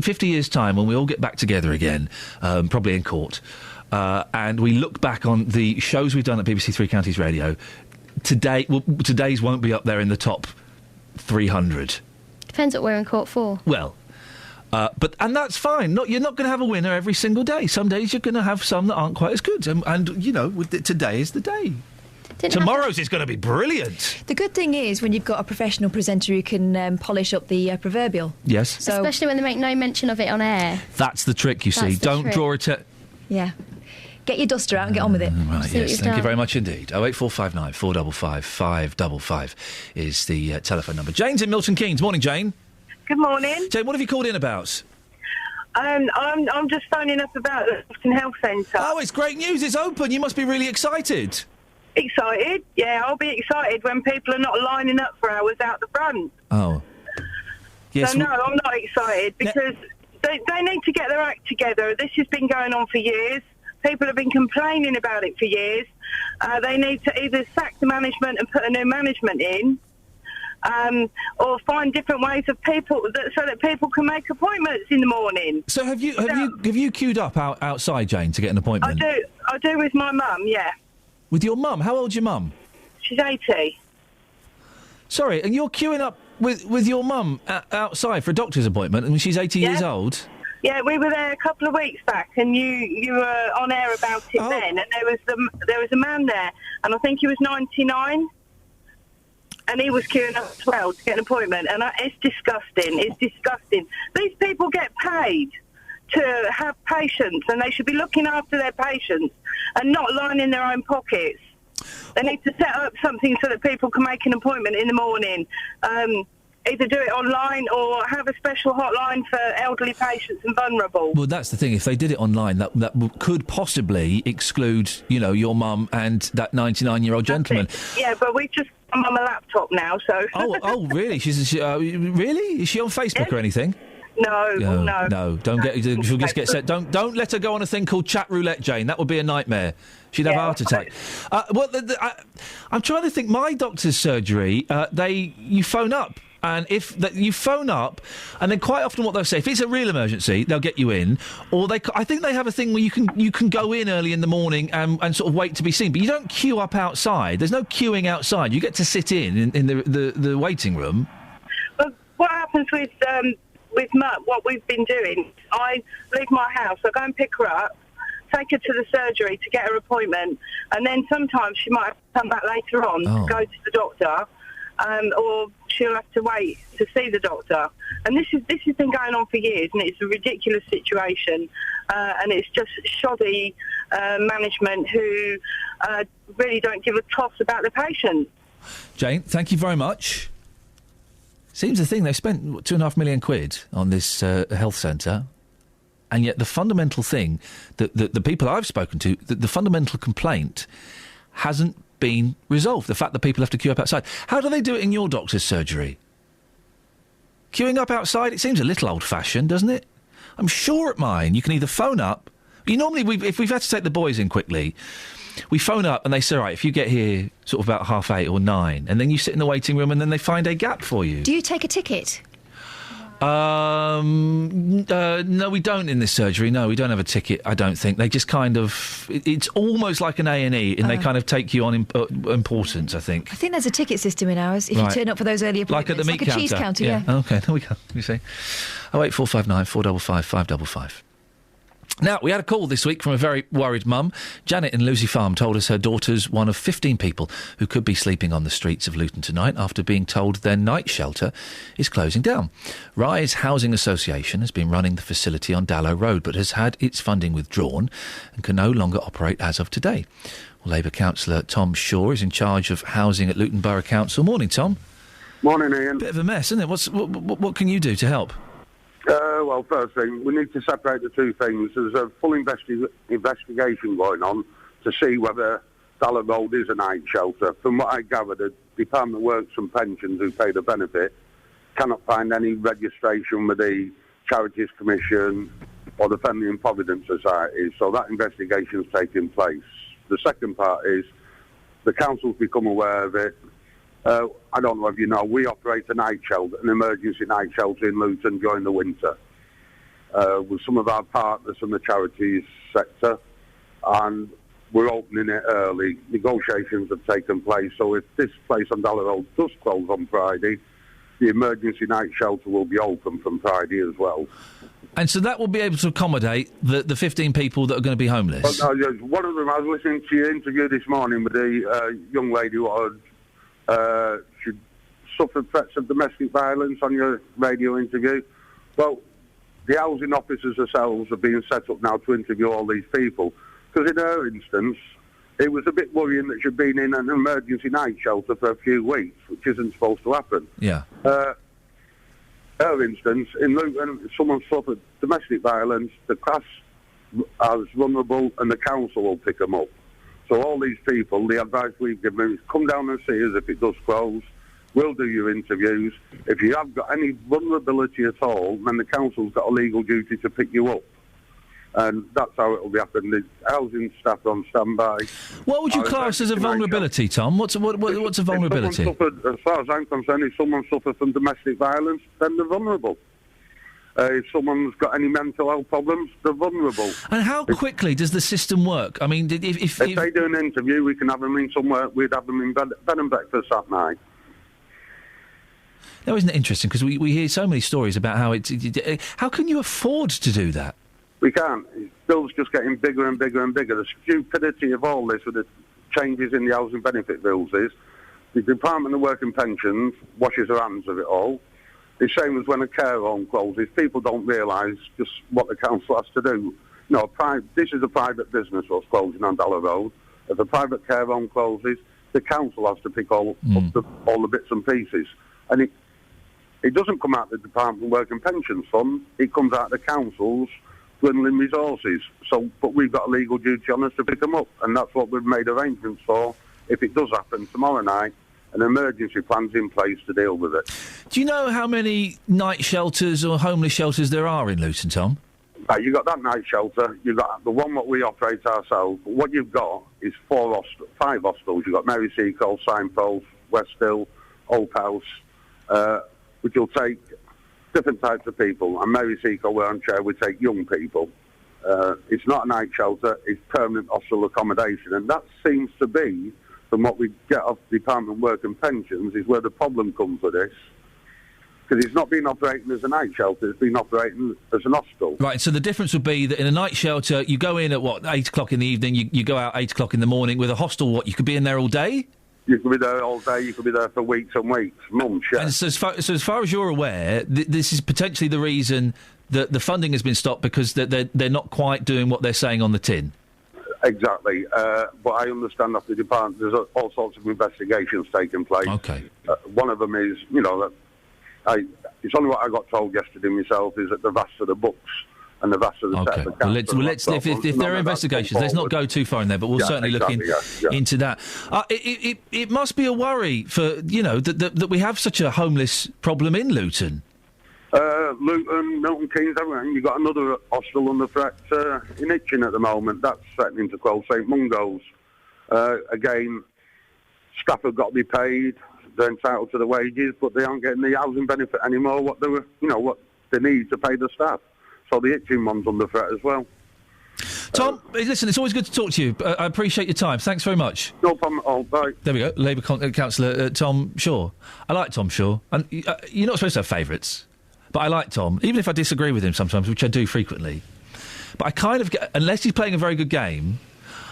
50 years' time, when we all get back together again, probably in court, and we look back on the shows we've done at BBC Three Counties Radio, today's won't be up there in the top 300. Depends what we're in court for. Well, and that's fine. You're not going to have a winner every single day. Some days you're going to have some that aren't quite as good. And today is the day. Tomorrow's is going to be brilliant. The good thing is when you've got a professional presenter who can polish up the proverbial. Yes. Especially when they make no mention of it on air. That's the trick, you see. Don't draw it to... Yeah. Get your duster out and get on with it. Right, yes. Thank you very much indeed. 08459 455 555 is the telephone number. Jane's in Milton Keynes. Morning, Jane. Good morning. Jane, what have you called in about? I'm just phoning up about the Luton Health Centre. Oh, it's great news. It's open. You must be really excited. Excited? Yeah, I'll be excited when people are not lining up for hours out the front. Oh. Yes. So no, I'm not excited because they need to get their act together. This has been going on for years. People have been complaining about it for years. They need to either sack the management and put a new management in, or find different ways of people so that people can make appointments in the morning. So have you queued up outside, Jane, to get an appointment? I do with my mum. Yeah. With your mum? How old's your mum? She's 80. Sorry, and you're queuing up with your mum outside for a doctor's appointment, and she's 80 years old? Yeah, we were there a couple of weeks back, and you were on air about it then, and there was a man there, and I think he was 99, and he was queuing up as well to get an appointment, and it's disgusting. It's disgusting. These people get paid to have patients, and they should be looking after their patients and not lining their own pockets. They need to set up something so that people can make an appointment in the morning. Either do it online or have a special hotline for elderly patients and vulnerable. Well, that's the thing. If they did it online, that could possibly exclude, your mum and that 99-year-old gentleman. Yeah, but we've just got on a laptop now, so... Oh, really? Really? Is she on Facebook or anything? No. Don't get. She'll just get set. Don't let her go on a thing called chat roulette, Jane. That would be a nightmare. She'd have a heart attack. I'm trying to think. My doctor's surgery. You phone up, and you phone up, and then quite often what they'll say, if it's a real emergency, they'll get you in, or I think they have a thing where you can go in early in the morning and sort of wait to be seen, but you don't queue up outside. There's no queuing outside. You get to sit in the waiting room. Well, what happens with Mutt, what we've been doing, I leave my house, I go and pick her up, take her to the surgery to get her appointment, and then sometimes she might have to come back later on to go to the doctor, or she'll have to wait to see the doctor. And this has been going on for years, and it's a ridiculous situation, and it's just shoddy management who really don't give a toss about the patient. Jane, thank you very much. Seems the thing, they've spent £2.5 million on this health centre, and yet the fundamental thing that the people I've spoken to, the fundamental complaint hasn't been resolved. The fact that people have to queue up outside. How do they do it in your doctor's surgery? Queuing up outside? It seems a little old-fashioned, doesn't it? I'm sure at mine you can either phone up. If we've had to take the boys in quickly, we phone up and they say, right, if you get here sort of about 8:30 or 9, and then you sit in the waiting room and then they find a gap for you. Do you take a ticket? No, we don't in this surgery. No, we don't have a ticket, I don't think. They just kind of... It's almost like an A&E, and they kind of take you on importance, I think. I think there's a ticket system in ours, if you turn up for those early appointments. Like at the meat counter? Like a cheese counter, yeah. Okay, there we go. You see. 08459 455 555. Now, we had a call this week from a very worried mum. Janet in Lucy Farm told us her daughter's one of 15 people who could be sleeping on the streets of Luton tonight after being told their night shelter is closing down. Rise Housing Association has been running the facility on Dallow Road but has had its funding withdrawn and can no longer operate as of today. Well, Labour councillor Tom Shaw is in charge of housing at Luton Borough Council. Morning, Tom. Morning, Ian. Bit of a mess, isn't it? What can you do to help? Well, first thing, we need to separate the two things. There's a full investigation going on to see whether Dallow Road is a night shelter. From what I gathered, the Department of Works and Pensions, who pay the benefit, cannot find any registration with the Charities Commission or the Family and Providence Society, so that investigation is taking place. The second part is the council's become aware of it. I don't know if you know, we operate a night shelter, an emergency night shelter in Luton during the winter, with some of our partners from the charities sector, and we're opening it early. Negotiations have taken place, so if this place on Dallow Road does close on Friday, the emergency night shelter will be open from Friday as well. And so that will be able to accommodate the 15 people that are going to be homeless? Well, no, one of them, I was listening to your interview this morning with the young lady who had she suffered threats of domestic violence on your radio interview. Well, the housing officers themselves are being set up now to interview all these people. Because in her instance, it was a bit worrying that she'd been in an emergency night shelter for a few weeks, which isn't supposed to happen. Yeah. Her instance, in Luton, someone suffered domestic violence, the class as vulnerable and the council will pick them up. So all these people, the advice we've given them is come down and see us if it does close. We'll do your interviews. If you have got any vulnerability at all, then the council's got a legal duty to pick you up. And that's how it will be happening. The housing staff are on standby. What would you class as a vulnerability, Tom? What's a vulnerability? As far as I'm concerned, if someone suffers from domestic violence, then they're vulnerable. If someone's got any mental health problems, they're vulnerable. And how quickly does the system work? I mean, if they do an interview, we can have them in somewhere. We'd have them in bed and breakfast that night. Now, isn't it interesting? Because we hear so many stories about how how can you afford to do that? We can't. Bills just getting bigger and bigger and bigger. The stupidity of all this with the changes in the housing benefit bills is the Department of Work and Pensions washes their hands of it all. The same as when a care home closes. People don't realise just what the council has to do. No, this is a private business what's closing on Dollar Road. If a private care home closes, the council has to pick all the bits and pieces. And it doesn't come out of the Department of Work and Pensions Fund. It comes out of the council's dwindling resources. But we've got a legal duty on us to pick them up, and that's what we've made arrangements for. If it does happen tomorrow night, an emergency plan's in place to deal with it. Do you know how many night shelters or homeless shelters there are in Luton, Tom? Right, you've got that night shelter. You've got the one that we operate ourselves. But what you've got is 5 hostels. You've got Mary Seacole, Signpost, West Hill, Oak House, which will take different types of people. And Mary Seacole, we're on chair, we take young people. It's not a night shelter, it's permanent hostel accommodation. And that seems to be, from what we get off the Department of Work and Pensions, is where the problem comes with this. Because it's not been operating as a night shelter, it's been operating as an hostel. Right, so the difference would be that in a night shelter, you go in at, 8 o'clock in the evening, you go out 8 o'clock in the morning. With a hostel, you could be in there all day? You could be there all day, you could be there for weeks and weeks, months, yeah. And so as far as you're aware, this is potentially the reason that the funding has been stopped, because they're not quite doing what they're saying on the tin? Exactly, but I understand that the department, there's all sorts of investigations taking place. Okay. One of them is, it's only what I got told yesterday myself, is that they've asked for the books and they've asked for the set of accounts. Well, if there are investigations, let's not go too far in there, but we'll certainly look into that. It must be a worry for, that we have such a homeless problem in Luton. Luton, Milton Keynes, everything. You've got another hostel under threat in Itchen at the moment. That's threatening to close. St Mungo's. Again, staff have got to be paid. They're entitled to the wages, but they aren't getting the housing benefit anymore. What they need to pay the staff. So the Itchen one's under threat as well. Tom, listen, it's always good to talk to you. I appreciate your time. Thanks very much. No problem at all. Bye. There we go. Labour councillor Tom Shaw. I like Tom Shaw. And you're not supposed to have favourites. But I like Tom, even if I disagree with him sometimes, which I do frequently. But I kind of get, unless he's playing a very good game,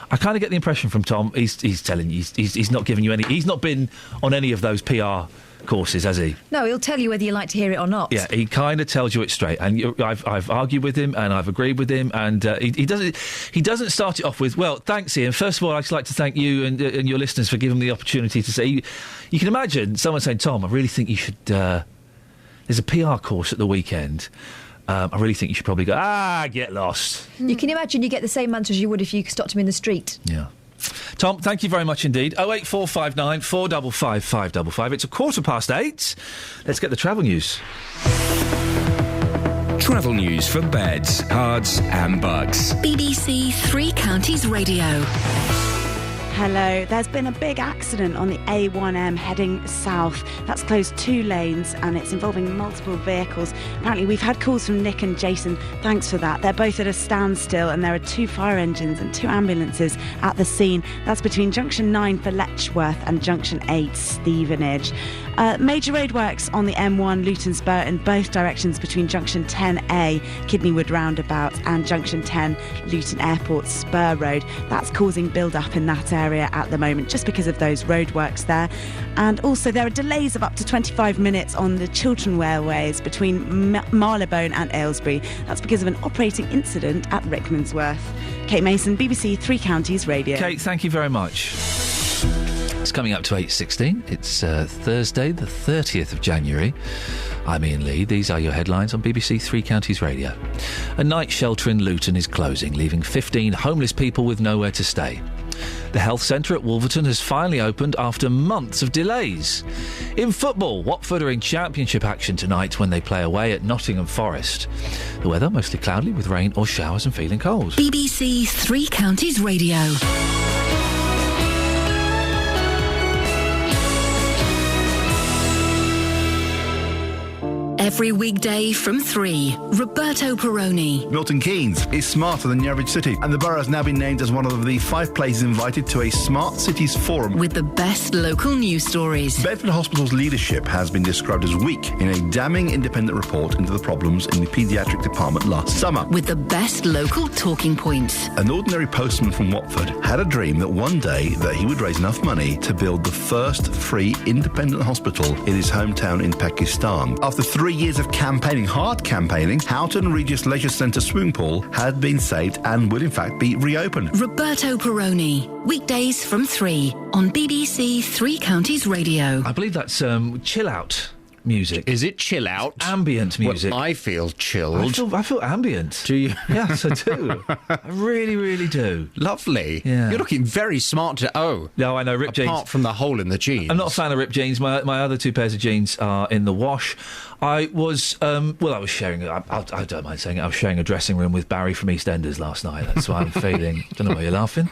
I kind of get the impression from Tom, he's telling you, he's not giving you any, he's not been on any of those PR courses, has he? No, he'll tell you whether you like to hear it or not. Yeah, he kind of tells you it straight. And I've argued with him, and I've agreed with him, and he doesn't start it off with, well, thanks, Iain. First of all, I'd just like to thank you and your listeners for giving me the opportunity to say, you can imagine someone saying, Tom, I really think you should... there's a PR course at the weekend. I really think you should probably go, get lost. You can imagine you get the same answer as you would if you stopped him in the street. Yeah. Tom, thank you very much indeed. 08459 455 555. It's 8:15. Let's get the travel news. Travel news for beds, cards and bugs. BBC Three Counties Radio. Hello. There's been a big accident on the A1M heading south. That's closed 2 lanes and it's involving multiple vehicles. Apparently we've had calls from Nick and Jason. Thanks for that. They're both at a standstill and there are 2 fire engines and 2 ambulances at the scene. That's between Junction 9 for Letchworth and Junction 8 Stevenage. Major roadworks on the M1 Luton Spur in both directions between Junction 10A Kidneywood Roundabout and Junction 10 Luton Airport Spur Road. That's causing build-up in that area at the moment just because of those roadworks there. And also there are delays of up to 25 minutes on the Chiltern Railways between Marylebone and Aylesbury. That's because of an operating incident at Rickmansworth. Kate Mason, BBC Three Counties Radio. Kate, thank you very much. It's coming up to 8:16. It's Thursday, the 30th of January. I'm Iain Lee. These are your headlines on BBC Three Counties Radio. A night shelter in Luton is closing, leaving 15 homeless people with nowhere to stay. The health centre at Wolverton has finally opened after months of delays. In football, Watford are in championship action tonight when they play away at Nottingham Forest. The weather mostly cloudy with rain or showers and feeling cold. BBC Three Counties Radio. Every weekday from 3, Roberto Perrone. Milton Keynes is smarter than the average city, and the borough has now been named as one of the 5 places invited to a Smart Cities Forum. With the best local news stories. Bedford Hospital's leadership has been described as weak in a damning independent report into the problems in the paediatric department last summer. With the best local talking points. An ordinary postman from Watford had a dream that one day that he would raise enough money to build the first free independent hospital in his hometown in Pakistan. After 3 years of campaigning, hard campaigning, Houghton Regis Leisure Centre swimming pool had been saved and will in fact be reopened. Roberto Perrone, weekdays from 3 on BBC Three Counties Radio. I believe that's chill out music. Is it chill out? Ambient music. Well, I feel chilled. I feel ambient. Do you? Yes, I do. I really, really do. Lovely. Yeah. You're looking very smart. No, I know, ripped jeans. Apart from the hole in the jeans. I'm not a fan of ripped jeans. My other 2 pairs of jeans are in the wash. I was, I was sharing, I don't mind saying it, I was sharing a dressing room with Barry from EastEnders last night. That's why I'm feeling, don't know why you're laughing.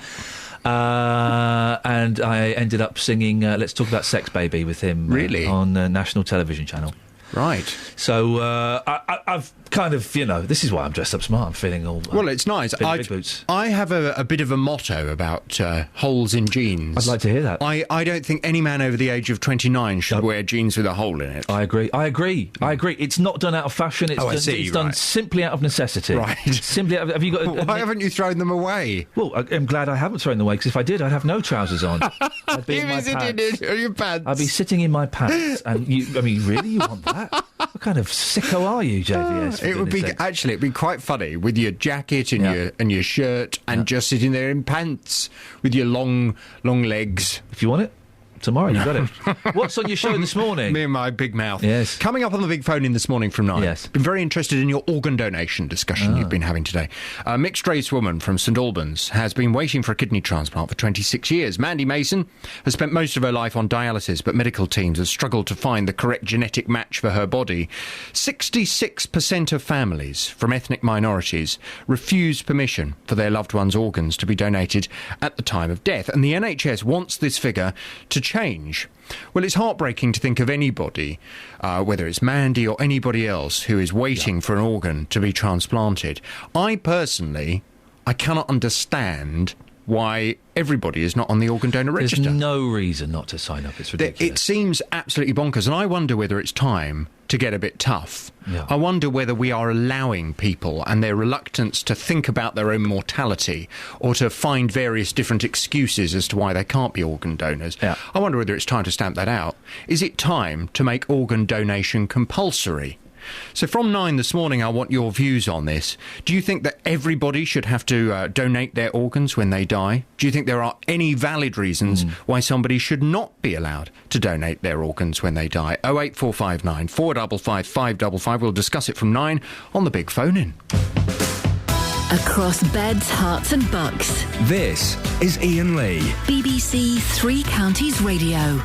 And I ended up singing Let's Talk About Sex Baby with him. Really? On National Television Channel. Right. So I've kind of, this is why I'm dressed up smart. I'm feeling all... well, it's nice. Big boots. I have a bit of a motto about holes in jeans. I'd like to hear that. I don't think any man over the age of 29 should wear jeans with a hole in it. I agree. It's not done out of fashion. It's done simply out of necessity. Right. Simply out of... Have you got... Why haven't you thrown them away? Well, I'm glad I haven't thrown them away, because if I did, I'd have no trousers on. I'd be in my pants. Your pants. I'd be sitting in my pants. And really, you want that? What kind of sicko are you, JVS? It'd be quite funny with your jacket and your shirt and just sitting there in pants with your long legs. If you want it. Tomorrow, you got it. What's on your show this morning? Me and my big mouth. Yes. Coming up on the big phone in this morning from 9. Yes. Been very interested in your organ donation discussion you've been having today. A mixed-race woman from St Albans has been waiting for a kidney transplant for 26 years. Mandy Mason has spent most of her life on dialysis, but medical teams have struggled to find the correct genetic match for her body. 66% of families from ethnic minorities refuse permission for their loved ones' organs to be donated at the time of death, and the NHS wants this figure to change. Well, it's heartbreaking to think of anybody, whether it's Mandy or anybody else, who is waiting for an organ to be transplanted. I cannot understand why everybody is not on the organ donor register. There's no reason not to sign up. It's ridiculous. It seems absolutely bonkers, and I wonder whether it's time to get a bit tough. Yeah. I wonder whether we are allowing people and their reluctance to think about their own mortality or to find various different excuses as to why they can't be organ donors. Yeah. I wonder whether it's time to stamp that out. Is it time to make organ donation compulsory? So from 9 this morning, I want your views on this. Do you think that everybody should have to donate their organs when they die? Do you think there are any valid reasons why somebody should not be allowed to donate their organs when they die? 08459 455 555. We'll discuss it from 9 on the big phone-in. Across beds, hearts and bucks. This is Iain Lee. BBC Three Counties Radio.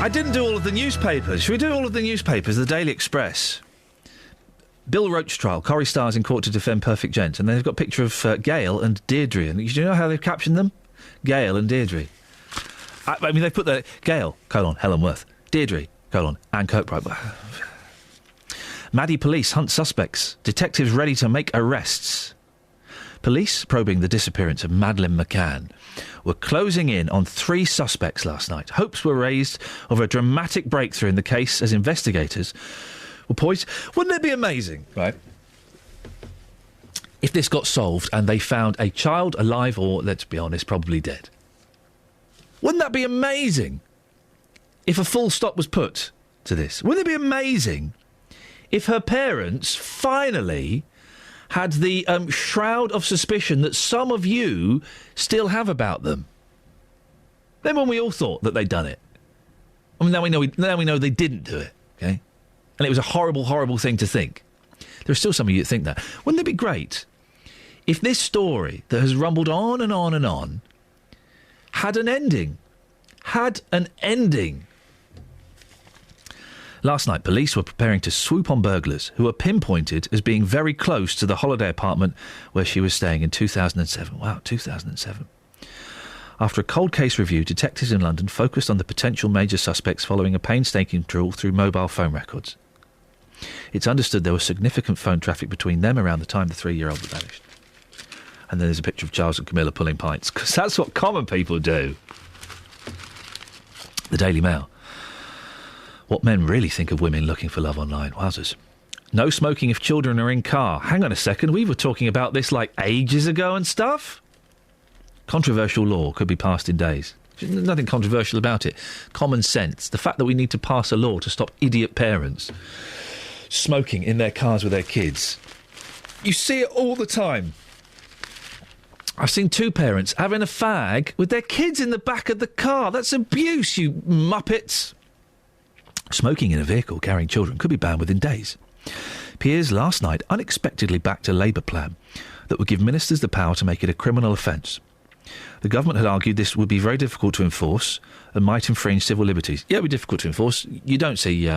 I didn't do all of the newspapers. Should we do all of the newspapers? The Daily Express. Bill Roach trial. Corrie Starr's in court to defend Perfect Gent. And then they've got a picture of Gail and Deirdre. And do you know how they've captioned them? Gail and Deirdre. I mean, they've put the Gail, Helen Worth. Deirdre, Anne Kirkbride. Maddie police hunt suspects. Detectives ready to make arrests. Police, probing the disappearance of Madeleine McCann, were closing in on 3 suspects last night. Hopes were raised over a dramatic breakthrough in the case as investigators were poised. Wouldn't it be amazing, right, if this got solved and they found a child alive or, let's be honest, probably dead? Wouldn't that be amazing if a full stop was put to this? Wouldn't it be amazing if her parents finally had the shroud of suspicion that some of you still have about them? Then when we all thought that they'd done it. I mean, now we know they didn't do it, okay? And it was a horrible, horrible thing to think. There are still some of you that think that. Wouldn't it be great if this story that has rumbled on and on and on had an ending. Last night, police were preparing to swoop on burglars who were pinpointed as being very close to the holiday apartment where she was staying in 2007. Wow, 2007. After a cold case review, detectives in London focused on the potential major suspects following a painstaking trawl through mobile phone records. It's understood there was significant phone traffic between them around the time the 3-year-old vanished. And then there's a picture of Charles and Camilla pulling pints, because that's what common people do. The Daily Mail. What men really think of women looking for love online. Wowzers. No smoking if children are in car. Hang on a second, we were talking about this like ages ago and stuff. Controversial law could be passed in days. There's nothing controversial about it. Common sense. The fact that we need to pass a law to stop idiot parents smoking in their cars with their kids. You see it all the time. I've seen 2 parents having a fag with their kids in the back of the car. That's abuse, you muppets. Smoking in a vehicle carrying children could be banned within days. Peers last night unexpectedly backed a Labour plan that would give ministers the power to make it a criminal offence. The government had argued this would be very difficult to enforce and might infringe civil liberties. Yeah, it would be difficult to enforce. You don't see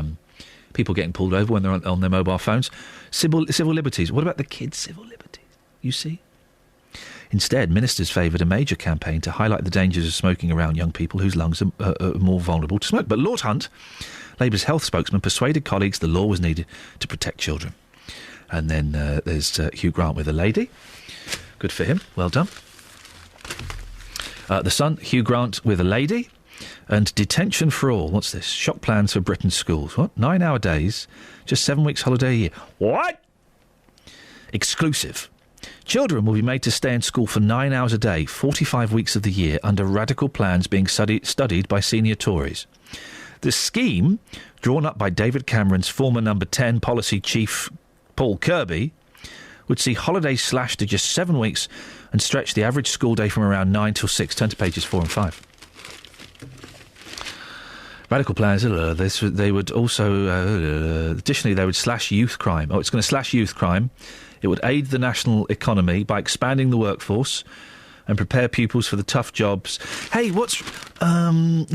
people getting pulled over when they're on their mobile phones. Civil liberties. What about the kids' civil liberties? You see? Instead, ministers favoured a major campaign to highlight the dangers of smoking around young people whose lungs are more vulnerable to smoke. But Lord Hunt, Labour's health spokesman, persuaded colleagues the law was needed to protect children. And then there's Hugh Grant with a lady. Good for him. Well done. The Sun, Hugh Grant with a lady. And detention for all. What's this? Shock plans for Britain's schools. What? 9-hour days, just 7 weeks holiday a year. What? Exclusive. Children will be made to stay in school for 9 hours a day, 45 weeks of the year, under radical plans being studied by senior Tories. The scheme, drawn up by David Cameron's former number 10 policy chief, Paul Kirby, would see holidays slashed to just 7 weeks and stretch the average school day from around 9 till 6. Turn to pages 4 and 5. Radical plans, they would also, additionally, they would slash youth crime. Oh, it's going to slash youth crime. It would aid the national economy by expanding the workforce and prepare pupils for the tough jobs. Hey, what's wrong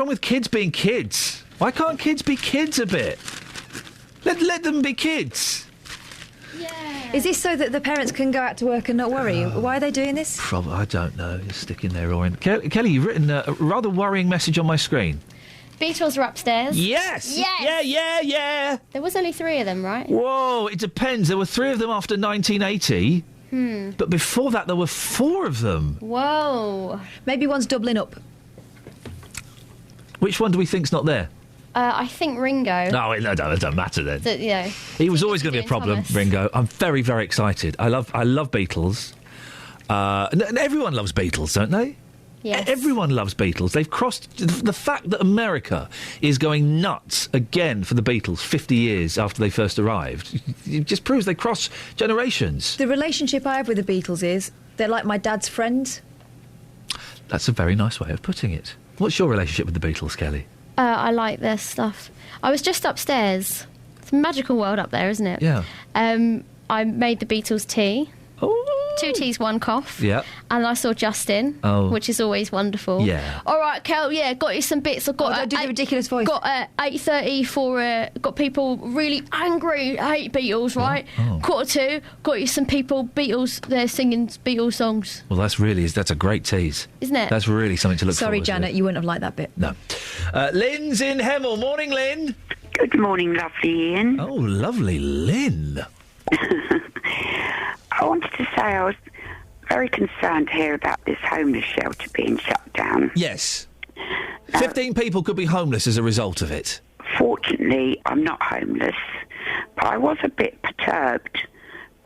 with kids being kids? Why can't kids be kids a bit? Let them be kids. Yeah. Is this so that the parents can go out to work and not worry? Why are they doing this? Probably, I don't know. You're sticking there, or in. Kelly, you've written a rather worrying message on my screen. Beatles are upstairs. Yes! Yeah. There was only 3 of them, right? Whoa, it depends. There were 3 of them after 1980. But before that, there were 4 of them. Whoa. Maybe one's doubling up. Which one do we think's not there? I think Ringo. No, it don't matter then. He was always going to be a problem, Thomas. Ringo. I'm very, very excited. I love Beatles. And everyone loves Beatles, don't they? Yes. Everyone loves Beatles. They've crossed... The fact that America is going nuts again for the Beatles 50 years after they first arrived, it just proves they cross generations. The relationship I have with the Beatles is they're like my dad's friends. That's a very nice way of putting it. What's your relationship with the Beatles, Kelly? I like their stuff. I was just upstairs. It's a magical world up there, isn't it? Yeah. I made the Beatles tea. Oh. 2 teas, 1 cough. Yeah. And I saw Justin, which is always wonderful. Yeah. All right, Kel, got you some bits. I've got... don't do the ridiculous voice. Got 8:30 for... got people really angry, hate Beatles, right? Oh. 1:45, got you some people, Beatles, they're singing Beatles songs. Well, that's a great tease. Isn't it? That's really something to look forward to. Sorry, Janet, you wouldn't have liked that bit. No. Lynn's in Hemel. Morning, Lynn. Good morning, lovely Ian. Oh, lovely Lynn. I wanted to say I was very concerned to hear about this homeless shelter being shut down. Yes. 15 people could be homeless as a result of it. Fortunately, I'm not homeless, but I was a bit perturbed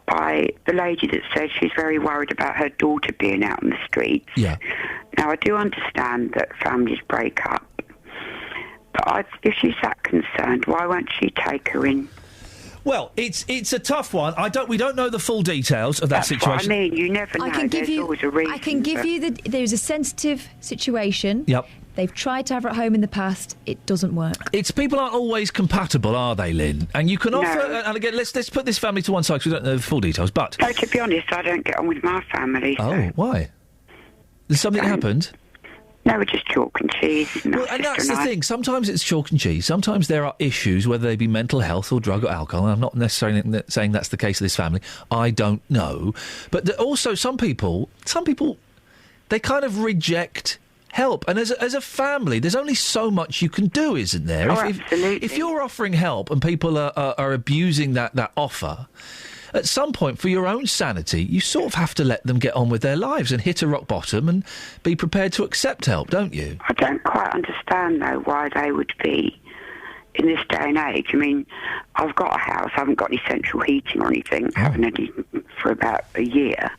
by the lady that said she's very worried about her daughter being out on the streets. Yeah. Now, I do understand that families break up, but if she's that concerned, why won't she take her in? Well, it's a tough one. We don't know the full details of that situation. That's what I mean. You never know. There's always a reason. I can give you there's a sensitive situation. Yep. They've tried to have her at home in the past. It doesn't work. It's people aren't always compatible, are they, Lynn? And you can offer... And again, let's put this family to one side because we don't know the full details, but... No, to be honest, I don't get on with my family. Oh, why? There's something happened? No, we're just chalk and cheese. Well, and that's the thing. Sometimes it's chalk and cheese. Sometimes there are issues, whether they be mental health or drug or alcohol. And I'm not necessarily saying that's the case of this family. I don't know. But also some people, they kind of reject help. And as a family, there's only so much you can do, isn't there? Absolutely. If you're offering help and people are abusing that offer... At some point, for your own sanity, you sort of have to let them get on with their lives and hit a rock bottom and be prepared to accept help, don't you? I don't quite understand, though, why they would be in this day and age. I mean, I've got a house, I haven't got any central heating or anything, haven't any for about a year,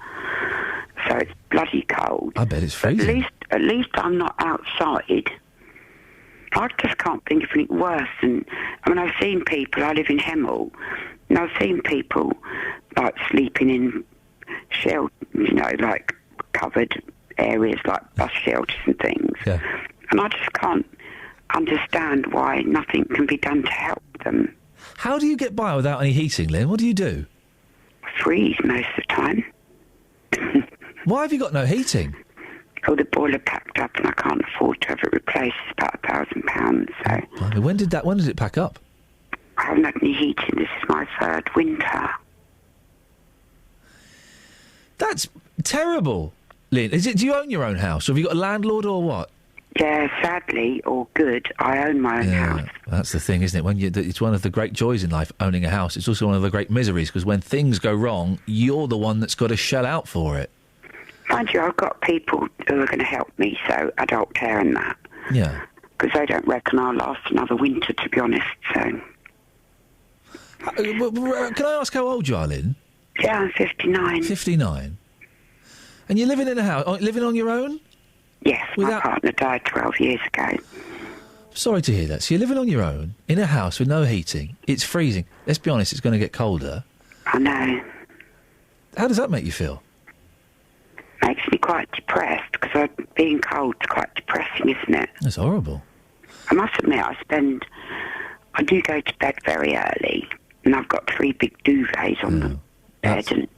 so it's bloody cold. I bet it's freezing. At least I'm not outside. I just can't think of anything worse. And I mean, I've seen people, I live in Hemel, and I've seen people, like, sleeping in shelters, like covered areas, like bus shelters and things. Yeah. And I just can't understand why nothing can be done to help them. How do you get by without any heating, Lynn? What do you do? Freeze most of the time. Why have you got no heating? Oh, the boiler packed up and I can't afford to have it replaced. It's about £1,000, so... Blimey, when did it pack up? I haven't had any heating. This is my third winter. That's terrible, Lynn. Do you own your own house, or have you got a landlord, or what? Yeah, sadly, or good, I own my own house. That's the thing, isn't it? It's one of the great joys in life, owning a house. It's also one of the great miseries, because when things go wrong, you're the one that's got to shell out for it. Mind you, I've got people who are going to help me, so adult care and that. Yeah. Because they don't reckon I'll last another winter, to be honest, so... Can I ask how old you are, Lynn? Yeah, I'm 59. 59? And you're living in a house, living on your own? Yes, my partner died 12 years ago. Sorry to hear that. So you're living on your own, in a house with no heating. It's freezing. Let's be honest, it's going to get colder. I know. How does that make you feel? Makes me quite depressed, because being cold's quite depressing, isn't it? That's horrible. I must admit, I do go to bed very early, and I've got 3 big duvets on the bed and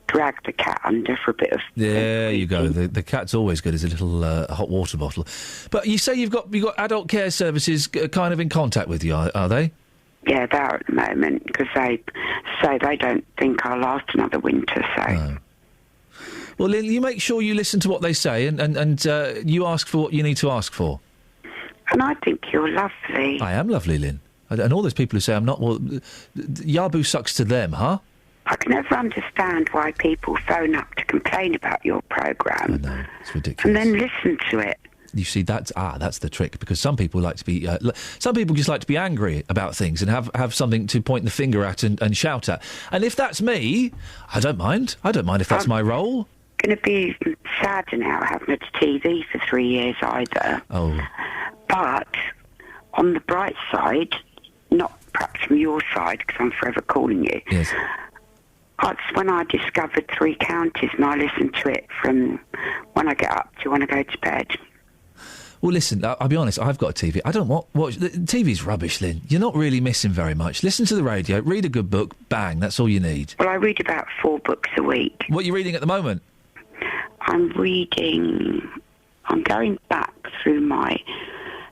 drag the cat under for a bit of... There you go. The cat's always good as a little hot water bottle. But you say you've got adult care services kind of in contact with you, are they? Yeah, they are at the moment, because they say they don't think I'll last another winter, so... No. Well, Lynn, you make sure you listen to what they say and you ask for what you need to ask for. And I think you're lovely. I am lovely, Lynn. And all those people who say I'm not, well, Yabu sucks to them, huh? I can never understand why people phone up to complain about your programme. I know, it's ridiculous. And then listen to it. You see, that's the trick, because some people like to be... some people just like to be angry about things and have something to point the finger at and shout at. And if that's me, I don't mind. I don't mind if that's my role. Going to be sad now I haven't had a TV for 3 years either. Oh. But on the bright side, not perhaps from your side, because I'm forever calling you. Yes. That's when I discovered 3 Counties, and I listen to it from when I get up to when I go to bed. Well, listen, I'll be honest, I've got a TV. I don't watch... The TV's rubbish, Lynn. You're not really missing very much. Listen to the radio, read a good book, bang, that's all you need. Well, I read about 4 books a week. What are you reading at the moment? I'm going back through my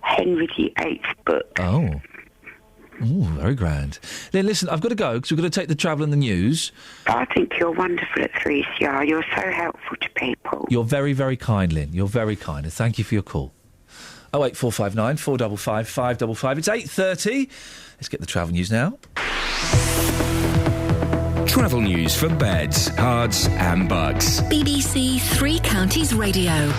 Henry VIII book. Oh. Ooh, very grand. Then listen, I've got to go because we've got to take the travel and the news. I think you're wonderful at 3CR. You're so helpful to people. You're very, very kind, Lynn. You're very kind, and thank you for your call. 08459 455 555. It's 8:30. Let's get the travel news now. Travel news for beds, cards and bugs. BBC Three Counties Radio.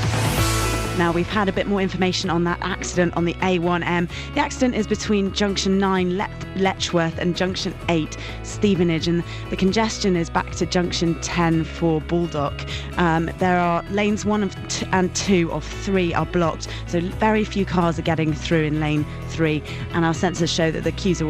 Now, we've had a bit more information on that accident on the A1M. The accident is between Junction 9, Letchworth, and Junction 8, Stevenage, and the congestion is back to Junction 10 for Baldock. There are lanes 1 and 2 of 3 are blocked, so very few cars are getting through in lane 3, and our sensors show that the queues are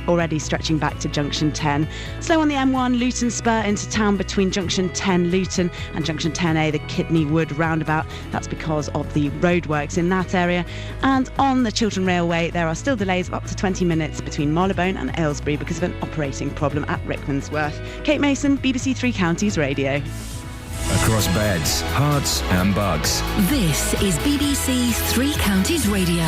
already stretching back to Junction 10. Slow on the M1, Luton Spur into town between Junction 10 Luton and Junction 10A, the Kidney Wood roundabout. That's because of of the roadworks in that area. And on the Chiltern Railway, there are still delays of up to 20 minutes between Marylebone and Aylesbury because of an operating problem at Rickmansworth. Kate Mason, BBC Three Counties Radio. Across beds, hearts and bugs. This is BBC Three Counties Radio.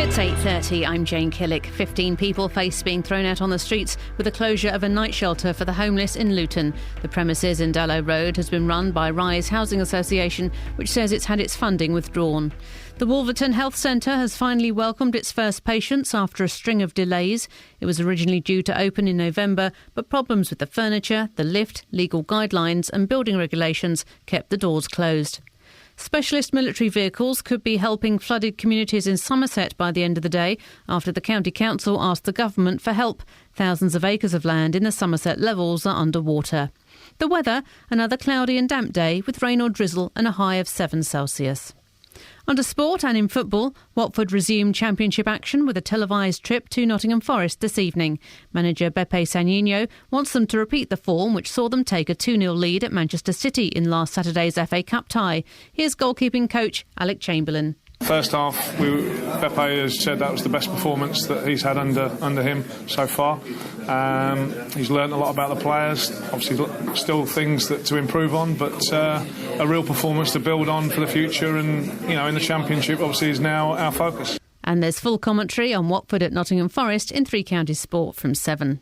It's 8:30. I'm Jane Killick. 15 people face being thrown out on the streets with the closure of a night shelter for the homeless in Luton. The premises in Dallow Road has been run by Rise Housing Association, which says it's had its funding withdrawn. The Wolverton Health Centre has finally welcomed its first patients after a string of delays. It was originally due to open in November, but problems with the furniture, the lift, legal guidelines and building regulations kept the doors closed. Specialist military vehicles could be helping flooded communities in Somerset by the end of the day after the County Council asked the government for help. Thousands of acres of land in the Somerset levels are underwater. The weather, another cloudy and damp day with rain or drizzle and a high of 7 Celsius. Under sport and in football, Watford resumed championship action with a televised trip to Nottingham Forest this evening. Manager Beppe Sanino wants them to repeat the form which saw them take a 2-0 lead at Manchester City in last Saturday's FA Cup tie. Here's goalkeeping coach Alec Chamberlain. First half, Beppe has said that was the best performance that he's had under him so far. He's learnt a lot about the players. Obviously, still things to improve on, but a real performance to build on for the future. And in the Championship, obviously, is now our focus. And there's full commentary on Watford at Nottingham Forest in Three Counties Sport from 7.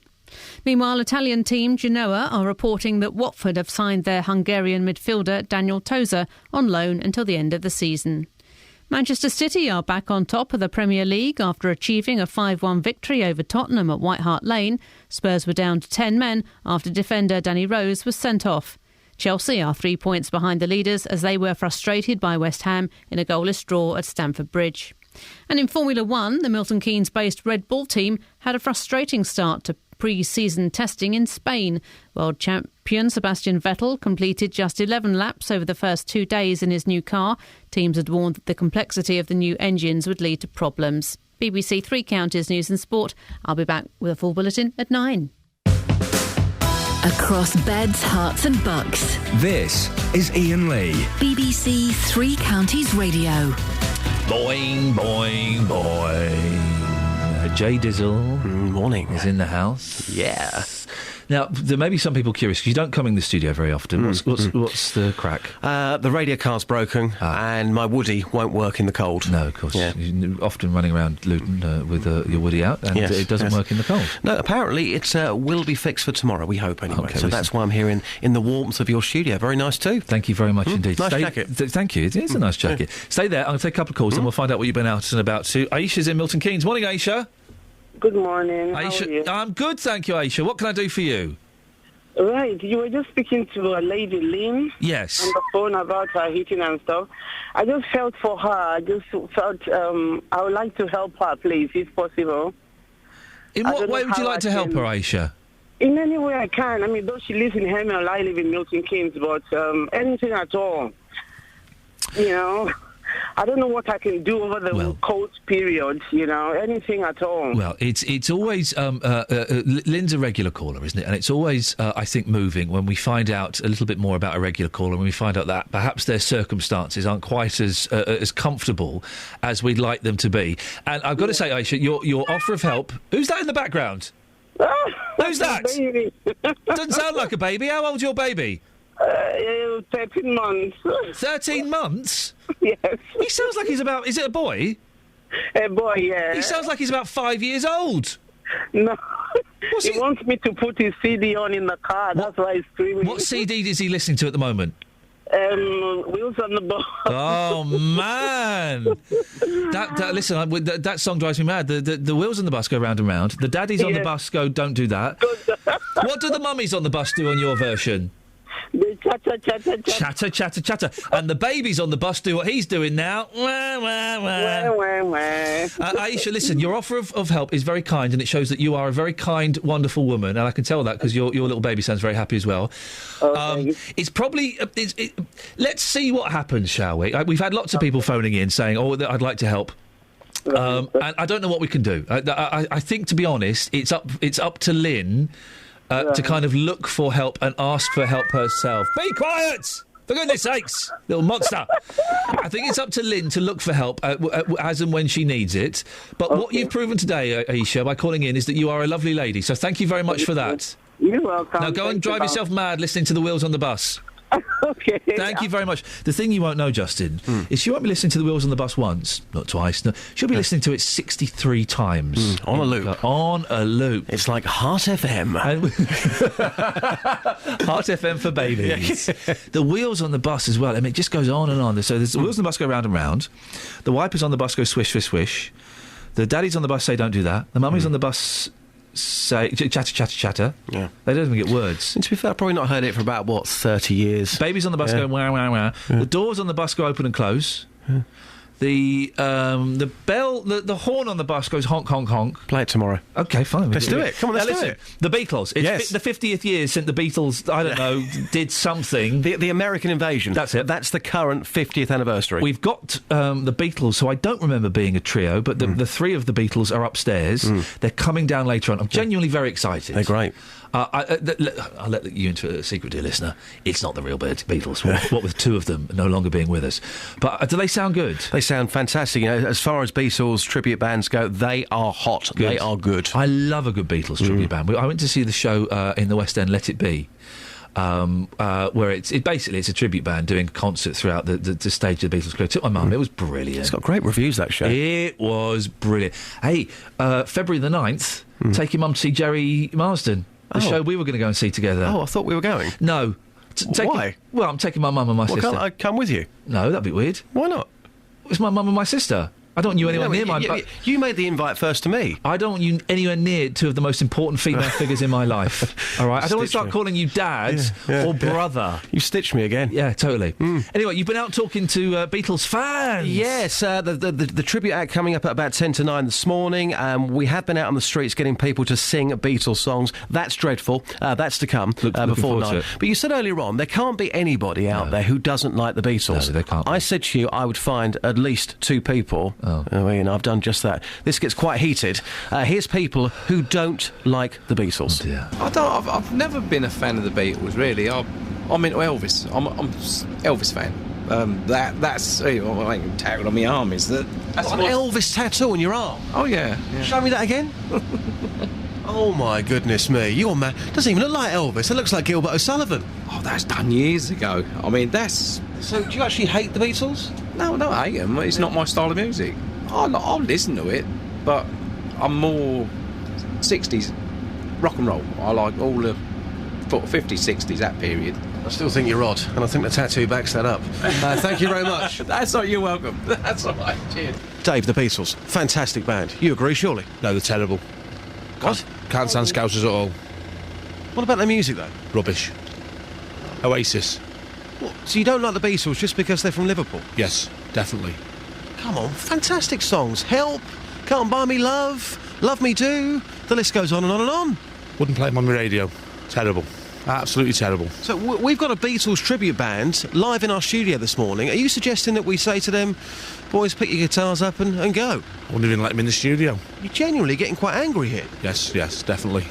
Meanwhile, Italian team Genoa are reporting that Watford have signed their Hungarian midfielder Daniel Toza on loan until the end of the season. Manchester City are back on top of the Premier League after achieving a 5-1 victory over Tottenham at White Hart Lane. Spurs were down to 10 men after defender Danny Rose was sent off. Chelsea are 3 points behind the leaders as they were frustrated by West Ham in a goalless draw at Stamford Bridge. And in Formula One, the Milton Keynes-based Red Bull team had a frustrating start to pre-season testing in Spain. World champion Sebastian Vettel completed just 11 laps over the first 2 days in his new car. Teams had warned that the complexity of the new engines would lead to problems. BBC Three Counties News and Sport. I'll be back with a full bulletin at 9. Across beds, hearts and bucks. This is Iain Lee. BBC Three Counties Radio. Boing, boing, boing. Jay Dizzle morning is in the house. Yeah. Now, there may be some people curious because you don't come in the studio very often. What's the crack? The radio car's broken and my Woody won't work in the cold. No, of course. Yeah. You're often running around Luton with your Woody out and it doesn't work in the cold. No, apparently it will be fixed for tomorrow, we hope anyway. Okay, so that's why I'm here in the warmth of your studio. Very nice too. Thank you very much indeed. Nice jacket. Thank you. It is a nice jacket. Stay there. I'm going to take a couple of calls and we'll find out what you've been out and about to. Aisha's in Milton Keynes. Morning, Aisha. Good morning. Aisha, how are you? I'm good, thank you, Aisha. What can I do for you? Right, you were just speaking to a lady, Lynn. Yes. On the phone about her heating and stuff. I just felt for her. I just felt I would like to help her, please, if possible. In what way would you like to help her, Aisha? In any way I can. I mean, though she lives in Hemel, I live in Milton Keynes, but anything at all. I don't know what I can do over the cold period, anything at all. Well, it's always, Lynn's a regular caller, isn't it? And it's always, I think, moving when we find out a little bit more about a regular caller, when we find out that perhaps their circumstances aren't quite as comfortable as we'd like them to be. And I've got to say, Aisha, your offer of help... Who's that in the background? Who's that? Baby. Doesn't sound like a baby. How old's your baby? 13 months. 13 months? Yes. He sounds like he's about... Is it a boy? A boy, yeah. He sounds like he's about 5 years old. No. He wants me to put his CD on in the car. That's why he's screaming. What CD is he listening to at the moment? Wheels on the Bus. Oh, man. Listen, that song drives me mad. The wheels on the bus go round and round. The daddies on the bus go, don't do that. What do the mummies on the bus do on your version? They chatter, chatter, chatter. Chatter, chatter, chatter. And the babies on the bus do what he's doing now. Wah, wah, wah. Wah, wah, wah. Aisha, listen, your offer of help is very kind and it shows that you are a very kind, wonderful woman. And I can tell that because your little baby sounds very happy as well. It's probably... let's see what happens, shall we? We've had lots of people phoning in saying, I'd like to help. And I don't know what we can do. I think, to be honest, it's up to Lynn to kind of look for help and ask for help herself. Be quiet! For goodness sakes, little monster. I think it's up to Lynn to look for help as and when she needs it. But what you've proven today, Aisha, by calling in, is that you are a lovely lady. So thank you very much for that. You're welcome. Now go and drive yourself mad listening to the Wheels on the Bus. Okay. Thank you very much. The thing you won't know, Justin, is she won't be listening to the Wheels on the Bus once, not twice. No, she'll be listening to it 63 times. On a loop. On a loop. It's like Heart FM. Heart FM for babies. The Wheels on the Bus as well. I mean, it just goes on and on. So the wheels on the bus go round and round. The wipers on the bus go swish, swish, swish. The daddies on the bus say don't do that. The mummies on the bus say chatter, chatter, chatter. Yeah. They don't even get words. And to be fair, I've probably not heard it for about, 30 years. Babies on the bus go wow, wow, wow. Yeah. The doors on the bus go open and close. Yeah. The bell, the horn on the bus goes honk, honk, honk. Play it tomorrow. Okay, fine. Let's do it. Come on, let's do it. The Beatles. It's the 50th year since the Beatles, I don't know, did something. The American invasion. That's it. That's the current 50th anniversary. We've got the Beatles, who I don't remember being a trio, but the three of the Beatles are upstairs. They're coming down later on. I'm genuinely very excited. They're great. I'll let you into a secret, dear listener. It's not the real Beatles. What with two of them no longer being with us. But do they sound good? They sound fantastic. You know, as far as Beatles tribute bands go, they are hot. Good. They are good. I love a good Beatles tribute band. I went to see the show in the West End, Let It Be. Where it's a tribute band doing a concert throughout the stage of the Beatles career. Took my mum. It was brilliant. It's got great reviews, that show. It was brilliant. Hey, February the 9th, take your mum to see Jerry Marsden. The show we were going to go and see together. Oh, I thought we were going. No. Why? Well, I'm taking my mum and my sister. Can't I come with you? No, that'd be weird. Why not? It's my mum and my sister. I don't want you anywhere near my... You made the invite first to me. I don't want you anywhere near two of the most important female figures in my life. All right? I don't want to start calling you dad or brother. You stitched me again. Yeah, totally. Anyway, you've been out talking to Beatles fans. Yes, the tribute act coming up at about 10 to 9 this morning. We have been out on the streets getting people to sing Beatles songs. That's dreadful. That's to come before 9. But you said earlier on, there can't be anybody out there who doesn't like the Beatles. No, there can't. I said to you I would find at least 2 people. I've done just that. This gets quite heated. Here's people who don't like the Beatles. Oh dear. I've never been a fan of the Beatles, really. I'm into Elvis. I'm Elvis fan. That's I ain't tattooed on my arm. Is that? That's an Elvis tattoo on your arm? Oh yeah. Show me that again. Oh my goodness me! Your man doesn't even look like Elvis. It looks like Gilbert O'Sullivan. Oh, that's done years ago. I mean, that's. So, do you actually hate the Beatles? No, I don't hate them. It's not my style of music. I'll listen to it, but I'm more 60s rock and roll. I like all the 50s, 60s, that period. I still think you're odd, and I think the tattoo backs that up. Thank you very much. That's all. You're welcome. That's all right. Cheers. Dave, the Beatles, fantastic band. You agree, surely? No, they're terrible. What? Can't stand Scousers at all. What about their music, though? Rubbish. Oasis. What? So you don't like the Beatles just because they're from Liverpool? Yes, definitely. Come on, fantastic songs. Help, Can't Buy Me Love, Love Me Do. The list goes on and on and on. Wouldn't play them on the radio. Terrible. Absolutely terrible. So we've got a Beatles tribute band live in our studio this morning. Are you suggesting that we say to them, boys, pick your guitars up and go? I wouldn't even let them in the studio. You're genuinely getting quite angry here. Yes, definitely.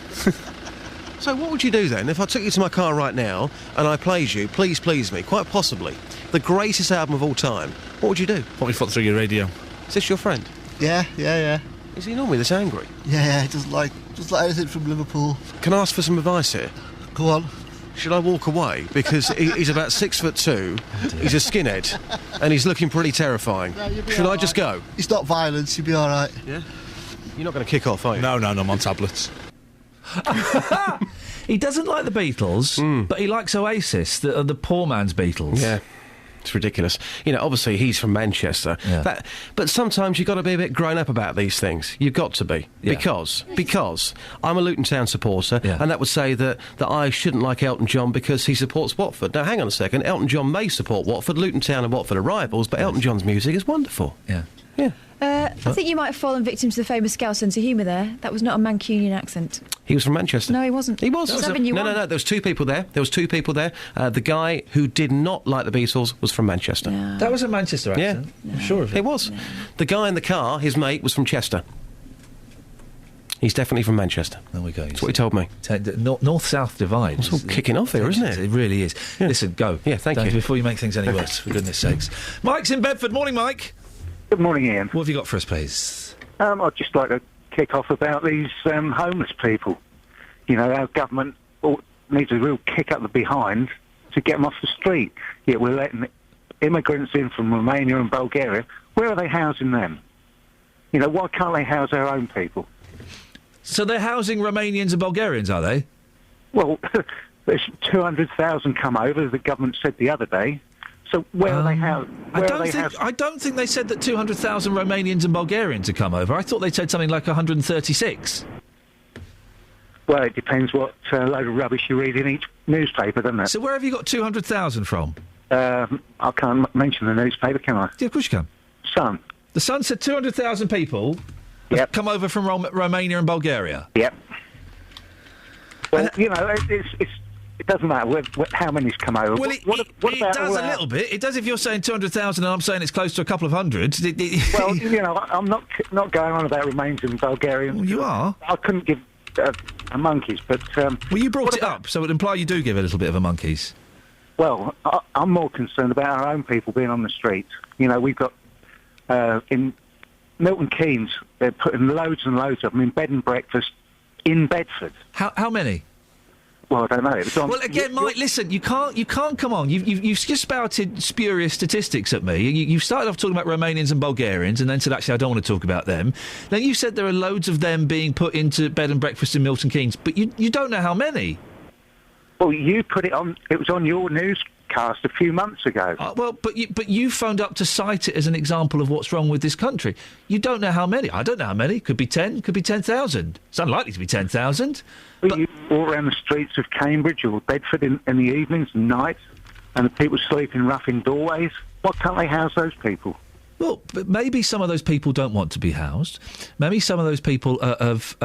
So what would you do then if I took you to my car right now and I played you, Please Please Me, quite possibly, the greatest album of all time? What would you do? Put my foot through your radio. Is this your friend? Yeah. Is he normally this angry? Yeah, he doesn't like anything from Liverpool. Can I ask for some advice here? Go on. Should I walk away? Because he's about 6'2", he's a skinhead, and he's looking pretty terrifying. Should I just go? It's not violence, you'll be all right. Yeah? You're not going to kick off, are you? No, I'm on tablets. He doesn't like the Beatles, but he likes Oasis, the poor man's Beatles. Yeah. It's ridiculous. You know, obviously he's from Manchester. Yeah. But sometimes you've got to be a bit grown up about these things. You've got to be. Yeah. Because I'm a Luton Town supporter, and that would say that I shouldn't like Elton John because he supports Watford. Now, hang on a second. Elton John may support Watford. Luton Town and Watford are rivals, but Elton John's music is wonderful. Yeah. I think you might have fallen victim to the famous Scouse sense of humour there. That was not a Mancunian accent. He was from Manchester. No, he wasn't. He was. No. There was 2 people there. The guy who did not like the Beatles was from Manchester. No. That was a Manchester accent. Yeah. I'm sure of it. It was. No. The guy in the car, his mate, was from Chester. He's definitely from Manchester. There we go. That's what he told me. North-south divide. It's all kicking off here, isn't it? It really is. Yeah. Listen, go. Yeah, thank you. Before you make things any worse, for goodness sakes. Mike's in Bedford. Morning, Mike. Good morning, Ian. What have you got for us, please? I'd just like to kick off about these homeless people. You know, our government needs a real kick up the behind to get them off the street. Yet we're letting immigrants in from Romania and Bulgaria. Where are they housing them? You know, why can't they house our own people? So they're housing Romanians and Bulgarians, are they? Well, there's 200,000 come over, the government said the other day. So where are they housed? I don't think they said that 200,000 Romanians and Bulgarians had come over. I thought they said something like 136. Well, it depends what load of rubbish you read in each newspaper, doesn't it? So where have you got 200,000 from? I can't mention the newspaper, can I? Yeah, of course you can. Sun. The Sun said 200,000 people have come over from Romania and Bulgaria. Yep. Well, you know, it doesn't matter how many's come over. Well, it does a little bit. It does if you're saying 200,000 and I'm saying it's close to a couple of hundred. Well, you know, I'm not going on about Romanians and Bulgarians. Well, you are. I couldn't give a monkeys, but... well, you brought it up, so it would imply you do give a little bit of a monkeys. Well, I'm more concerned about our own people being on the street. You know, we've got... in Milton Keynes, they're putting loads and loads of them in bed and breakfast in Bedford. How many? Well, I don't know. It was on, well, again, Mike, listen, you can't come on. You've just spouted spurious statistics at me. You started off talking about Romanians and Bulgarians and then said, actually, I don't want to talk about them. Then you said there are loads of them being put into bed and breakfast in Milton Keynes, but you don't know how many. Well, you put it on... It was on your newscast a few months ago. But you phoned up to cite it as an example of what's wrong with this country. You don't know how many. I don't know how many. Could be 10, could be 10,000. It's unlikely to be 10,000. But you walk around the streets of Cambridge or Bedford in the evenings and nights, and the people sleeping rough in doorways. Why can't they house those people? Well, but maybe some of those people don't want to be housed. Maybe some of those people have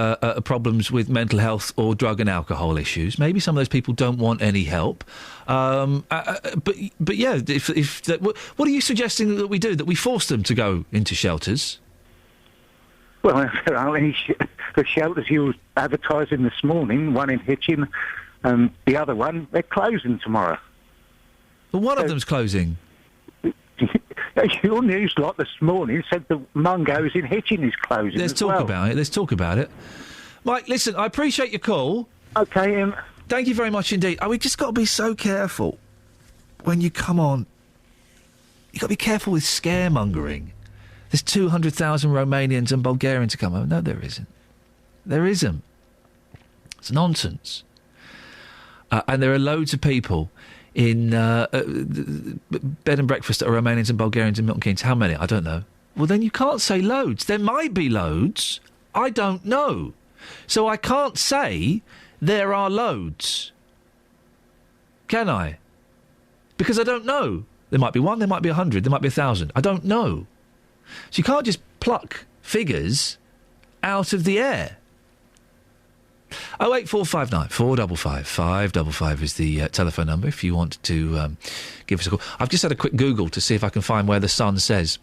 problems with mental health or drug and alcohol issues. Maybe some of those people don't want any help. But yeah, what are you suggesting that we do? That we force them to go into shelters? Well, there are any the shelters you were advertising this morning, one in Hitchin and the other one, they're closing tomorrow. Well, one of them's closing. Your news lot this morning said the Mungo's in Hitchin is closing. Let's talk about it. Mike, listen, I appreciate your call. OK, Ian. Thank you very much indeed. We've just got to be so careful when you come on. You've got to be careful with scaremongering. There's 200,000 Romanians and Bulgarians to come over. No, there isn't. There isn't. It's nonsense. And there are loads of people in bed and breakfast that are Romanians and Bulgarians in Milton Keynes. How many? I don't know. Well, then you can't say loads. There might be loads. I don't know. So I can't say there are loads. Can I? Because I don't know. There might be one, there might be 100, there might be 1,000. I don't know. So you can't just pluck figures out of the air. 08459 455 555 is the telephone number if you want to give us a call. I've just had a quick Google to see if I can find where the Sun says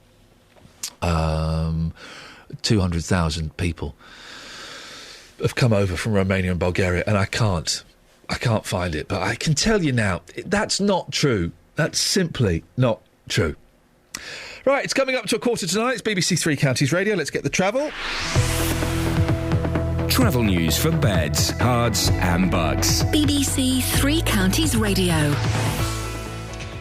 200,000 people have come over from Romania and Bulgaria, and I can't find it. But I can tell you now, that's not true. That's simply not true. Right, it's coming up to 1:15 It's BBC Three Counties Radio. Let's get the travel. Travel news for beds, cards and bugs. BBC Three Counties Radio.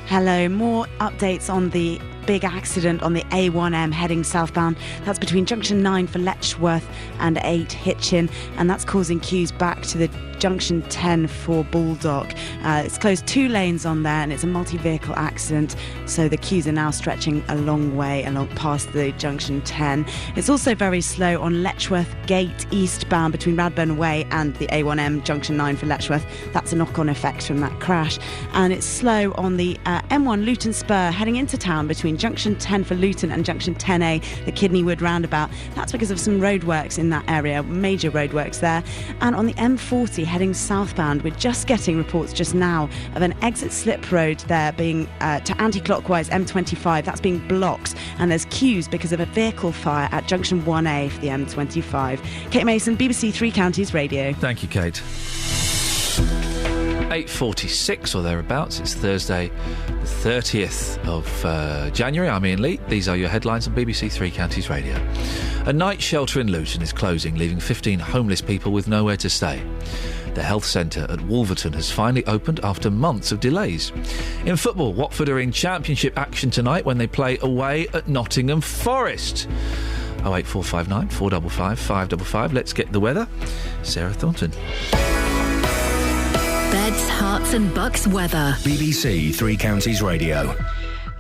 Hello, more updates on the big accident on the A1M heading southbound. That's between junction 9 for Letchworth and 8 Hitchin, and that's causing queues back to the junction 10 for Baldock. It's closed 2 lanes on there, and it's a multi-vehicle accident, so the queues are now stretching a long way along past the junction 10. It's also very slow on Letchworth Gate eastbound between Radburn Way and the A1M junction 9 for Letchworth. That's a knock-on effect from that crash. And it's slow on the M1 Luton Spur heading into town between between junction 10 for Luton and junction 10A, the Kidneywood roundabout. That's because of some roadworks in that area, major roadworks there. And on the M40 heading southbound, we're just getting reports just now of an exit slip road there being to anti-clockwise M25. That's being blocked, and there's queues because of a vehicle fire at junction 1A for the M25. Kate Mason, BBC Three Counties Radio. Thank you, Kate. 8:46 or thereabouts. It's Thursday, the 30th of January. I'm Iain Lee. These are your headlines on BBC Three Counties Radio. A night shelter in Luton is closing, leaving 15 homeless people with nowhere to stay. The health centre at Wolverton has finally opened after months of delays. In football, Watford are in championship action tonight when they play away at Nottingham Forest. 08459 455 555. Let's get the weather. Sarah Thornton. Beds, Herts and Bucks weather. BBC Three Counties Radio.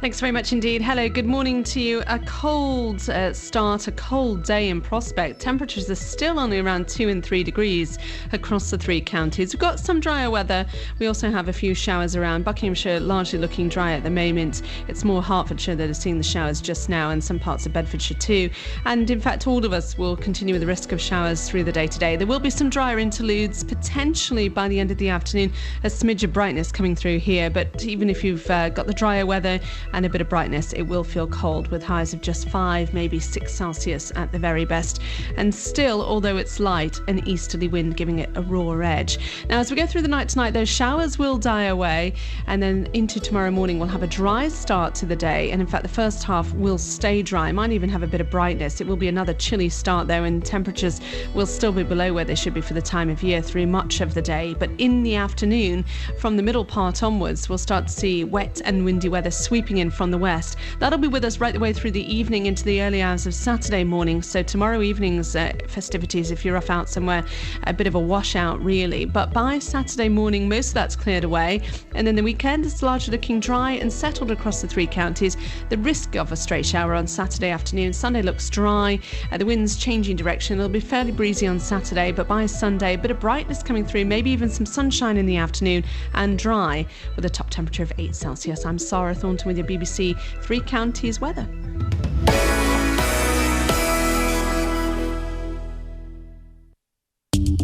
Thanks very much indeed. Hello, good morning to you. A cold start, a cold day in prospect. Temperatures are still only around 2 and 3 degrees across the three counties. We've got some drier weather. We also have a few showers around. Buckinghamshire largely looking dry at the moment. It's more Hertfordshire that is seeing the showers just now, and some parts of Bedfordshire too. And in fact, all of us will continue with the risk of showers through the day today. There will be some drier interludes, potentially by the end of the afternoon, a smidge of brightness coming through here. But even if you've got the drier weather and a bit of brightness, it will feel cold with highs of just 5, maybe 6 Celsius at the very best. And still, although it's light, an easterly wind giving it a raw edge. Now, as we go through the night tonight, those showers will die away, and then into tomorrow morning we'll have a dry start to the day. And in fact, the first half will stay dry, might even have a bit of brightness. It will be another chilly start though, and temperatures will still be below where they should be for the time of year through much of the day. But in the afternoon, from the middle part onwards, we'll start to see wet and windy weather sweeping in from the west. That'll be with us right the way through the evening into the early hours of Saturday morning. So tomorrow evening's festivities, if you're off out somewhere, a bit of a washout really. But by Saturday morning, most of that's cleared away. And then the weekend is largely looking dry and settled across the three counties. The risk of a stray shower on Saturday afternoon. Sunday looks dry. The wind's changing direction. It'll be fairly breezy on Saturday, but by Sunday, a bit of brightness coming through, maybe even some sunshine in the afternoon, and dry with a top temperature of 8 Celsius. I'm Sarah Thornton with your BBC Three Counties weather.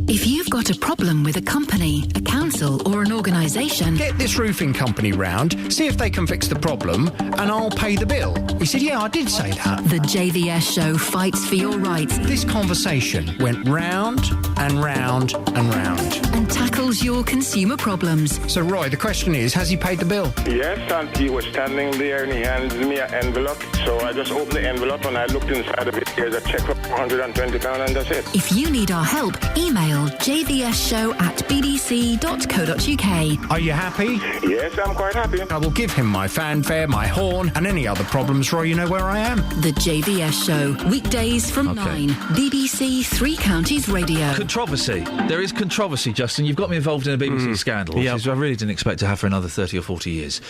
If you've got a problem with a company, a council or an organisation... Get this roofing company round, see if they can fix the problem, and I'll pay the bill. He said, yeah, I did say that. The JVS show fights for your rights. This conversation went round and round and round. And tackles your consumer problems. So, Roy, the question is, has he paid the bill? Yes, and he was standing there and he handed me an envelope. So I just opened the envelope and I looked inside of it. There's a cheque for £120 and that's it. If you need our help, email jvsshow@bbc.co.uk. Are you happy? Yes, I'm quite happy. I will give him my fanfare, my horn, and any other problems, Roy, you know where I am. The JVS Show, weekdays from 9, BBC Three Counties Radio. Controversy. There is controversy, Justin. You've got me involved in a BBC scandal, which is, I really didn't expect to have for another 30 or 40 years.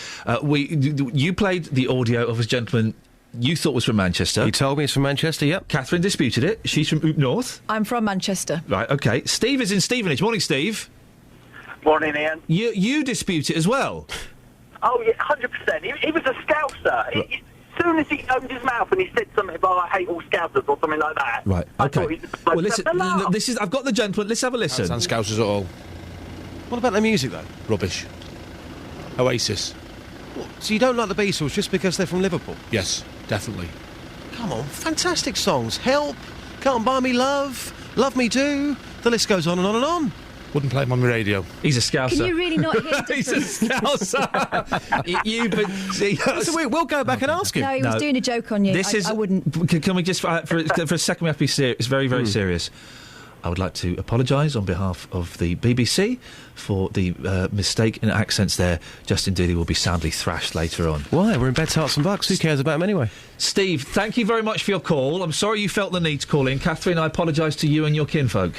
You played the audio of a gentleman you thought was from Manchester. He told me it's from Manchester, yep. Catherine disputed it. She's from Oop North. I'm from Manchester. Right, OK. Steve is in Stevenage. Morning, Steve. Morning, Iain. You dispute it as well? Oh, yeah, 100%. He was a Scouser. As soon as he opened his mouth and he said something about I hate all Scousers or something like that. Right, OK. Well, listen, I've got the gentleman. Let's have a listen. Don't sound Scousers at all. What about the music, though? Rubbish. Oasis. What? So you don't like the Beatles just because they're from Liverpool? Yes, definitely. Come on, fantastic songs. Help, Can't Buy Me Love, Love Me Do. The list goes on and on and on. Wouldn't play him on my radio. He's a Scouser. Can you really not hear the He's a Scouser. We'll go back and ask him. No, he was doing a joke on you. I wouldn't. Can we just, for a second, we have to be serious. It's very, very serious. I would like to apologise on behalf of the BBC for the mistake in accents there. Justin Dooley will be soundly thrashed later on. Why? We're in Beds, Herts and Bucks. Who cares about him anyway? Steve, thank you very much for your call. I'm sorry you felt the need to call in. Catherine, I apologise to you and your kinfolk.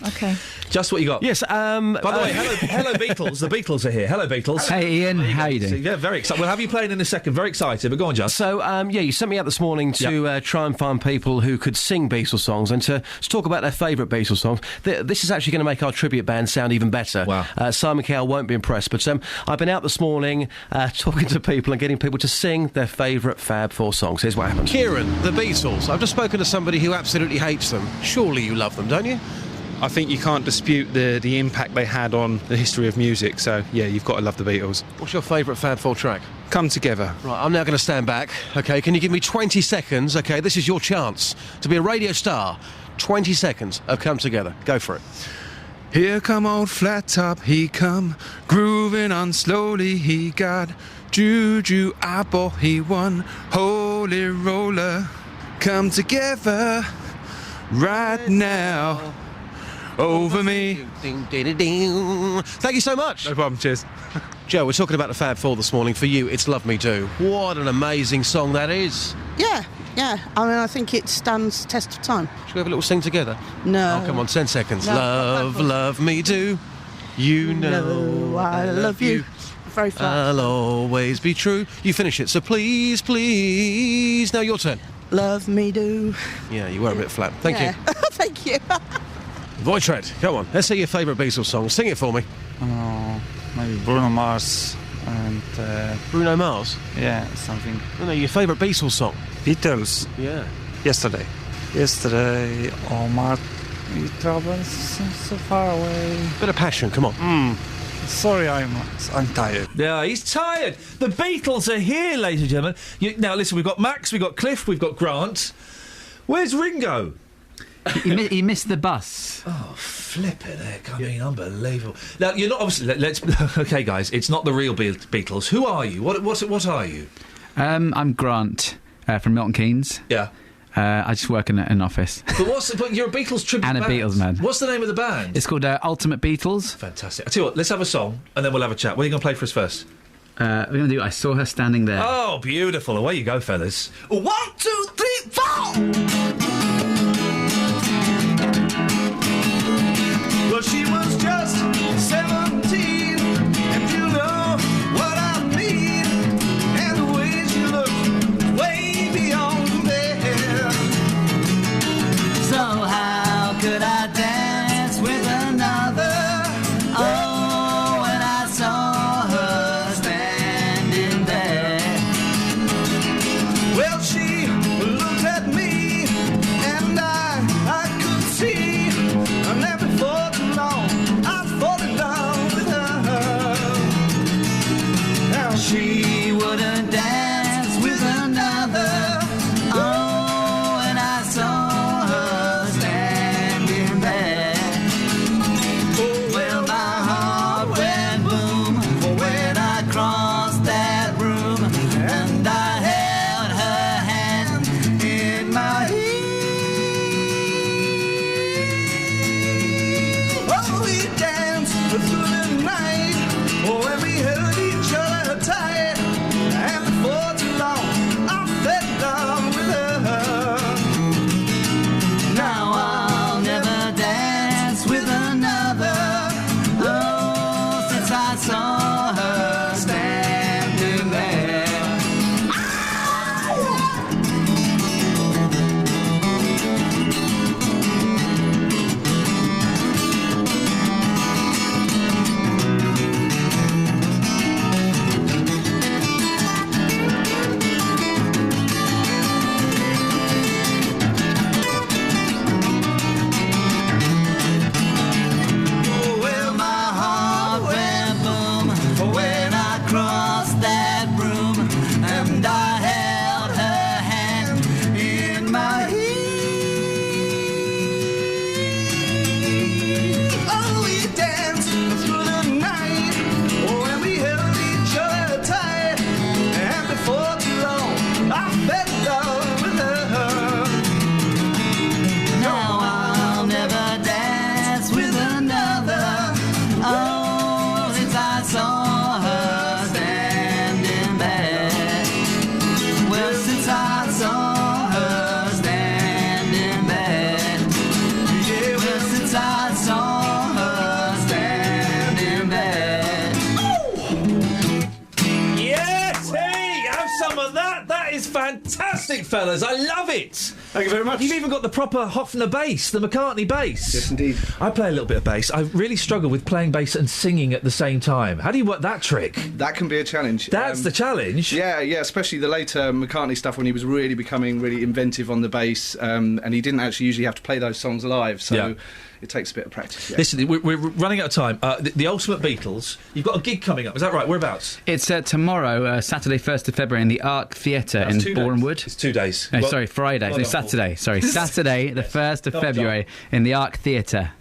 Okay. Just what you got. Yes. By the way, hello Beatles. The Beatles are here. Hello Beatles. Hey Ian, how you doing? Yeah, very excited. We'll have you playing in a second. Very excited. But go on, Just. So, you sent me out this morning to try and find people who could sing Beatles songs and to talk about their favourite Beatles songs. This is actually going to make our tribute band sound even better. Wow. Simon Cowell won't be impressed, but I've been out this morning talking to people and getting people to sing their favourite Fab Four songs. Here's what happened. Kieran, the Beatles. I've just spoken to somebody who absolutely hates them. Surely you love them, don't you? I think you can't dispute the impact they had on the history of music, so yeah, you've got to love the Beatles. What's your favourite Fab Four track? Come Together. Right, I'm now going to stand back, OK? Can you give me 20 seconds, OK? This is your chance to be a radio star. 20 seconds of Come Together. Go for it. Here come old Flat Top, he come, grooving on slowly, he got Juju Apple, he won, Holy Roller, come together right now. Over me. Thank you so much. No problem, cheers. Joe, we're talking about the Fab Four this morning. For you, it's Love Me Do. What an amazing song that is. Yeah. I mean, I think it stands test of time. Should we have a little sing together? No. Oh, come on, 10 seconds. No. Love me do. You know I love you. Very flat. I'll always be true. You finish it, so please, please. Now your turn. Love me do. Yeah, you were a bit flat. Thank you. Thank you. Voitred, go on. Let's see your favourite Beatles song. Sing it for me. Maybe Bruno Mars and... Bruno Mars? Yeah, something. No, your favourite Beatles song? Beatles? Yeah. Yesterday, oh, my troubles so far away. Bit of passion, come on. Sorry, I'm tired. Yeah, he's tired. The Beatles are here, ladies and gentlemen. Now, listen, we've got Max, we've got Cliff, we've got Grant. Where's Ringo? He missed the bus. Oh, flippin' heck. I mean, unbelievable. Now, you're not obviously... Let's... OK, guys, it's not the real Beatles. Who are you? What are you? I'm Grant from Milton Keynes. Yeah. I just work in an office. But you're a Beatles tribute and band. a Beatles man. What's the name of the band? It's called Ultimate Beatles. Fantastic. I tell you what, let's have a song and then we'll have a chat. What are you going to play for us first? We're going to do I Saw Her Standing There. Oh, beautiful. Away you go, fellas. 1, 2, 3, 4! Well, she was just 17, and you know what I mean. And the way she looked way beyond there. So how could I dance with another? Oh, when I saw her standing there. Well, she looked at me, and I could see, and then before too long, I'd fallen down with her. Now She wouldn't dance with another. Oh, when I saw her standing there. Well, my heart went boom when I crossed that room, and I held her hand in my hand. oh, we danced through the night, oh, and we held each other tight, and before too long, I fell down with her. Now I'll never dance with another. Oh, since I saw her standing there. fellas. I love it. Thank you very much. You've even got the proper Hofner bass, the McCartney bass. Yes, indeed. I play a little bit of bass. I really struggle with playing bass and singing at the same time. How do you work that trick? That can be a challenge. That's the challenge? Yeah, especially the later McCartney stuff when he was really becoming really inventive on the bass, and he didn't actually usually have to play those songs live, so it takes a bit of practice. Yeah. Listen, we're running out of time. The Ultimate Beatles, you've got a gig coming up, is that right? Whereabouts? It's tomorrow, Saturday 1st of February, in the Arc Theatre in Bournemouth. It's 2 days. No, sorry, Friday. So Saturday. Sorry, Saturday, the 1st of February, in the Arc Theatre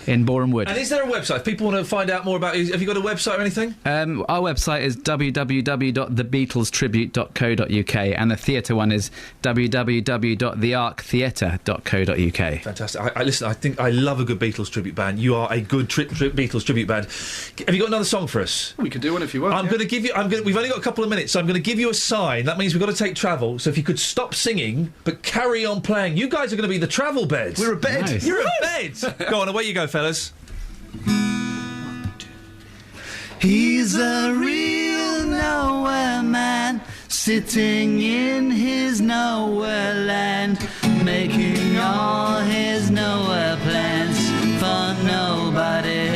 in Bournemouth. And is there a website? If people want to find out more about it, have you got a website or anything? Our website is www.thebeatlestribute.co.uk, and the theatre one is www.thearctheatre.co.uk. Fantastic. Listen, I think I love a good Beatles tribute band. You are a good Beatles tribute band. Have you got another song for us? We can do one if you want. I'm going to give you... We've only got a couple of minutes, so I'm going to give you a sign. That means we've got to take travel. So if you could stop singing, but carry on playing. You guys are going to be the travel beds. We're a bed. Nice. You're a bed. Go on, away you go, fellas. He's a real nowhere man, sitting in his nowhere land, making all his nowhere plans for nobody.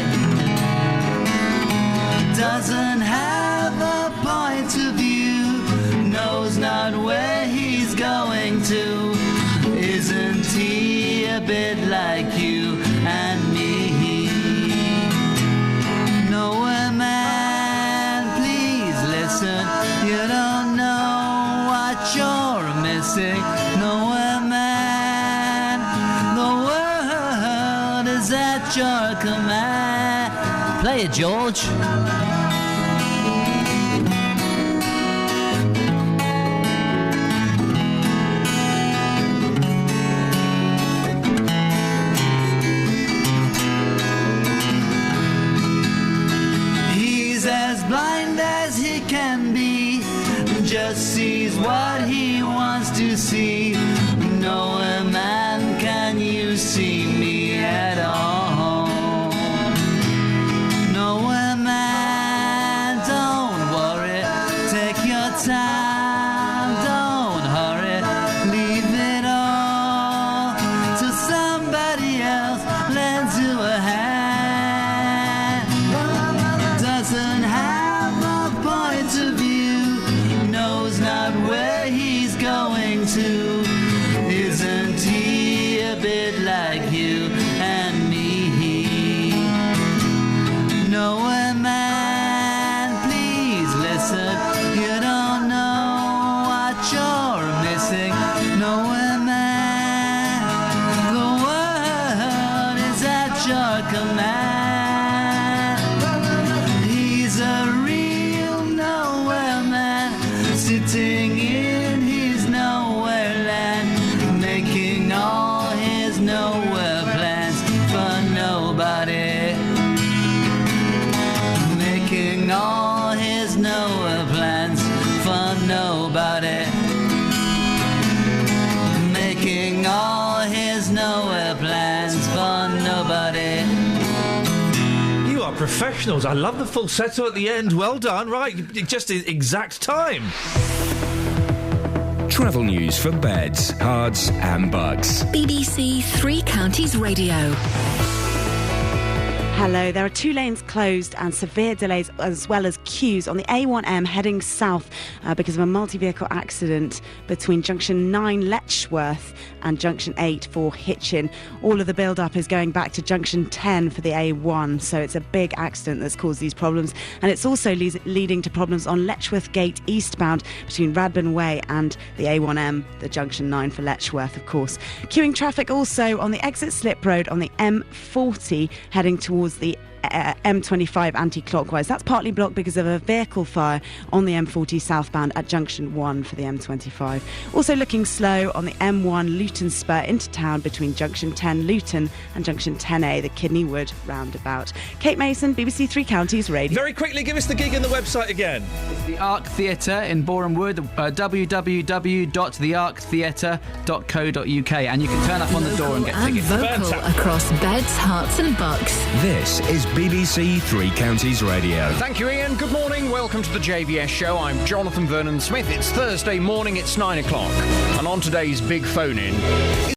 Doesn't have a point of view, knows not where he's going to. Isn't he a bit like you and me? Nowhere man, please listen. You don't know what you're missing. Nowhere man, the world is at your command. Play it, George. Blind as he can be, just sees what he wants to see. Nowhere man can you see me at all. Nowhere man, don't worry, take your time, don't hurry, leave it all to somebody else, lend you a hand. Doesn't have a point of view, knows not where he's going to. Isn't he a bit like you and me? Nowhere man, please listen. You don't know what you're missing. Nowhere man, the world is at your command. Sitting in his nowhere land, making all his nowhere plans for nobody. Making all his nowhere plans for nobody. Making all his nowhere plans for nobody. You are professionals. I love the falsetto at the end. Well done. Right, just the exact time. Travel news for beds, cards and bugs. BBC Three Counties Radio. Hello, there are 2 lanes closed and severe delays as well as queues on the A1M heading south because of a multi-vehicle accident between junction 9 Letchworth and junction 8 for Hitchin. All of the build-up is going back to junction 10 for the A1, so it's a big accident that's caused these problems, and it's also leading to problems on Letchworth Gate eastbound between Radburn Way and the A1M, the junction 9 for Letchworth, of course. Queuing traffic also on the exit slip road on the M40 heading towards the M25 anti-clockwise. That's partly blocked because of a vehicle fire on the M40 southbound at junction 1 for the M25. Also looking slow on the M1 Luton Spur into town between junction 10 Luton and junction 10A, the Kidney Wood roundabout. Kate Mason, BBC Three Counties Radio. Very quickly, give us the gig and the website again. It's the Arc Theatre in Borehamwood, www.thearctheatre.co.uk, and you can turn up on the door and get tickets. And vocal across beds, hearts and bucks. This is BBC Three Counties Radio. Thank you, Ian. Good morning. Welcome to the JVS show. I'm Jonathan Vernon Smith. It's Thursday morning. It's 9 o'clock. And on today's big phone-in...